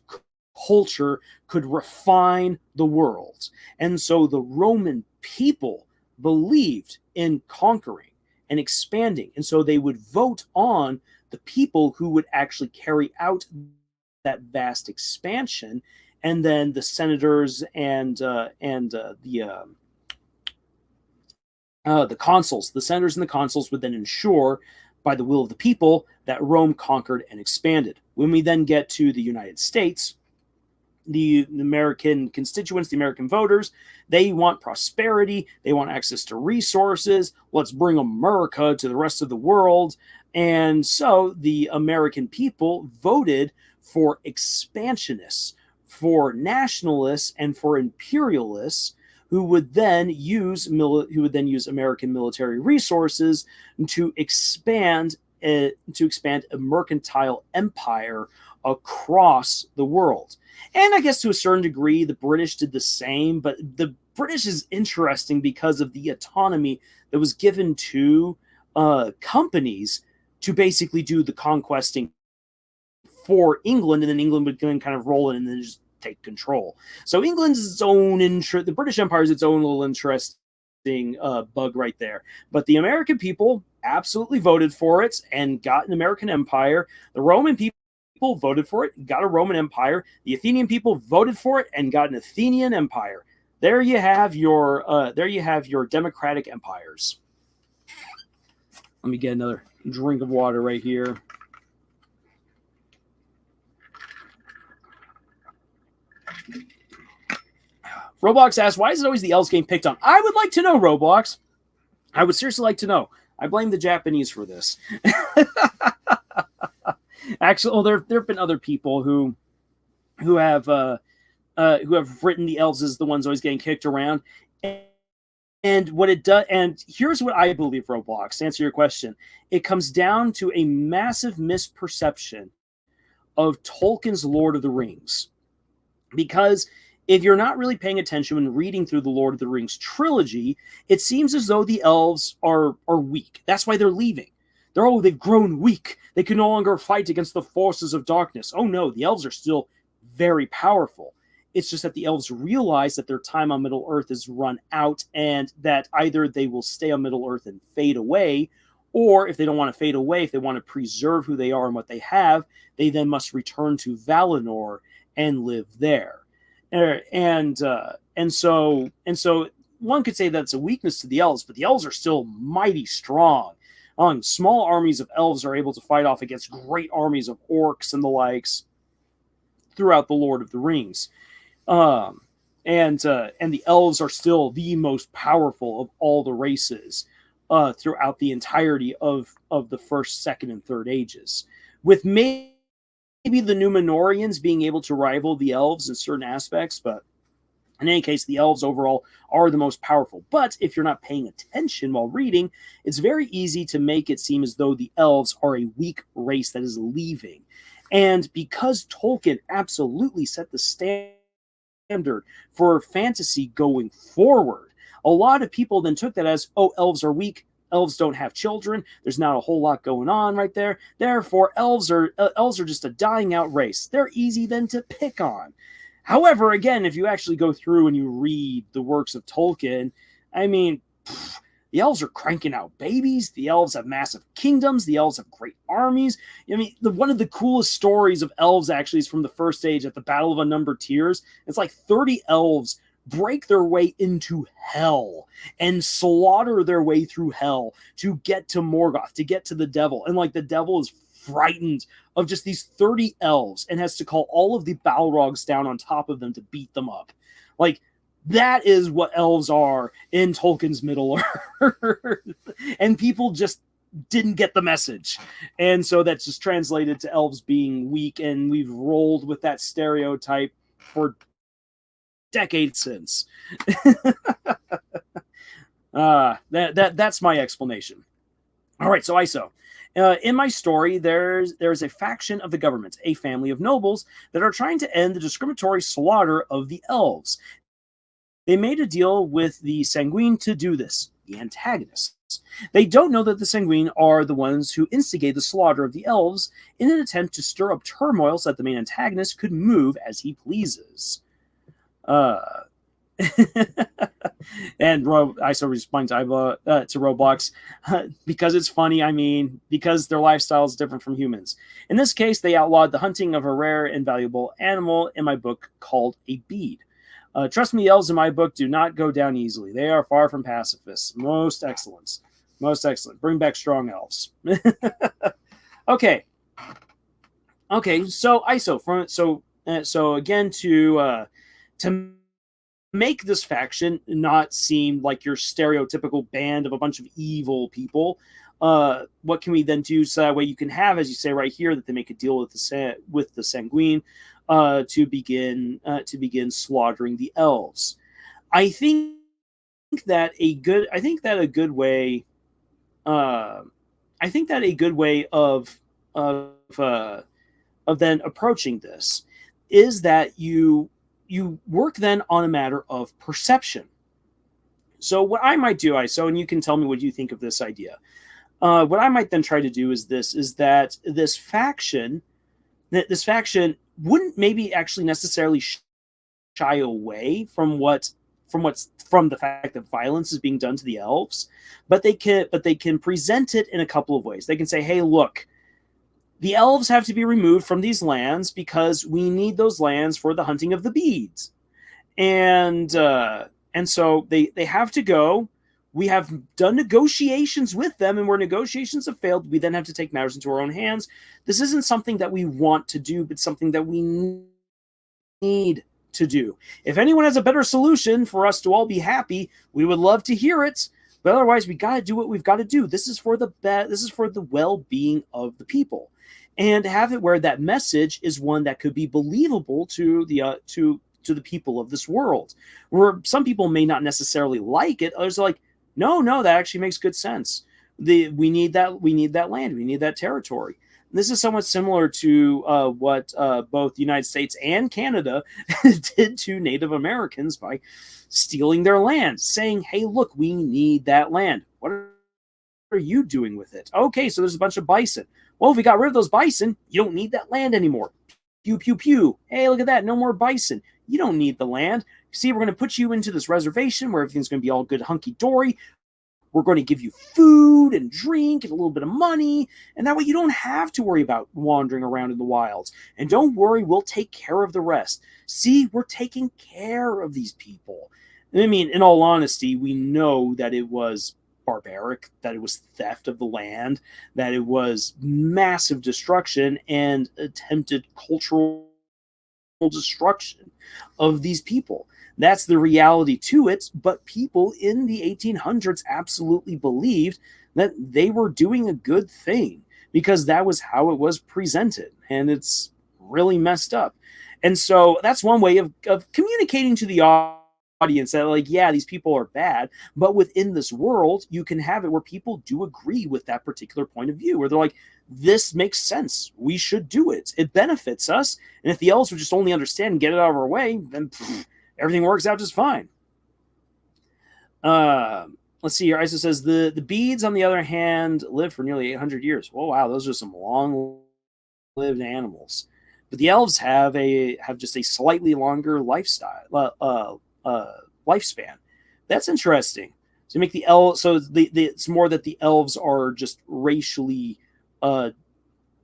culture could refine the world. And so the Roman people believed in conquering and expanding, and so they would vote on the people who would actually carry out that vast expansion. And then the senators and the consuls, the senators and the consuls would then ensure, by the will of the people, that Rome conquered and expanded. When we then get to the United States, the American constituents, the American voters, they want prosperity, they want access to resources. Let's bring America to the rest of the world. And so the American people voted for expansionists, for nationalists, and for imperialists, who would then use American military resources to expand a mercantile empire across the world. And I guess to a certain degree, the British did the same, but the British is interesting because of the autonomy that was given to companies to basically do the conquesting for England, and then England would then kind of roll in and then just take control. So England's its own interest, the British Empire is its own little interesting bug right there. But the American people absolutely voted for it and got an American empire. The Roman people voted for it, got a Roman empire. The Athenian people voted for it and got an Athenian empire. There you have your democratic empires. Let me get another drink of water right here. Roblox asks, why is it always the elves getting picked on? I would like to know, Roblox. I would seriously like to know. I blame the Japanese for this. Actually, there have been other people who have written the elves as the ones always getting kicked around. And what it does, and here's what I believe, Roblox, to answer your question. It comes down to a massive misperception of Tolkien's Lord of the Rings. Because if you're not really paying attention when reading through the Lord of the Rings trilogy, it seems as though the elves are weak. That's why they're leaving. They've grown weak. They can no longer fight against the forces of darkness. Oh no, the elves are still very powerful. It's just that the elves realize that their time on Middle-earth is run out, and that either they will stay on Middle-earth and fade away, or if they don't want to fade away, if they want to preserve who they are and what they have, they then must return to Valinor and live there. And so one could say that's a weakness to the elves, but the elves are still mighty strong. Small armies of elves are able to fight off against great armies of orcs and the likes throughout the Lord of the Rings. And the elves are still the most powerful of all the races throughout the entirety of the first, second, and third ages. With maybe maybe the Numenorians being able to rival the elves in certain aspects, but in any case, the elves overall are the most powerful. But if you're not paying attention while reading, it's very easy to make it seem as though the elves are a weak race that is leaving. And because Tolkien absolutely set the standard for fantasy going forward, a lot of people then took that as, oh, elves are weak. Elves don't have children. There's not a whole lot going on right there. Therefore, elves are just a dying out race. They're easy then to pick on. However, again, if you actually go through and you read the works of Tolkien, I mean, the elves are cranking out babies. The elves have massive kingdoms. The elves have great armies. I mean, one of the coolest stories of elves actually is from the First Age at the Battle of Unnumbered Tears. It's like 30 elves break their way into hell and slaughter their way through hell to get to Morgoth, to get to the devil. And like the devil is frightened of just these 30 elves and has to call all of the Balrogs down on top of them to beat them up. Like, that is what elves are in Tolkien's Middle Earth. And people just didn't get the message. And so that's just translated to elves being weak, and we've rolled with that stereotype for decades since. That's my explanation. All right, so ISO. In my story, there's a faction of the government, a family of nobles that are trying to end the discriminatory slaughter of the elves. They made a deal with the Sanguine to do this, the antagonists. They don't know that the Sanguine are the ones who instigate the slaughter of the elves in an attempt to stir up turmoil so that the main antagonist could move as he pleases. And ISO responds to Roblox because it's funny. I mean, because their lifestyle is different from humans. In this case, they outlawed the hunting of a rare and valuable animal in my book called a bead. Trust me, elves in my book do not go down easily. They are far from pacifists. Most excellent. Most excellent. Bring back strong elves. Okay. So ISO. So again, to make this faction not seem like your stereotypical band of a bunch of evil people, what can we then do so that way you can have, as you say right here, that they make a deal with the Sanguine to begin slaughtering the elves. I think that a good way of then approaching this is that you work then on a matter of perception. So what I might do, ISO, and you can tell me what you think of this idea. What I might then try to do is that this faction wouldn't maybe actually necessarily shy away from the fact that violence is being done to the elves, but they can present it in a couple of ways. They can say, hey, look, the elves have to be removed from these lands because we need those lands for the hunting of the beads. And so they have to go. We have done negotiations with them, and where negotiations have failed, we then have to take matters into our own hands. This isn't something that we want to do, but something that we need to do. If anyone has a better solution for us to all be happy, we would love to hear it. But otherwise, we got to do what we've got to do. This is for the well-being of the people. And have it where that message is one that could be believable to the people of this world. Where some people may not necessarily like it, others are like, no, that actually makes good sense. We need that land, we need that territory. This is somewhat similar to what both the United States and Canada did to Native Americans by stealing their land, saying, hey, look, we need that land. What are you doing with it? Okay, so there's a bunch of bison. Well, if we got rid of those bison, you don't need that land anymore. Pew, pew, pew. Hey, look at that. No more bison. You don't need the land. See, we're going to put you into this reservation where everything's going to be all good hunky-dory. We're going to give you food and drink and a little bit of money. And that way you don't have to worry about wandering around in the wilds. And don't worry, we'll take care of the rest. See, we're taking care of these people. I mean, in all honesty, we know that it was barbaric, that it was theft of the land, that it was massive destruction and attempted cultural destruction of these people. That's the reality to it, but people in the 1800s absolutely believed that they were doing a good thing because that was how it was presented. And it's really messed up. And so that's one way of communicating to the audience that, like, yeah, these people are bad, but within this world, you can have it where people do agree with that particular point of view, where they're like, this makes sense. We should do it. It benefits us. And if the elves would just only understand and get it out of our way, then everything works out just fine. Let's see here. Isa says the beads, on the other hand, live for nearly 800 years. Oh, wow. Those are some long-lived animals. But the elves have just a slightly longer lifestyle, lifespan. That's interesting. So make the elves, so it's more that the elves are just racially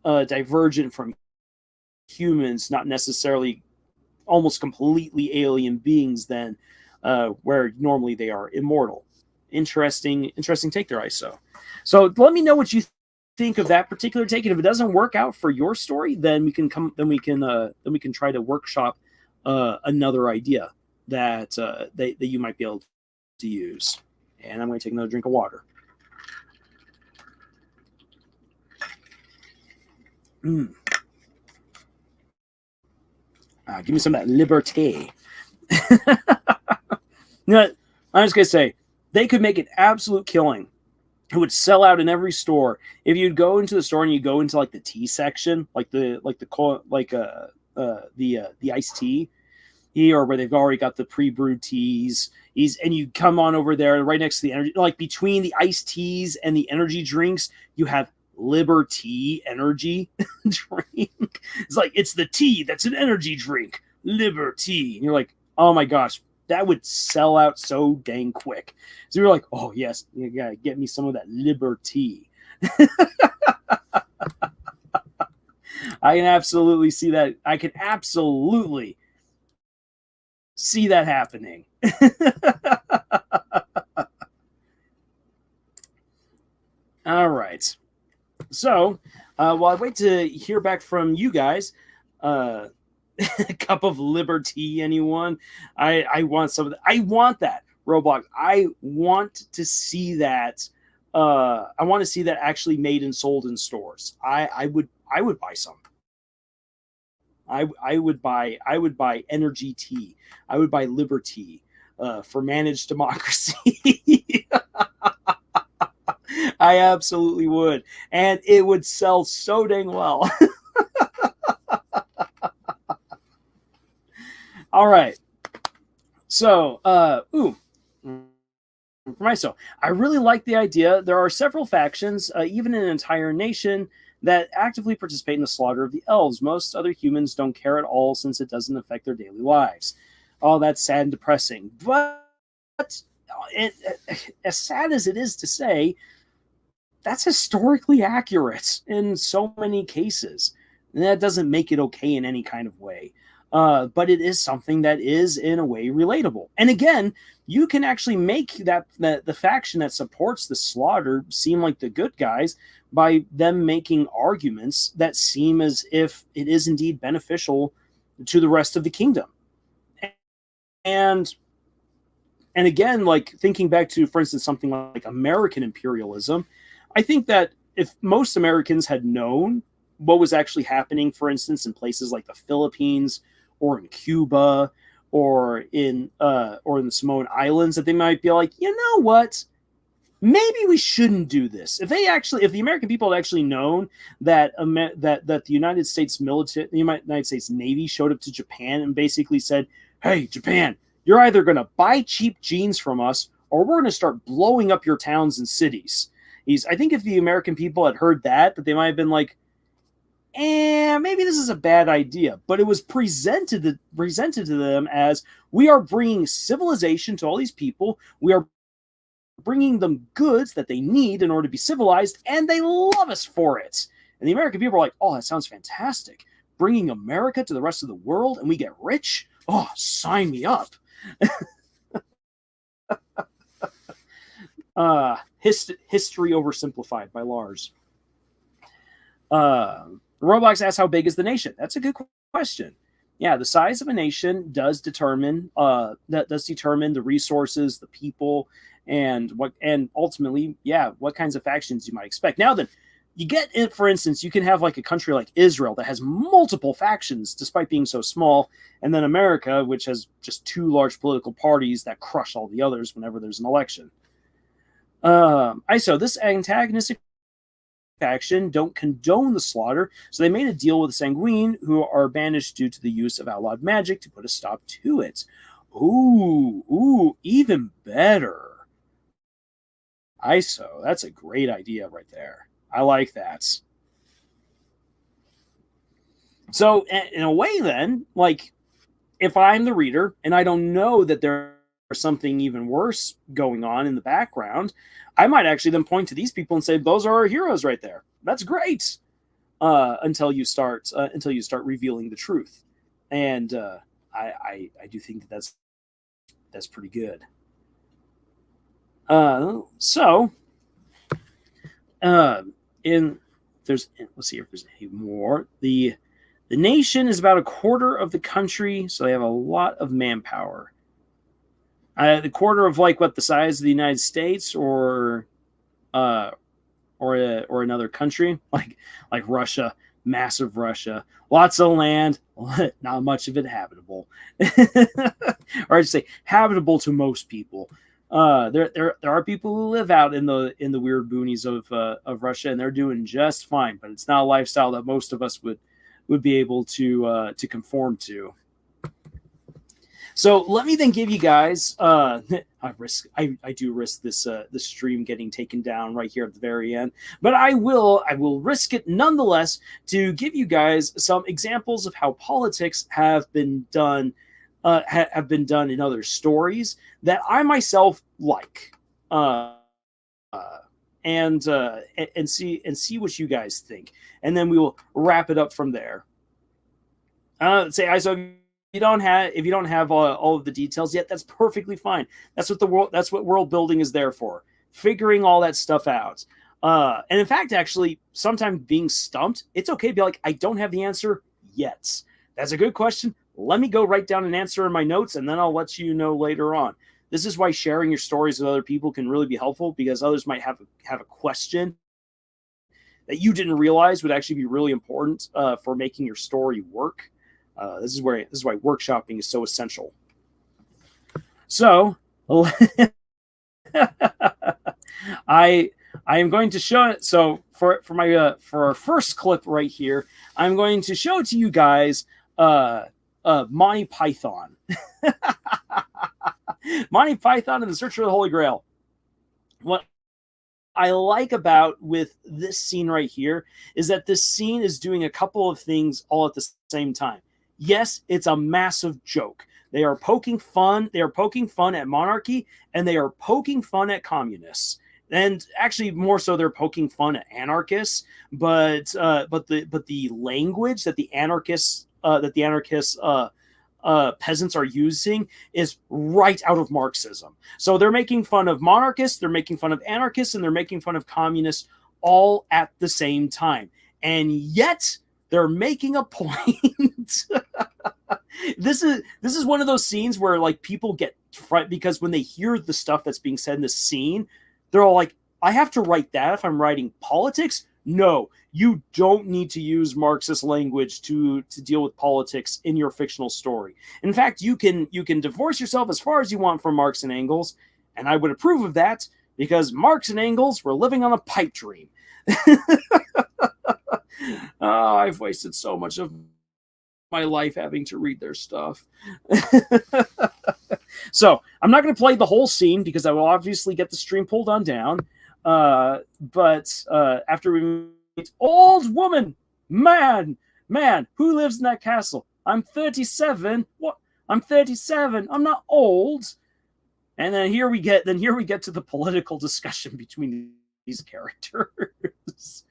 divergent from humans, not necessarily almost completely alien beings then, where normally they are immortal. Interesting take there, ISO. So let me know what you think of that particular take, and if it doesn't work out for your story, then we can try to workshop another idea that you might be able to use. And I'm going to take another drink of water. Give me some of that liberté. You know, I'm just going to say, they could make an absolute killing. It would sell out in every store. If you'd go into the store and you go into like the tea section, like the iced tea, or where they've already got the pre-brewed teas, and you come on over there right next to the energy, like between the iced teas and the energy drinks, you have Liberty energy drink. It's like, it's the tea that's an energy drink, Liberty. And you're like, oh my gosh, that would sell out so dang quick. So you're like, oh yes, you gotta get me some of that Liberty. I can absolutely see that. I can absolutely see that happening. All right. So while I wait to hear back from you guys, a cup of Liberty, anyone? I want some of that. I want that, Roblox. I want to see that. I want to see that actually made and sold in stores. I would buy some. I would buy energy tea. I would buy Liberty for managed democracy. I absolutely would. And it would sell so dang well. All right. So, for myself, I really like the idea. There are several factions, even an entire nation, that actively participate in the slaughter of the elves. Most other humans don't care at all since it doesn't affect their daily lives. Oh, that's sad and depressing. But as sad as it is to say, that's historically accurate in so many cases. And that doesn't make it okay in any kind of way. But it is something that is, in a way, relatable. And again, you can actually make the faction that supports the slaughter seem like the good guys by them making arguments that seem as if it is indeed beneficial to the rest of the kingdom. And again, like thinking back to, for instance, something like American imperialism, I think that if most Americans had known what was actually happening, for instance, in places like the Philippines or in Cuba or in the Samoan Islands, that they might be like, you know what? Maybe we shouldn't do this. If the American people had actually known that that the United States military, the United States Navy showed up to Japan and basically said, "Hey, Japan, you're either going to buy cheap jeans from us, or we're going to start blowing up your towns and cities." I think if the American people had heard that they might have been like, maybe this is a bad idea. But it was presented to them as, we are bringing civilization to all these people. We are bringing them goods that they need in order to be civilized, and they love us for it. And the American people are like, oh, that sounds fantastic. Bringing America to the rest of the world and we get rich? Oh, sign me up. History oversimplified by Lars. Roblox asks, how big is the nation? That's a good question. Yeah, the size of a nation does determine the resources, the people, and ultimately, yeah, what kinds of factions you might expect. Now then, you get it, for instance, you can have like a country like Israel that has multiple factions despite being so small, and then America, which has just two large political parties that crush all the others whenever there's an election. ISO, this antagonistic faction don't condone the slaughter, so they made a deal with the Sanguine, who are banished due to the use of outlawed magic to put a stop to it. Ooh, even better. ISO, that's a great idea right there. I like that. So, in a way, then, like, if I'm the reader and I don't know that there's something even worse going on in the background, I might actually then point to these people and say, "Those are our heroes right there. That's great." Until you start revealing the truth, and I do think that that's pretty good. Let's see if there's any more. The nation is about a quarter of the country, so they have a lot of manpower. The quarter of like what, the size of the United States, or another country like Russia, massive Russia, lots of land, not much of it habitable, or I'd say habitable to most people. There are people who live out in the weird boonies of Russia, and they're doing just fine. But it's not a lifestyle that most of us would be able to conform to. So let me then give you guys. I do risk this stream getting taken down right here at the very end, but I will risk it nonetheless to give you guys some examples of how politics have been done. Have been done in other stories that I myself like, and see what you guys think, and then we will wrap it up from there. If you don't have all of the details yet, that's perfectly fine. That's what world building is there for, figuring all that stuff out. And in fact, actually, sometimes being stumped, it's okay to be like, I don't have the answer yet. That's a good question. Let me go write down an answer in my notes, and then I'll let you know later on. This is why sharing your stories with other people can really be helpful, because others might have a question that you didn't realize would actually be really important for making your story work. This is why workshopping is so essential. So I am going to show it. So for our first clip right here, I'm going to show it to you guys. Monty Python. Monty Python and the Search for the Holy Grail. What I like about with this scene right here is that this scene is doing a couple of things all at the same time. Yes, it's a massive joke. They are poking fun. They are poking fun at monarchy, and they are poking fun at communists. And actually, more so, they're poking fun at anarchists. But the language that the anarchists peasants are using is right out of Marxism. So they're making fun of monarchists, they're making fun of anarchists, and they're making fun of communists all at the same time. And yet they're making a point. This is one of those scenes where like people get frightened because when they hear the stuff that's being said in the scene, they're all like, I have to write that if I'm writing politics? No, you don't need to use Marxist language to deal with politics in your fictional story. In fact, you can divorce yourself as far as you want from Marx and Engels, and I would approve of that because Marx and Engels were living on a pipe dream. Oh, I've wasted so much of my life having to read their stuff. So I'm not going to play the whole scene because I will obviously get the stream pulled on down. But after we meet old woman, man, who lives in that castle? I'm 37. What? I'm 37. I'm not old. And then here we get to the political discussion between these characters.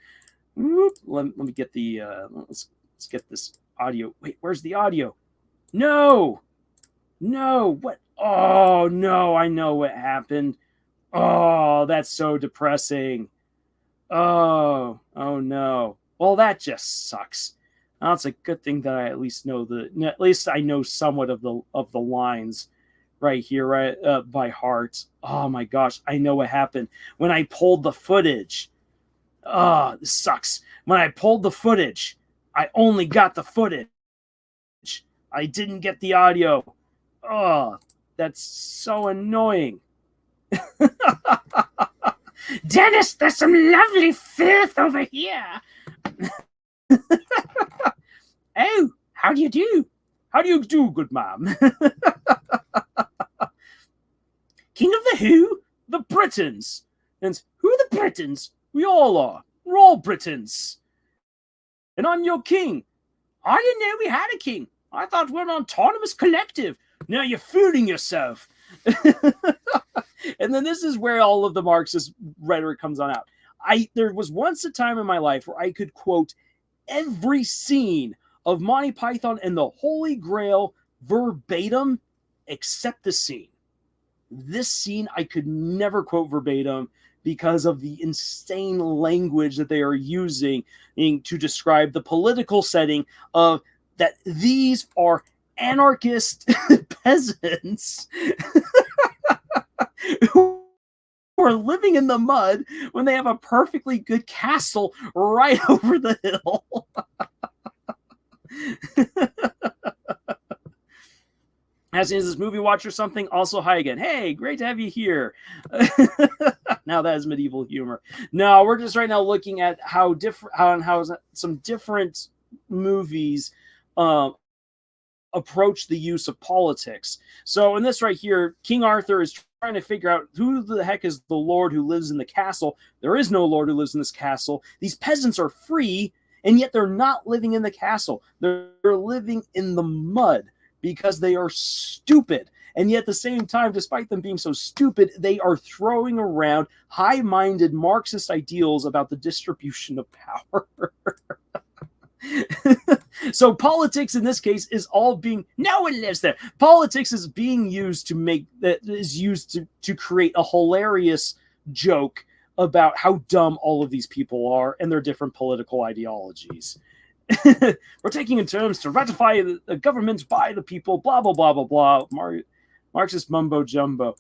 Let me get the let's get this audio. Wait, where's the audio? No, what? Oh no, I know what happened. Oh, that's so depressing. Oh no. Well, that just sucks. Well, it's a good thing that I at least I know somewhat of the lines right here, right by heart. Oh my gosh, I know what happened when I pulled the footage. Oh, this sucks. When I pulled the footage, I only got the footage. I didn't get the audio. Oh, that's so annoying. Dennis, there's some lovely filth over here. Oh, how do you do? How do you do, good ma'am? King of the who? The Britons. And who are the Britons? We all are. We're all Britons. And I'm your king. I didn't know we had a king. I thought we're an autonomous collective. Now you're fooling yourself. And then this is where all of the Marxist rhetoric comes on out. There was once a time in my life where I could quote every scene of Monty Python and the Holy Grail verbatim, except the scene. This scene I could never quote verbatim because of the insane language that they are using to describe the political setting of that these are anarchist peasants who are living in the mud when they have a perfectly good castle right over the hill. As soon as this movie watch or something, also hi again. Hey, great to have you here. Now that is medieval humor. No, we're just right now looking at how some different movies approach the use of politics. So in this right here, King Arthur is trying to figure out who the heck is the lord who lives in the castle. There is no lord who lives in this castle. These peasants are free, and yet they're not living in the castle. They're living in the mud because they are stupid. And yet at the same time, despite them being so stupid, they are throwing around high-minded Marxist ideals about the distribution of power. So politics in this case is all being, no one lives there. Politics is being used to create a hilarious joke about how dumb all of these people are and their different political ideologies. We're taking in terms to ratify the government by the people, blah, blah, blah, blah, blah. Marxist mumbo jumbo.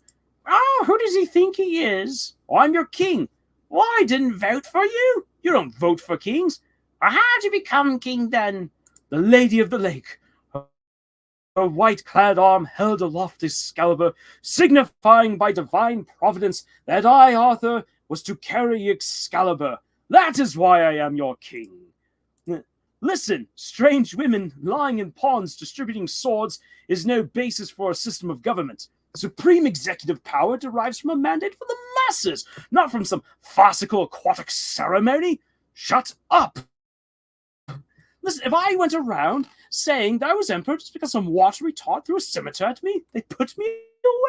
Oh, who does he think he is? Oh, I'm your king. Well, I didn't vote for you. You don't vote for kings. How'd you become king then? The Lady of the Lake. Her white-clad arm held aloft Excalibur, signifying by divine providence that I, Arthur, was to carry Excalibur. That is why I am your king. Listen, strange women lying in ponds distributing swords is no basis for a system of government. Supreme executive power derives from a mandate for the masses, not from some farcical aquatic ceremony. Shut up! Listen, if I went around saying that I was emperor just because some watery tart threw a scimitar at me, they'd put me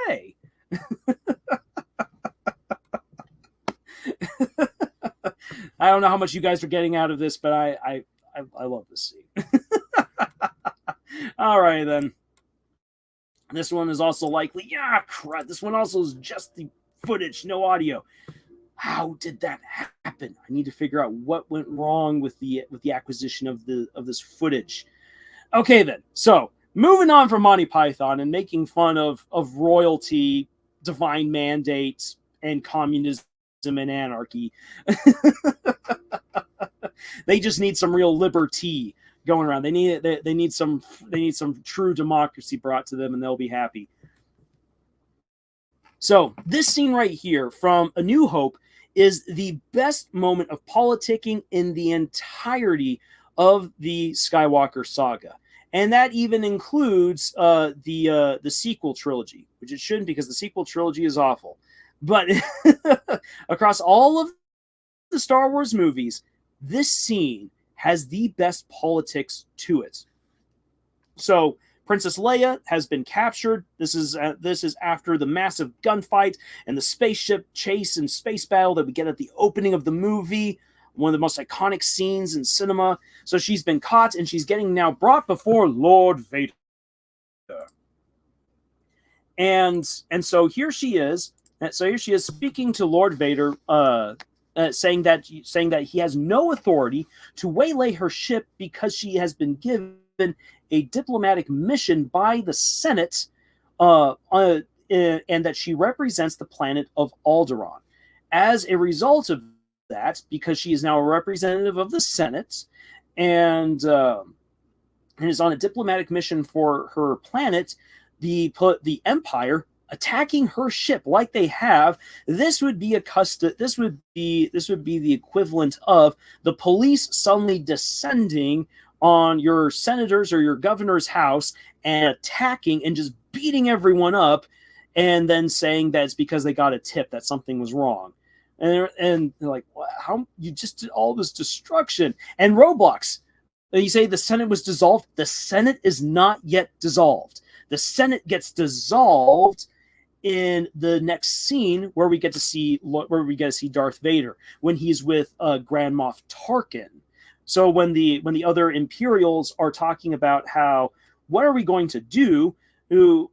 away. I don't know how much you guys are getting out of this, but I love this scene. All right, then. This one is also likely. Yeah, crap. This one also is just the footage, no audio. How did that happen? I need to figure out what went wrong with the acquisition of this footage. Okay, then. So moving on from Monty Python and making fun of royalty, divine mandate, and communism and anarchy. They just need some real liberty going around. They need some true democracy brought to them, and they'll be happy. So this scene right here from A New Hope is the best moment of politicking in the entirety of the Skywalker saga. And that even includes the sequel trilogy, which it shouldn't, because the sequel trilogy is awful. But across all of the Star Wars movies, this scene has the best politics to it. So Princess Leia has been captured. This is after the massive gunfight and the spaceship chase and space battle that we get at the opening of the movie, one of the most iconic scenes in cinema. So she's been caught, and she's getting now brought before Lord Vader. And so here she is. So here she is speaking to Lord Vader, saying that he has no authority to waylay her ship because she has been given a diplomatic mission by the Senate, and that she represents the planet of Alderaan. As a result of that because she is now a representative of the Senate, and is on a diplomatic mission for her planet, the Empire attacking her ship like they have. This would be this would be the equivalent of the police suddenly descending on your senator's or your governor's house and attacking and just beating everyone up, and then saying that it's because they got a tip that something was wrong. And they're like, how you just did all this destruction? And Roblox, you say the Senate was dissolved. The Senate is not yet dissolved. The Senate gets dissolved in the next scene where we get to see Darth Vader when he's with Grand Moff Tarkin. So when the other Imperials are talking about what are we going to do,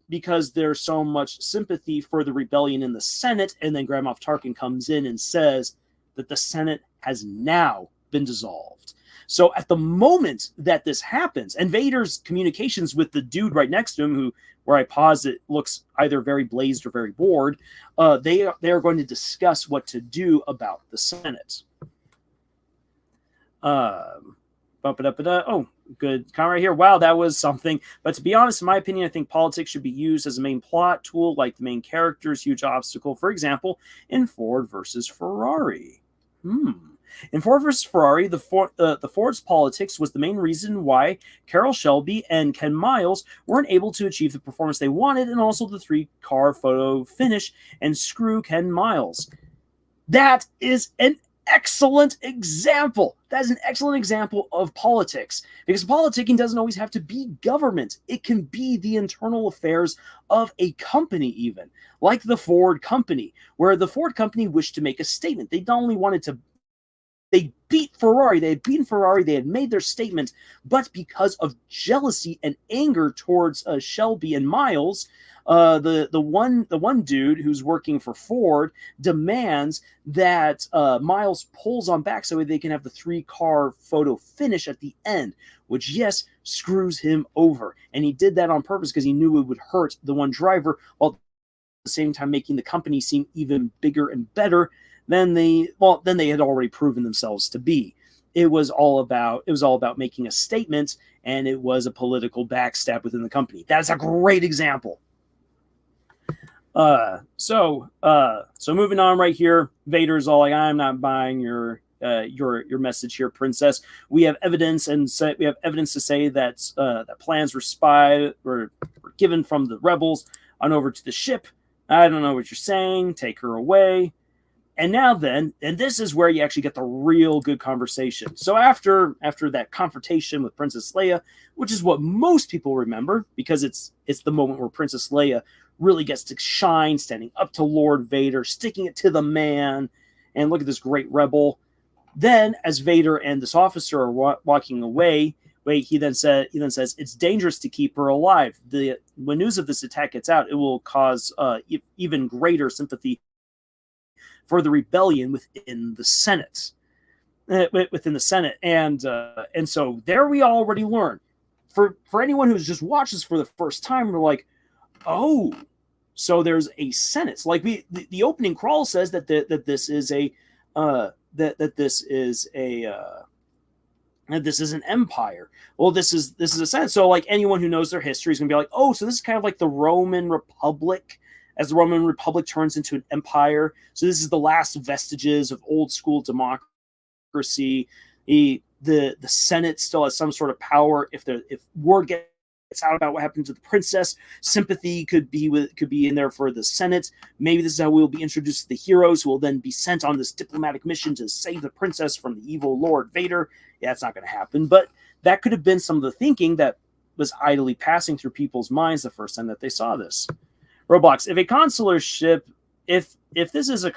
because there's so much sympathy for the rebellion in the Senate, and then Grand Moff Tarkin comes in and says that the Senate has now been dissolved. So at the moment that this happens, and Vader's communications with the dude right next to him, where I posit looks either very blazed or very bored, they are going to discuss what to do about the Senate. Oh, good comment right here. Wow, that was something. But to be honest, in my opinion, I think politics should be used as a main plot tool, like the main character's huge obstacle. For example, in Ford versus Ferrari. In Ford versus Ferrari, the Ford's politics was the main reason why Carroll Shelby and Ken Miles weren't able to achieve the performance they wanted, and also the 3-car photo finish and screw Ken Miles. That is an excellent example. That is an excellent example of politics, because politicking doesn't always have to be government. It can be the internal affairs of a company, even like the Ford company, where the Ford company wished to make a statement. They not only wanted to They beat Ferrari. They had beaten Ferrari. They had made their statement, but because of jealousy and anger towards Shelby and Miles, the one dude who's working for Ford demands that Miles pulls on back so they can have the 3-car photo finish at the end, which, yes, screws him over. And he did that on purpose because he knew it would hurt the one driver, while at the same time making the company seem even bigger and better than they had already proven themselves to be. It was all about making a statement, and it was a political backstab within the company. That's a great example. So moving on right here, Vader's all like, I'm not buying your message here, princess. We have evidence to say that that plans were given from the rebels on over to the ship. I don't know what you're saying. Take her away. And now then, and this is where you actually get the real good conversation. So after that confrontation with Princess Leia, which is what most people remember, because it's the moment where Princess Leia really gets to shine, standing up to Lord Vader, sticking it to the man, and look at this great rebel. Then, as Vader and this officer are walking away, he then says, it's dangerous to keep her alive. When news of this attack gets out, it will cause even greater sympathy for the rebellion within the Senate. And so there we already learned. For anyone who's just watched this for the first time, we're like, oh, so there's a Senate. Like the opening crawl says that this is an empire. Well, this is a Senate. So like anyone who knows their history is going to be like, oh, so this is kind of like the Roman Republic, as the Roman Republic turns into an empire. So this is the last vestiges of old school democracy. The Senate still has some sort of power. If word gets out about what happened to the princess, sympathy could be in there for the Senate. Maybe this is how we'll be introduced to the heroes who will then be sent on this diplomatic mission to save the princess from the evil Lord Vader. Yeah, that's not going to happen. But that could have been some of the thinking that was idly passing through people's minds the first time that they saw this. Roblox, if this is a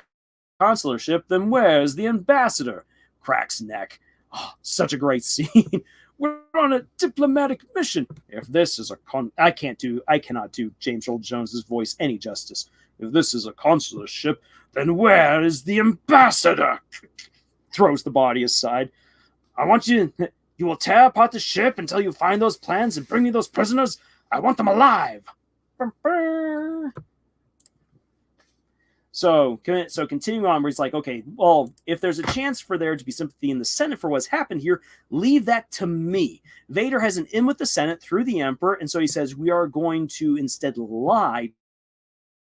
consular ship, then where's the ambassador? Cracks neck. Oh, such a great scene. We're on a diplomatic mission. If this is I cannot do James Earl Jones's voice any justice. If this is a consular ship, then where is the ambassador? Throws the body aside. I want you will tear apart the ship until you find those plans and bring me those prisoners. I want them alive. So continuing on, where he's like, okay, well, if there's a chance for there to be sympathy in the Senate for what's happened here, leave that to me. Vader has an in with the Senate through the Emperor, and so he says, we are going to instead lie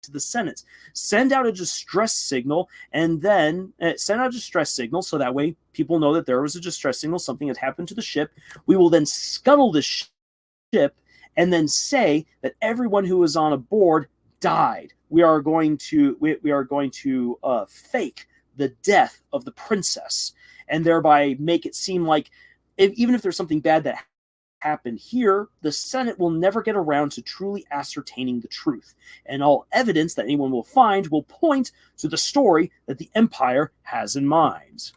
to the Senate. Send out a distress signal, and then send out a distress signal so that way people know that there was a distress signal, something had happened to the ship. We will then scuttle the ship and then say that everyone who was on board died. We are going to fake the death of the princess, and thereby make it seem like even if there's something bad that happened here, the Senate will never get around to truly ascertaining the truth, and all evidence that anyone will find will point to the story that the Empire has in mind.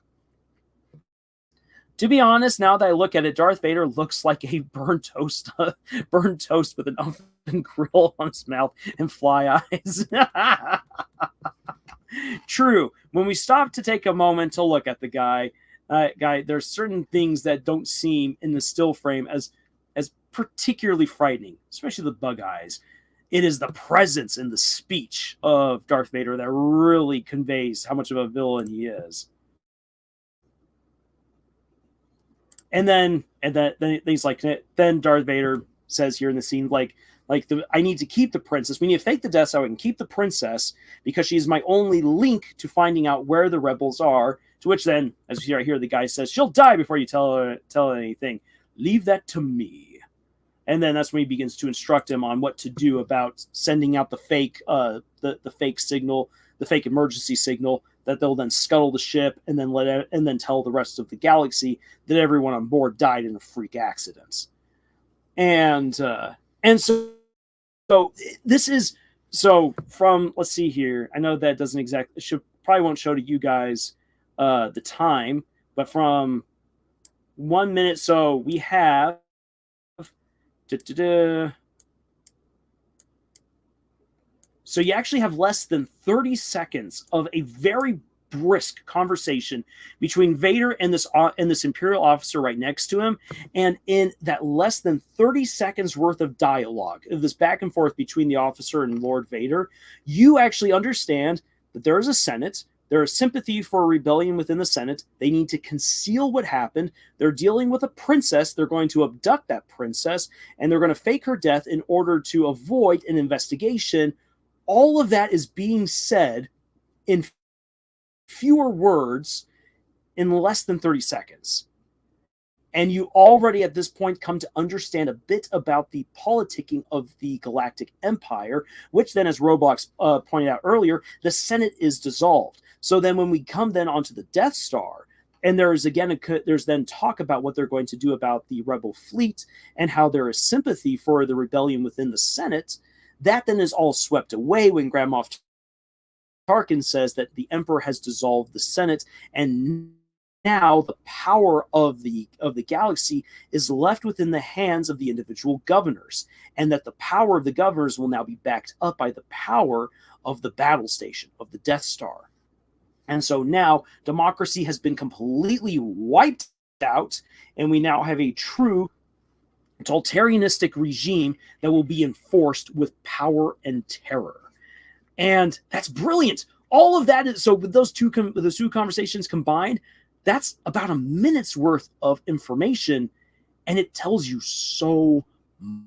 To be honest, now that I look at it, Darth Vader looks like a burned toast with an oven grill on his mouth and fly eyes. True. When we stop to take a moment to look at the guy, there's certain things that don't seem in the still frame as particularly frightening, especially the bug eyes. It is the presence and the speech of Darth Vader that really conveys how much of a villain he is. And then he's like, then Darth Vader says here in the scene, I need to keep the princess. We need to fake the death so I can keep the princess because she's my only link to finding out where the rebels are. To which then, as you see right here, the guy says, she'll die before you tell her anything. Leave that to me. And then that's when he begins to instruct him on what to do about sending out the fake fake signal, the fake emergency signal, that they'll then scuttle the ship and then tell the rest of the galaxy that everyone on board died in a freak accident. And so this is from, let's see here. I know that doesn't exactly, probably won't show to you guys the time, but from 1 minute, so we have so you actually have less than 30 seconds of a very brisk conversation between Vader and this Imperial officer right next to him. And in that less than 30 seconds worth of dialogue, of this back and forth between the officer and Lord Vader, you actually understand that there is a Senate. There is sympathy for a rebellion within the Senate. They need to conceal what happened. They're dealing with a princess. They're going to abduct that princess, and they're going to fake her death in order to avoid an investigation. All of that is being said in fewer words in less than 30 seconds. And you already at this point come to understand a bit about the politicking of the Galactic Empire, which then, as Roblox pointed out earlier, the Senate is dissolved. So then when we come then onto the Death Star, and there's then talk about what they're going to do about the Rebel fleet and how there is sympathy for the rebellion within the Senate, that then is all swept away when Grand Moff Tarkin says that the Emperor has dissolved the Senate, and now the power of the galaxy is left within the hands of the individual governors, and that the power of the governors will now be backed up by the power of the battle station, of the Death Star. And so now democracy has been completely wiped out, and we now have a true totalitarianistic regime that will be enforced with power and terror. And that's brilliant. All of that is, so with those two conversations combined, that's about a minute's worth of information, and it tells you so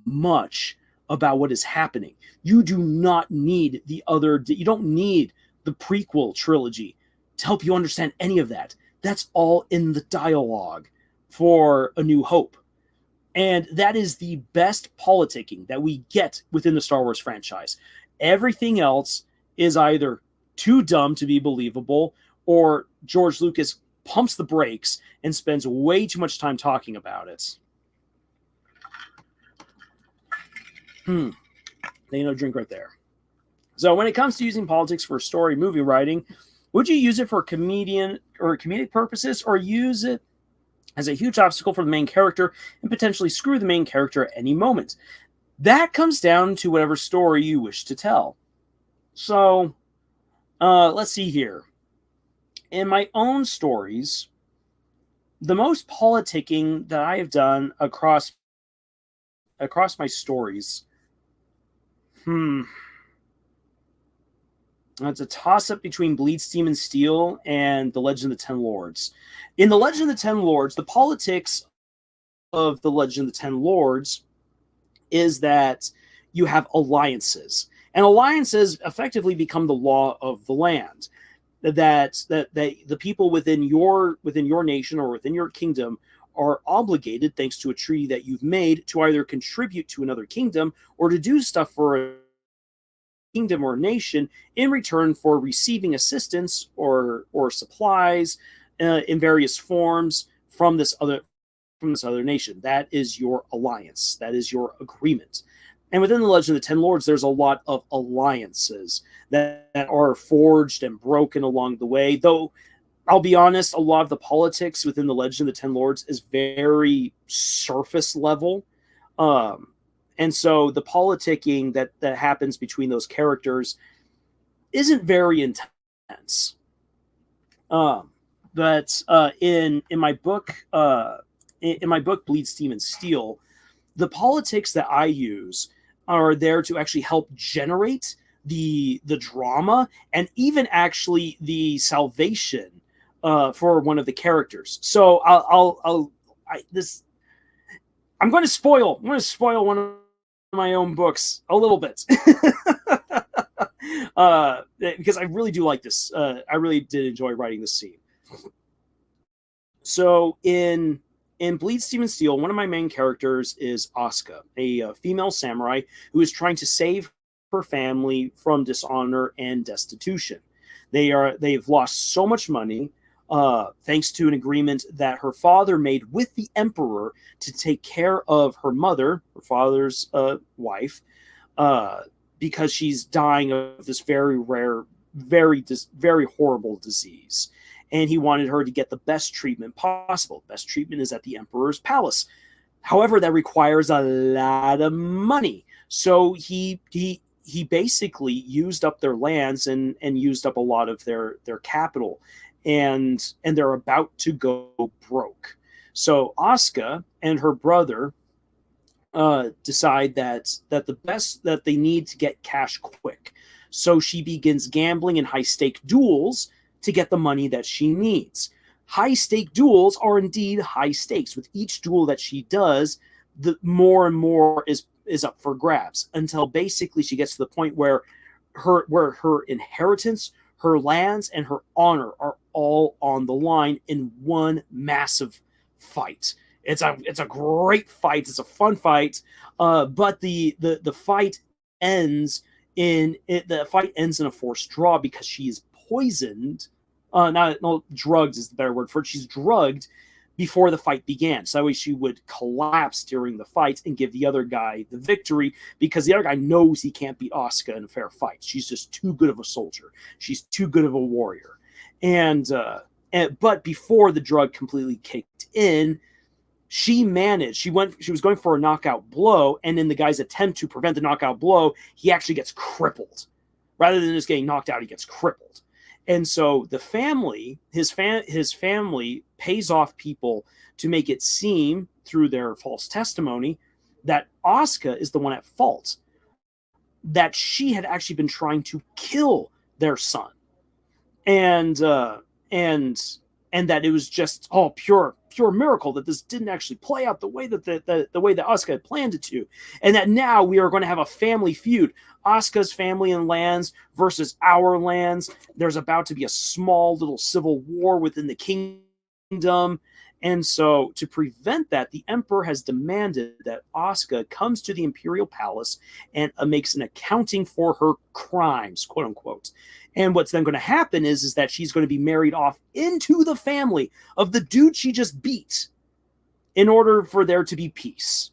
much about what is happening. You do not need you don't need the prequel trilogy to help you understand any of that. That's all in the dialogue for A New Hope. And that is the best politicking that we get within the Star Wars franchise. Everything else is either too dumb to be believable, or George Lucas pumps the brakes and spends way too much time talking about it. They know, drink right there. So when it comes to using politics for story movie writing, would you use it for comedic purposes, or use it as a huge obstacle for the main character and potentially screw the main character at any moment? That comes down to whatever story you wish to tell. So let's see here. In my own stories, the most politicking that I have done across my stories, It's a toss-up between Bleed, Steam, and Steel and The Legend of the Ten Lords. In The Legend of the Ten Lords, the politics of The Legend of the Ten Lords is that you have alliances. And alliances effectively become the law of the land. That the people within your nation or within your kingdom are obligated, thanks to a treaty that you've made, to either contribute to another kingdom or to do stuff for a kingdom or nation in return for receiving assistance or supplies in various forms from this other nation. That is your alliance. That is your agreement. And within the Legend of the Ten Lords, there's a lot of alliances that are forged and broken along the way. Though, I'll be honest, a lot of the politics within the Legend of the Ten Lords is very surface level. And so the politicking that happens between those characters isn't very intense. But in my book, Bleed, Steam, and Steel, the politics that I use are there to actually help generate the drama and even actually the salvation for one of the characters. So I'm going to spoil one of my own books a little bit. Because I really do like this. I really did enjoy writing this scene. So in Bleed, Steam, and Steel, one of my main characters is Asuka, a female samurai who is trying to save her family from dishonor and destitution. They've lost so much money thanks to an agreement that her father made with the emperor to take care of her mother, her father's wife, because she's dying of this very rare, very horrible disease. And he wanted her to get the best treatment possible. Best treatment is at the emperor's palace. However, that requires a lot of money. So he basically used up their lands and used up a lot of their capital. And they're about to go broke. So Asuka and her brother decide that they need to get cash quick. So she begins gambling in high-stake duels to get the money that she needs. High-stake duels are indeed high stakes. With each duel that she does, the more and more is up for grabs until basically she gets to the point where her inheritance, her lands, and her honor are all on the line in one massive fight. It's a great fight. It's a fun fight, but the fight ends in a forced draw because she is poisoned. Drugged is the better word for it. She's drugged before the fight began. So that way she would collapse during the fight and give the other guy the victory, because the other guy knows he can't beat Asuka in a fair fight. She's just too good of a soldier. She's too good of a warrior. But before the drug completely kicked in, she was going for a knockout blow, and in the guy's attempt to prevent the knockout blow, he actually gets crippled. Rather than just getting knocked out, he gets crippled. And so the family, his family pays off people to make it seem through their false testimony that Asuka is the one at fault, that she had actually been trying to kill their son, and that it was just pure miracle that this didn't actually play out the way that the way that Asuka had planned it to, and that now we are going to have a family feud. Asuka's family and lands versus our lands. There's about to be a small little civil war within the kingdom. And so to prevent that, the emperor has demanded that Asuka comes to the imperial palace and makes an accounting for her crimes, quote unquote. And what's then going to happen is that she's going to be married off into the family of the dude she just beat in order for there to be peace.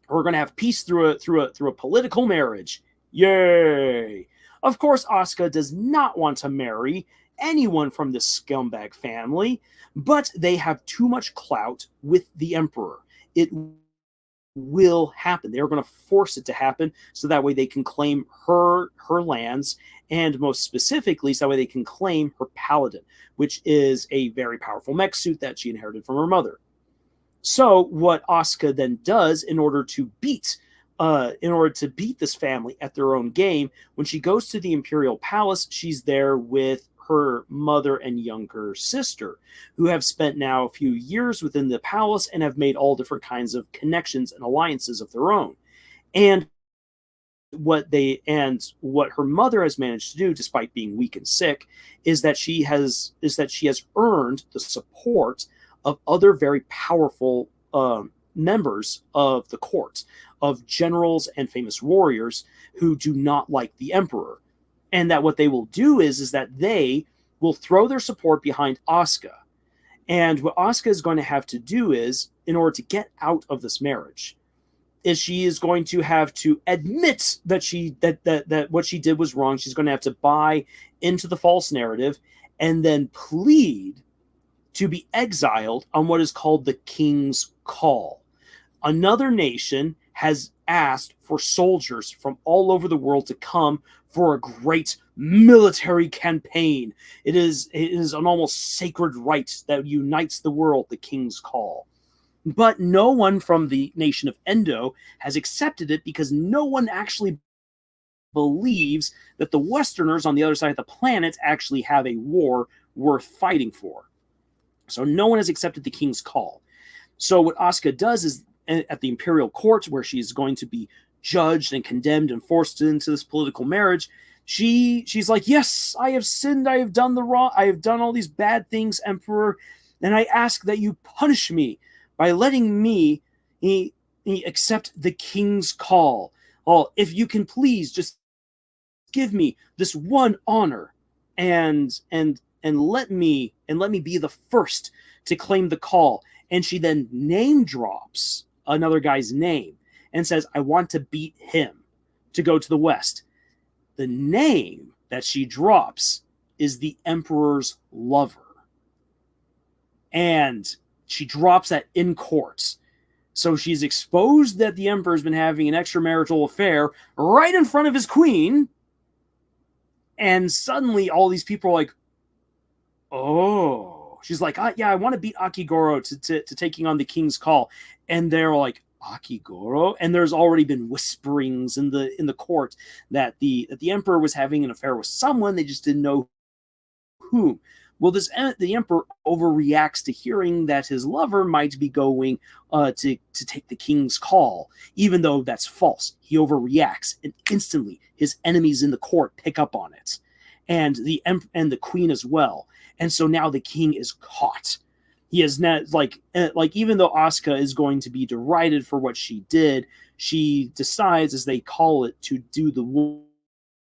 We're going to have peace through a political marriage. Yay! Of course, Asuka does not want to marry anyone from this scumbag family, but they have too much clout with the emperor. It will happen. They're going to force it to happen so that way they can claim her lands, and most specifically, so that way they can claim her paladin, which is a very powerful mech suit that she inherited from her mother. So what Asuka then does in order to beat in order to beat this family at their own game. When she goes to the Imperial Palace, she's there with her mother and younger sister, who have spent now a few years within the palace and have made all different kinds of connections and alliances of their own. And what her mother has managed to do, despite being weak and sick, is that she has earned the support of other very powerful members of the court, of generals and famous warriors who do not like the emperor. And that what they will do is that they will throw their support behind Asuka. And what Asuka is going to have to do is, in order to get out of this marriage, is she is going to have to admit that what she did was wrong. She's going to have to buy into the false narrative and then plead to be exiled on what is called the King's Call. Another nation has asked for soldiers from all over the world to come for a great military campaign. It is an almost sacred rite that unites the world, the King's Call. But no one from the nation of Endo has accepted it, because no one actually believes that the Westerners on the other side of the planet actually have a war worth fighting for. So no one has accepted the King's Call. So what Asuka does is, at the Imperial Court, where she's going to be judged and condemned and forced into this political marriage, she's like, yes, I have sinned, I have done the wrong, I have done all these bad things, Emperor, and I ask that you punish me by letting me accept the King's Call. Oh, if you can please just give me this one honor and let me be the first to claim the call. And she then name drops another guy's name and says, I want to beat him to go to the West. The name that she drops is the Emperor's lover. And she drops that in court. So she's exposed that the Emperor's been having an extramarital affair right in front of his queen. And suddenly all these people are like, oh. She's like, yeah, I want to beat Akigoro to taking on the King's Call. And they're like, Akigoro? And there's already been whisperings in the court that the Emperor was having an affair with someone. They just didn't know whom. Well, the Emperor overreacts to hearing that his lover might be going to take the King's Call, even though that's false. He overreacts, and instantly his enemies in the court pick up on it, and the Queen as well. And so now the king is caught. He is not like even though Asuka is going to be derided for what she did, she decides, as they call it, to do the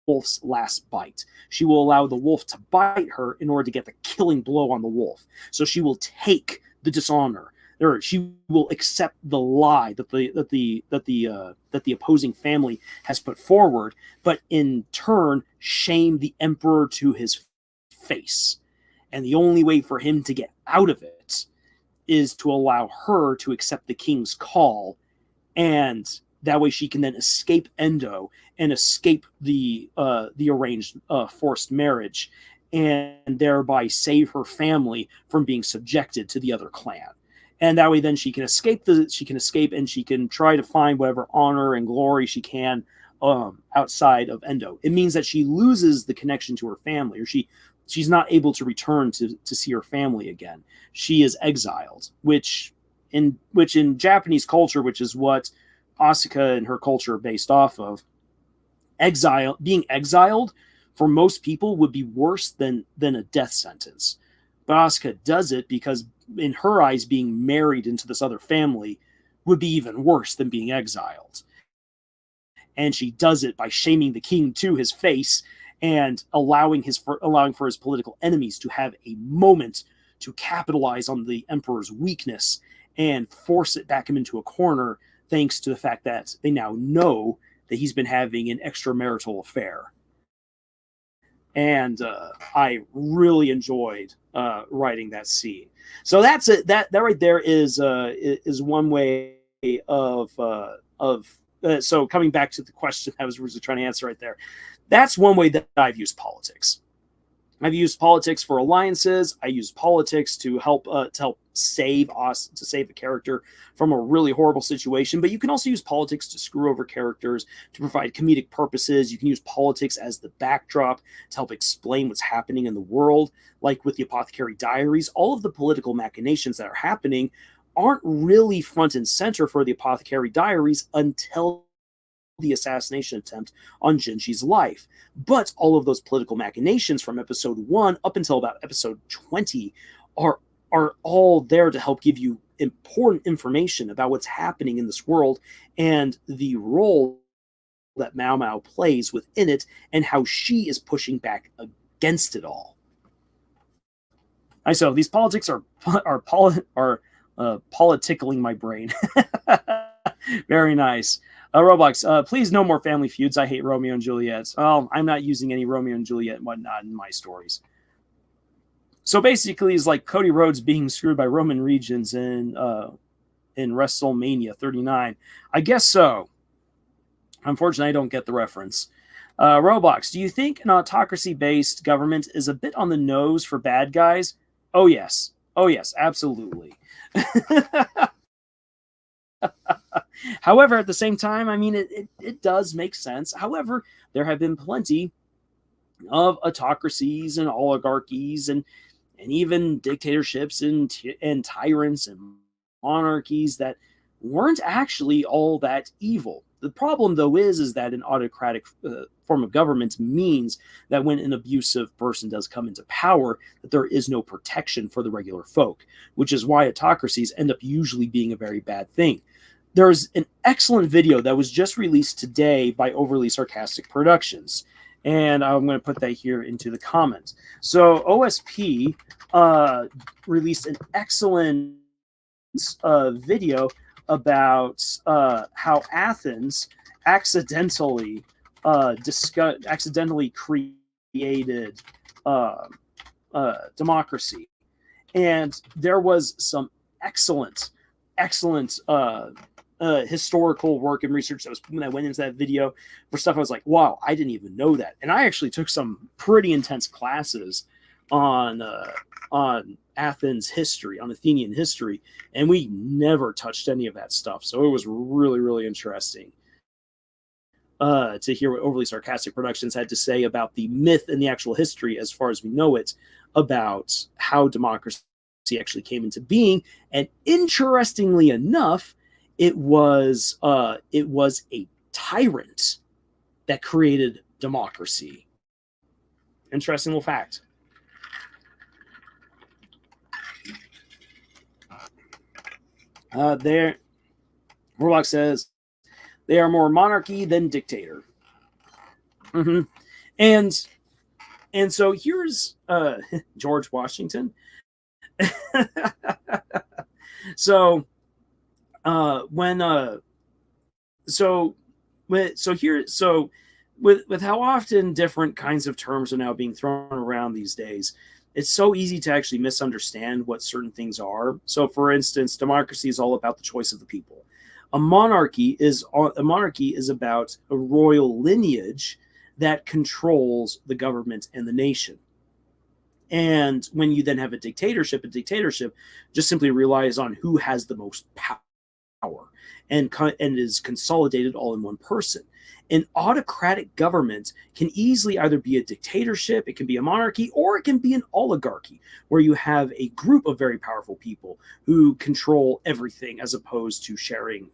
wolf's last bite. She will allow the wolf to bite her in order to get the killing blow on the wolf. So she will take the dishonor, or she will accept the lie that the opposing family has put forward, but in turn shame the Emperor to his face. And the only way for him to get out of it is to allow her to accept the King's Call, and that way she can then escape Endo and escape the arranged forced marriage, and thereby save her family from being subjected to the other clan. And that way then she can escape and she can try to find whatever honor and glory she can outside of Endo. It means that she loses the connection to her family, or she's not able to return to see her family again. She is exiled, which in Japanese culture, which is what Asuka and her culture are based off of, being exiled for most people would be worse than a death sentence. But Asuka does it because, in her eyes, being married into this other family would be even worse than being exiled. And she does it by shaming the king to his face and allowing for his political enemies to have a moment to capitalize on the Emperor's weakness and force it back him into a corner, thanks to the fact that they now know that he's been having an extramarital affair. And I really enjoyed writing that scene. So that's it. That right there is one way of. So coming back to the question I was trying to answer right there, that's one way that I've used politics. I've used politics for alliances. I use politics to help save us, to save a character from a really horrible situation. But you can also use politics to screw over characters, to provide comedic purposes. You can use politics as the backdrop to help explain what's happening in the world. Like with the Apothecary Diaries, all of the political machinations that are happening aren't really front and center for the Apothecary Diaries until the assassination attempt on Jinji's life. But all of those political machinations from episode 1 up until about episode 20 are all there to help give you important information about what's happening in this world and the role that Mao Mao plays within it and how she is pushing back against it all. So these politics are politicking my brain. Very nice. Roblox, please no more family feuds. I hate Romeo and Juliet. Oh, I'm not using any Romeo and Juliet and whatnot in my stories. So basically, it's like Cody Rhodes being screwed by Roman Reigns in WrestleMania 39. I guess so. Unfortunately, I don't get the reference. Roblox, do you think an autocracy-based government is a bit on the nose for bad guys? Oh, yes. Oh, yes, absolutely. However, at the same time, I mean, it does make sense. However, there have been plenty of autocracies and oligarchies and even dictatorships and tyrants and monarchies that weren't actually all that evil. The problem, though, is that an autocratic form of government means that when an abusive person does come into power, that there is no protection for the regular folk, which is why autocracies end up usually being a very bad thing. There's an excellent video that was just released today by Overly Sarcastic Productions, and I'm going to put that here into the comments. So OSP released an excellent video about how Athens accidentally created democracy, and there was some excellent historical work and research that went into that video for stuff I was like, wow, I didn't even know that. And I actually took some pretty intense classes on Athens history, on Athenian history, and we never touched any of that stuff. So it was really, really interesting to hear what Overly Sarcastic Productions had to say about the myth and the actual history, as far as we know it, about how democracy actually came into being. And interestingly enough, it was a tyrant that created democracy. Interesting little fact. There, Warlock says they are more monarchy than dictator. And so here's George Washington. So with how often different kinds of terms are now being thrown around these days, it's so easy to actually misunderstand what certain things are. So, for instance, democracy is all about the choice of the people. A monarchy is about a royal lineage that controls the government and the nation. And when you then have a dictatorship just simply relies on who has the most power and is consolidated all in one person. An autocratic government can easily either be a dictatorship, it can be a monarchy, or it can be an oligarchy, where you have a group of very powerful people who control everything as opposed to sharing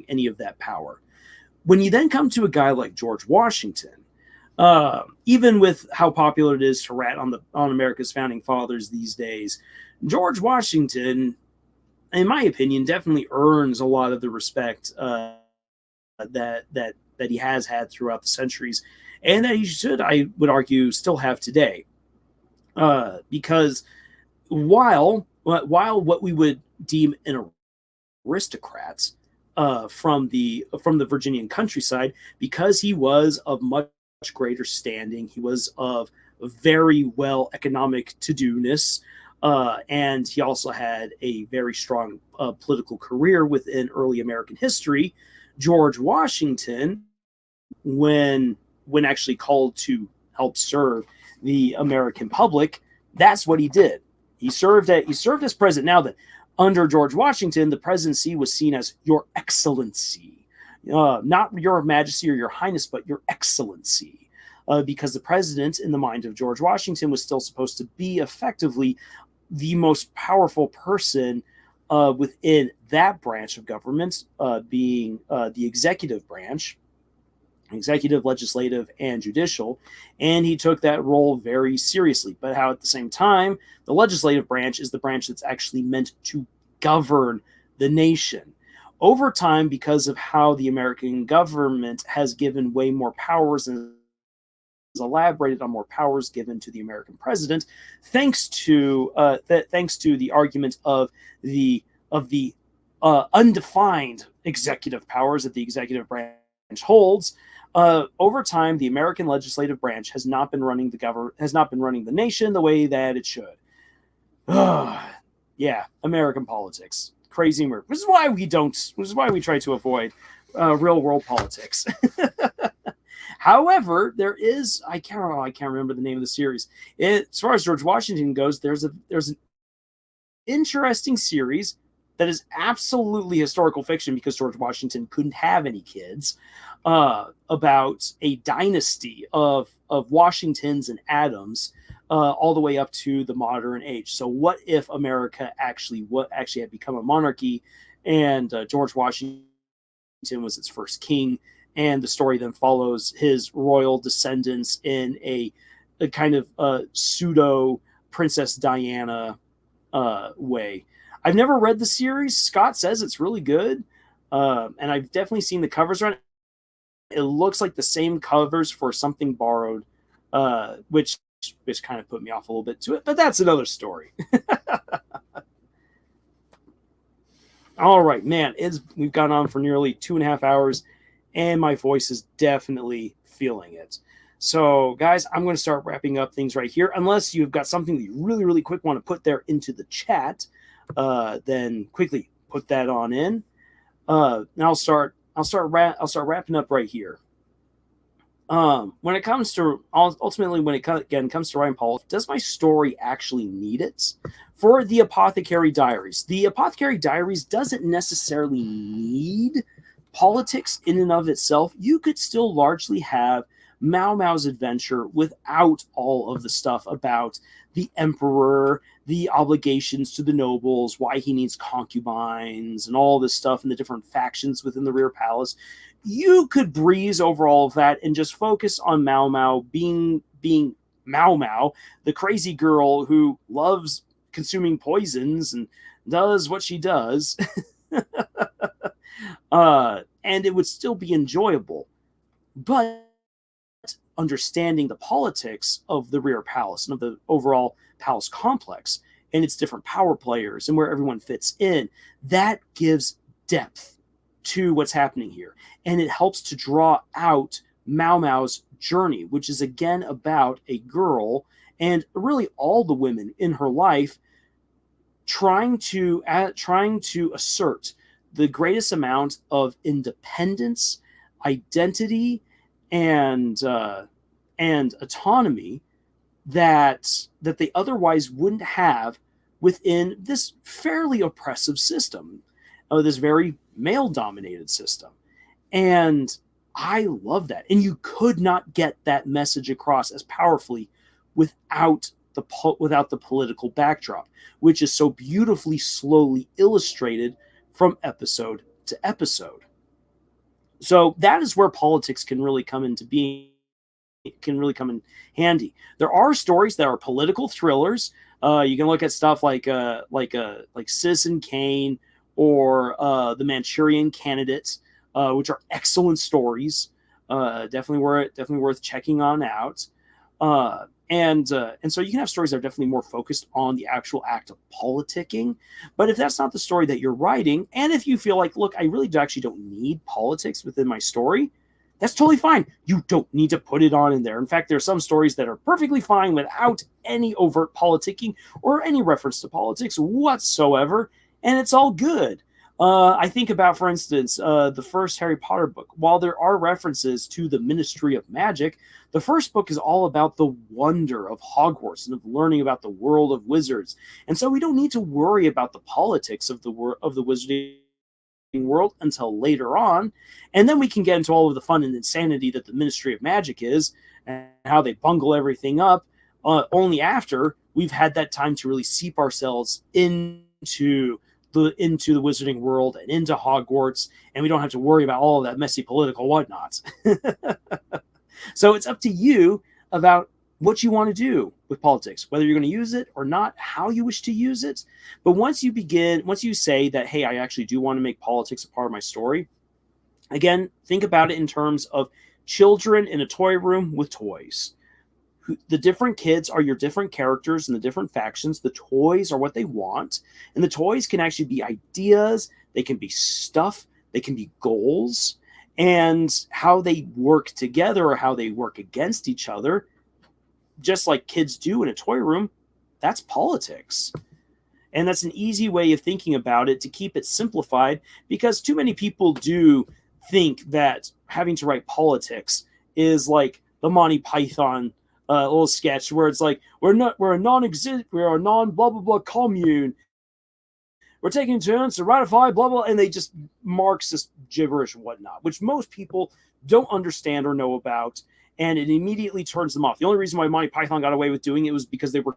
any of that power. When you then come to a guy like George Washington, even with how popular it is to rat on America's founding fathers these days, George Washington, in my opinion, definitely earns a lot of the respect that he has had throughout the centuries, and that he should, I would argue, still have today. Because while what we would deem an aristocrat from the Virginian countryside, because he was of much greater standing, he was of very well economic to-do-ness, and he also had a very strong political career within early American history. George Washington, when actually called to help serve the American public, that's what he did. He served as president. Now that under George Washington, the presidency was seen as Your Excellency, not Your Majesty or Your Highness, but Your Excellency, because the president, in the mind of George Washington, was still supposed to be effectively the most powerful person within that branch of government, being the executive branch, executive, legislative, and judicial, and he took that role very seriously. But how at the same time, the legislative branch is the branch that's actually meant to govern the nation. Over time, because of how the American government has given way more powers and elaborated on more powers given to the American president, thanks to the argument of the undefined executive powers that the executive branch holds. Over time, the American legislative branch has not been running the nation the way that it should. Yeah, American politics, crazy move. Which is why we try to avoid real world politics. However, there is, I can't remember the name of the series. As far as George Washington goes, there's an interesting series that is absolutely historical fiction because George Washington couldn't have any kids, about a dynasty of Washingtons and Adams, all the way up to the modern age. So what if America actually had become a monarchy, and George Washington was its first king, and the story then follows his royal descendants in a kind of pseudo Princess Diana way. I've never read the series. Scott says it's really good, and I've definitely seen the covers around. It looks like the same covers for Something Borrowed, which kind of put me off a little bit to it, but that's another story. All right, man, we've gone on for nearly 2.5 hours, and my voice is definitely feeling it. So, guys, I'm going to start wrapping up things right here. Unless you've got something that you really, really quick want to put there into the chat, then quickly put that on in. And I'll start wrapping up right here. When it comes to comes to Ryan Paul, does my story actually need it? For the Apothecary Diaries, the Apothecary Diaries doesn't necessarily need politics in and of itself. You could still largely have Mau Mau's adventure without all of the stuff about the emperor, the obligations to the nobles, why he needs concubines, and all this stuff, and the different factions within the rear palace. You could breeze over all of that and just focus on Mau Mau being Mau Mau, the crazy girl who loves consuming poisons and does what she does. And it would still be enjoyable. But understanding the politics of the rear palace and of the overall palace complex and its different power players and where everyone fits in, that gives depth to what's happening here. And it helps to draw out Mau Mau's journey, which is again about a girl and really all the women in her life trying to assert the greatest amount of independence, identity, and autonomy that they otherwise wouldn't have within this fairly oppressive system, this very male-dominated system. And I love that. And you could not get that message across as powerfully without the political backdrop, which is so beautifully slowly illustrated from episode to episode. So that is where politics can really come into being. It can really come in handy. There are stories that are political thrillers. You can look at stuff like Citizen Kane or The Manchurian Candidate, which are excellent stories. Definitely worth checking on out. And so you can have stories that are definitely more focused on the actual act of politicking. But if that's not the story that you're writing, and if you feel like, look, I really actually don't need politics within my story, that's totally fine. You don't need to put it on in there. In fact, there are some stories that are perfectly fine without any overt politicking or any reference to politics whatsoever, and it's all good. I think about, for instance, the first Harry Potter book. While there are references to the Ministry of Magic, the first book is all about the wonder of Hogwarts and of learning about the world of wizards. And so we don't need to worry about the politics of the wizarding world until later on. And then we can get into all of the fun and insanity that the Ministry of Magic is and how they bungle everything up, only after we've had that time to really seep ourselves into the wizarding world and into Hogwarts, and we don't have to worry about all of that messy political whatnot. So it's up to you about what you want to do with politics, whether you're going to use it or not, how you wish to use it. But once you say that, hey, I actually do want to make politics a part of my story, again, think about it in terms of children in a toy room with toys. The different kids are your different characters and the different factions. The toys are what they want. And the toys can actually be ideas. They can be stuff. They can be goals. And how they work together or how they work against each other, just like kids do in a toy room, that's politics. And that's an easy way of thinking about it to keep it simplified, because too many people do think that having to write politics is like the Monty Python little sketch where it's like, we're a non blah blah blah commune. We're taking turns to ratify blah blah, and they just Marxist gibberish and whatnot, which most people don't understand or know about, and it immediately turns them off. The only reason why Monty Python got away with doing it was because they were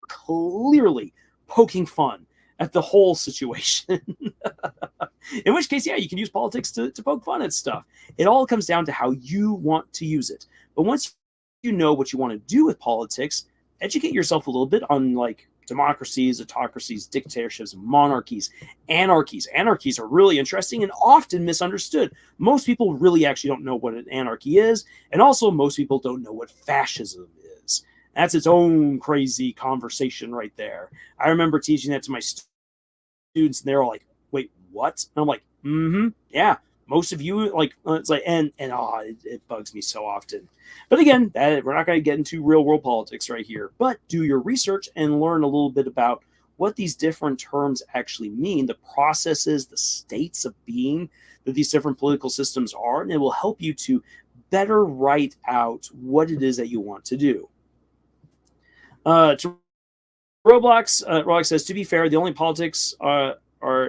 clearly poking fun at the whole situation. In which case, yeah, you can use politics to poke fun at stuff. It all comes down to how you want to use it. But once you know what you want to do with politics, educate yourself a little bit on like democracies, autocracies, dictatorships, monarchies, anarchies. Anarchies are really interesting and often misunderstood. Most people really actually don't know what an anarchy is, and also most people don't know what fascism is. That's its own crazy conversation right there. I remember teaching that to my students, and they were like, wait, what? And I'm like, yeah. Most of you, like, it's like, it bugs me so often. But again, we're not going to get into real world politics right here, but do your research and learn a little bit about what these different terms actually mean, the processes, the states of being that these different political systems are, and it will help you to better write out what it is that you want to do. To Roblox, Roblox says, to be fair, the only politics are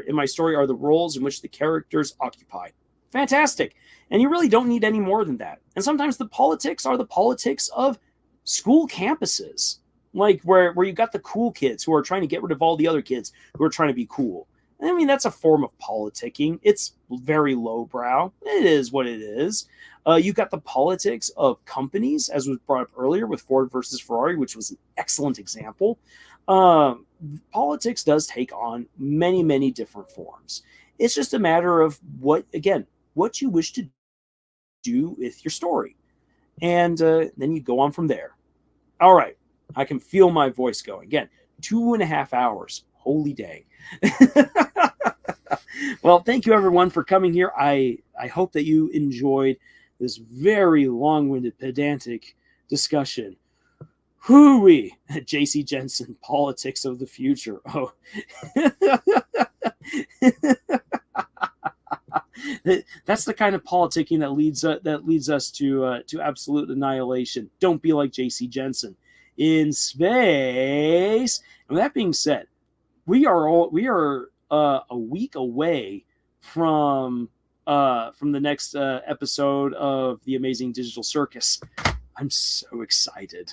in my story are the roles in which the characters occupy. Fantastic. And you really don't need any more than that. And sometimes the politics are the politics of school campuses, like where you got the cool kids who are trying to get rid of all the other kids who are trying to be cool. I mean, that's a form of politicking. It's very lowbrow. It is what it is. You got the politics of companies, as was brought up earlier with Ford versus Ferrari, which was an excellent example. Politics does take on many, many different forms. It's just a matter of what you wish to do with your story. And then you go on from there. All right. I can feel my voice going. Again, 2.5 hours. Holy dang. Well, thank you everyone for coming here. I hope that you enjoyed this very long-winded, pedantic discussion. Hooey, J.C. Jensen, politics of the future. Oh. That's the kind of politicking that leads us to absolute annihilation. Don't be like J.C. Jensen in space. And with that being said, we are a week away from the next episode of the Amazing Digital Circus. I'm so excited.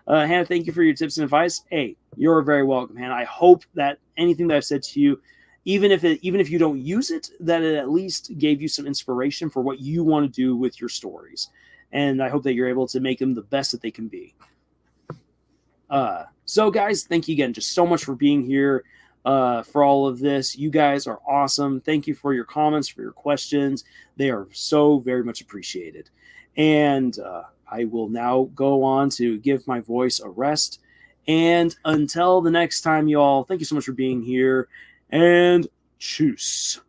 Hannah, thank you for your tips and advice. Hey, you're very welcome, Hannah. I hope that anything that I've said to you, even if you don't use it, that it at least gave you some inspiration for what you want to do with your stories. And I hope that you're able to make them the best that they can be. So guys, thank you again just so much for being here for all of this. You guys are awesome. Thank you for your comments, for your questions. They are so very much appreciated. And I will now go on to give my voice a rest. And until the next time, y'all, thank you so much for being here. And tschüss.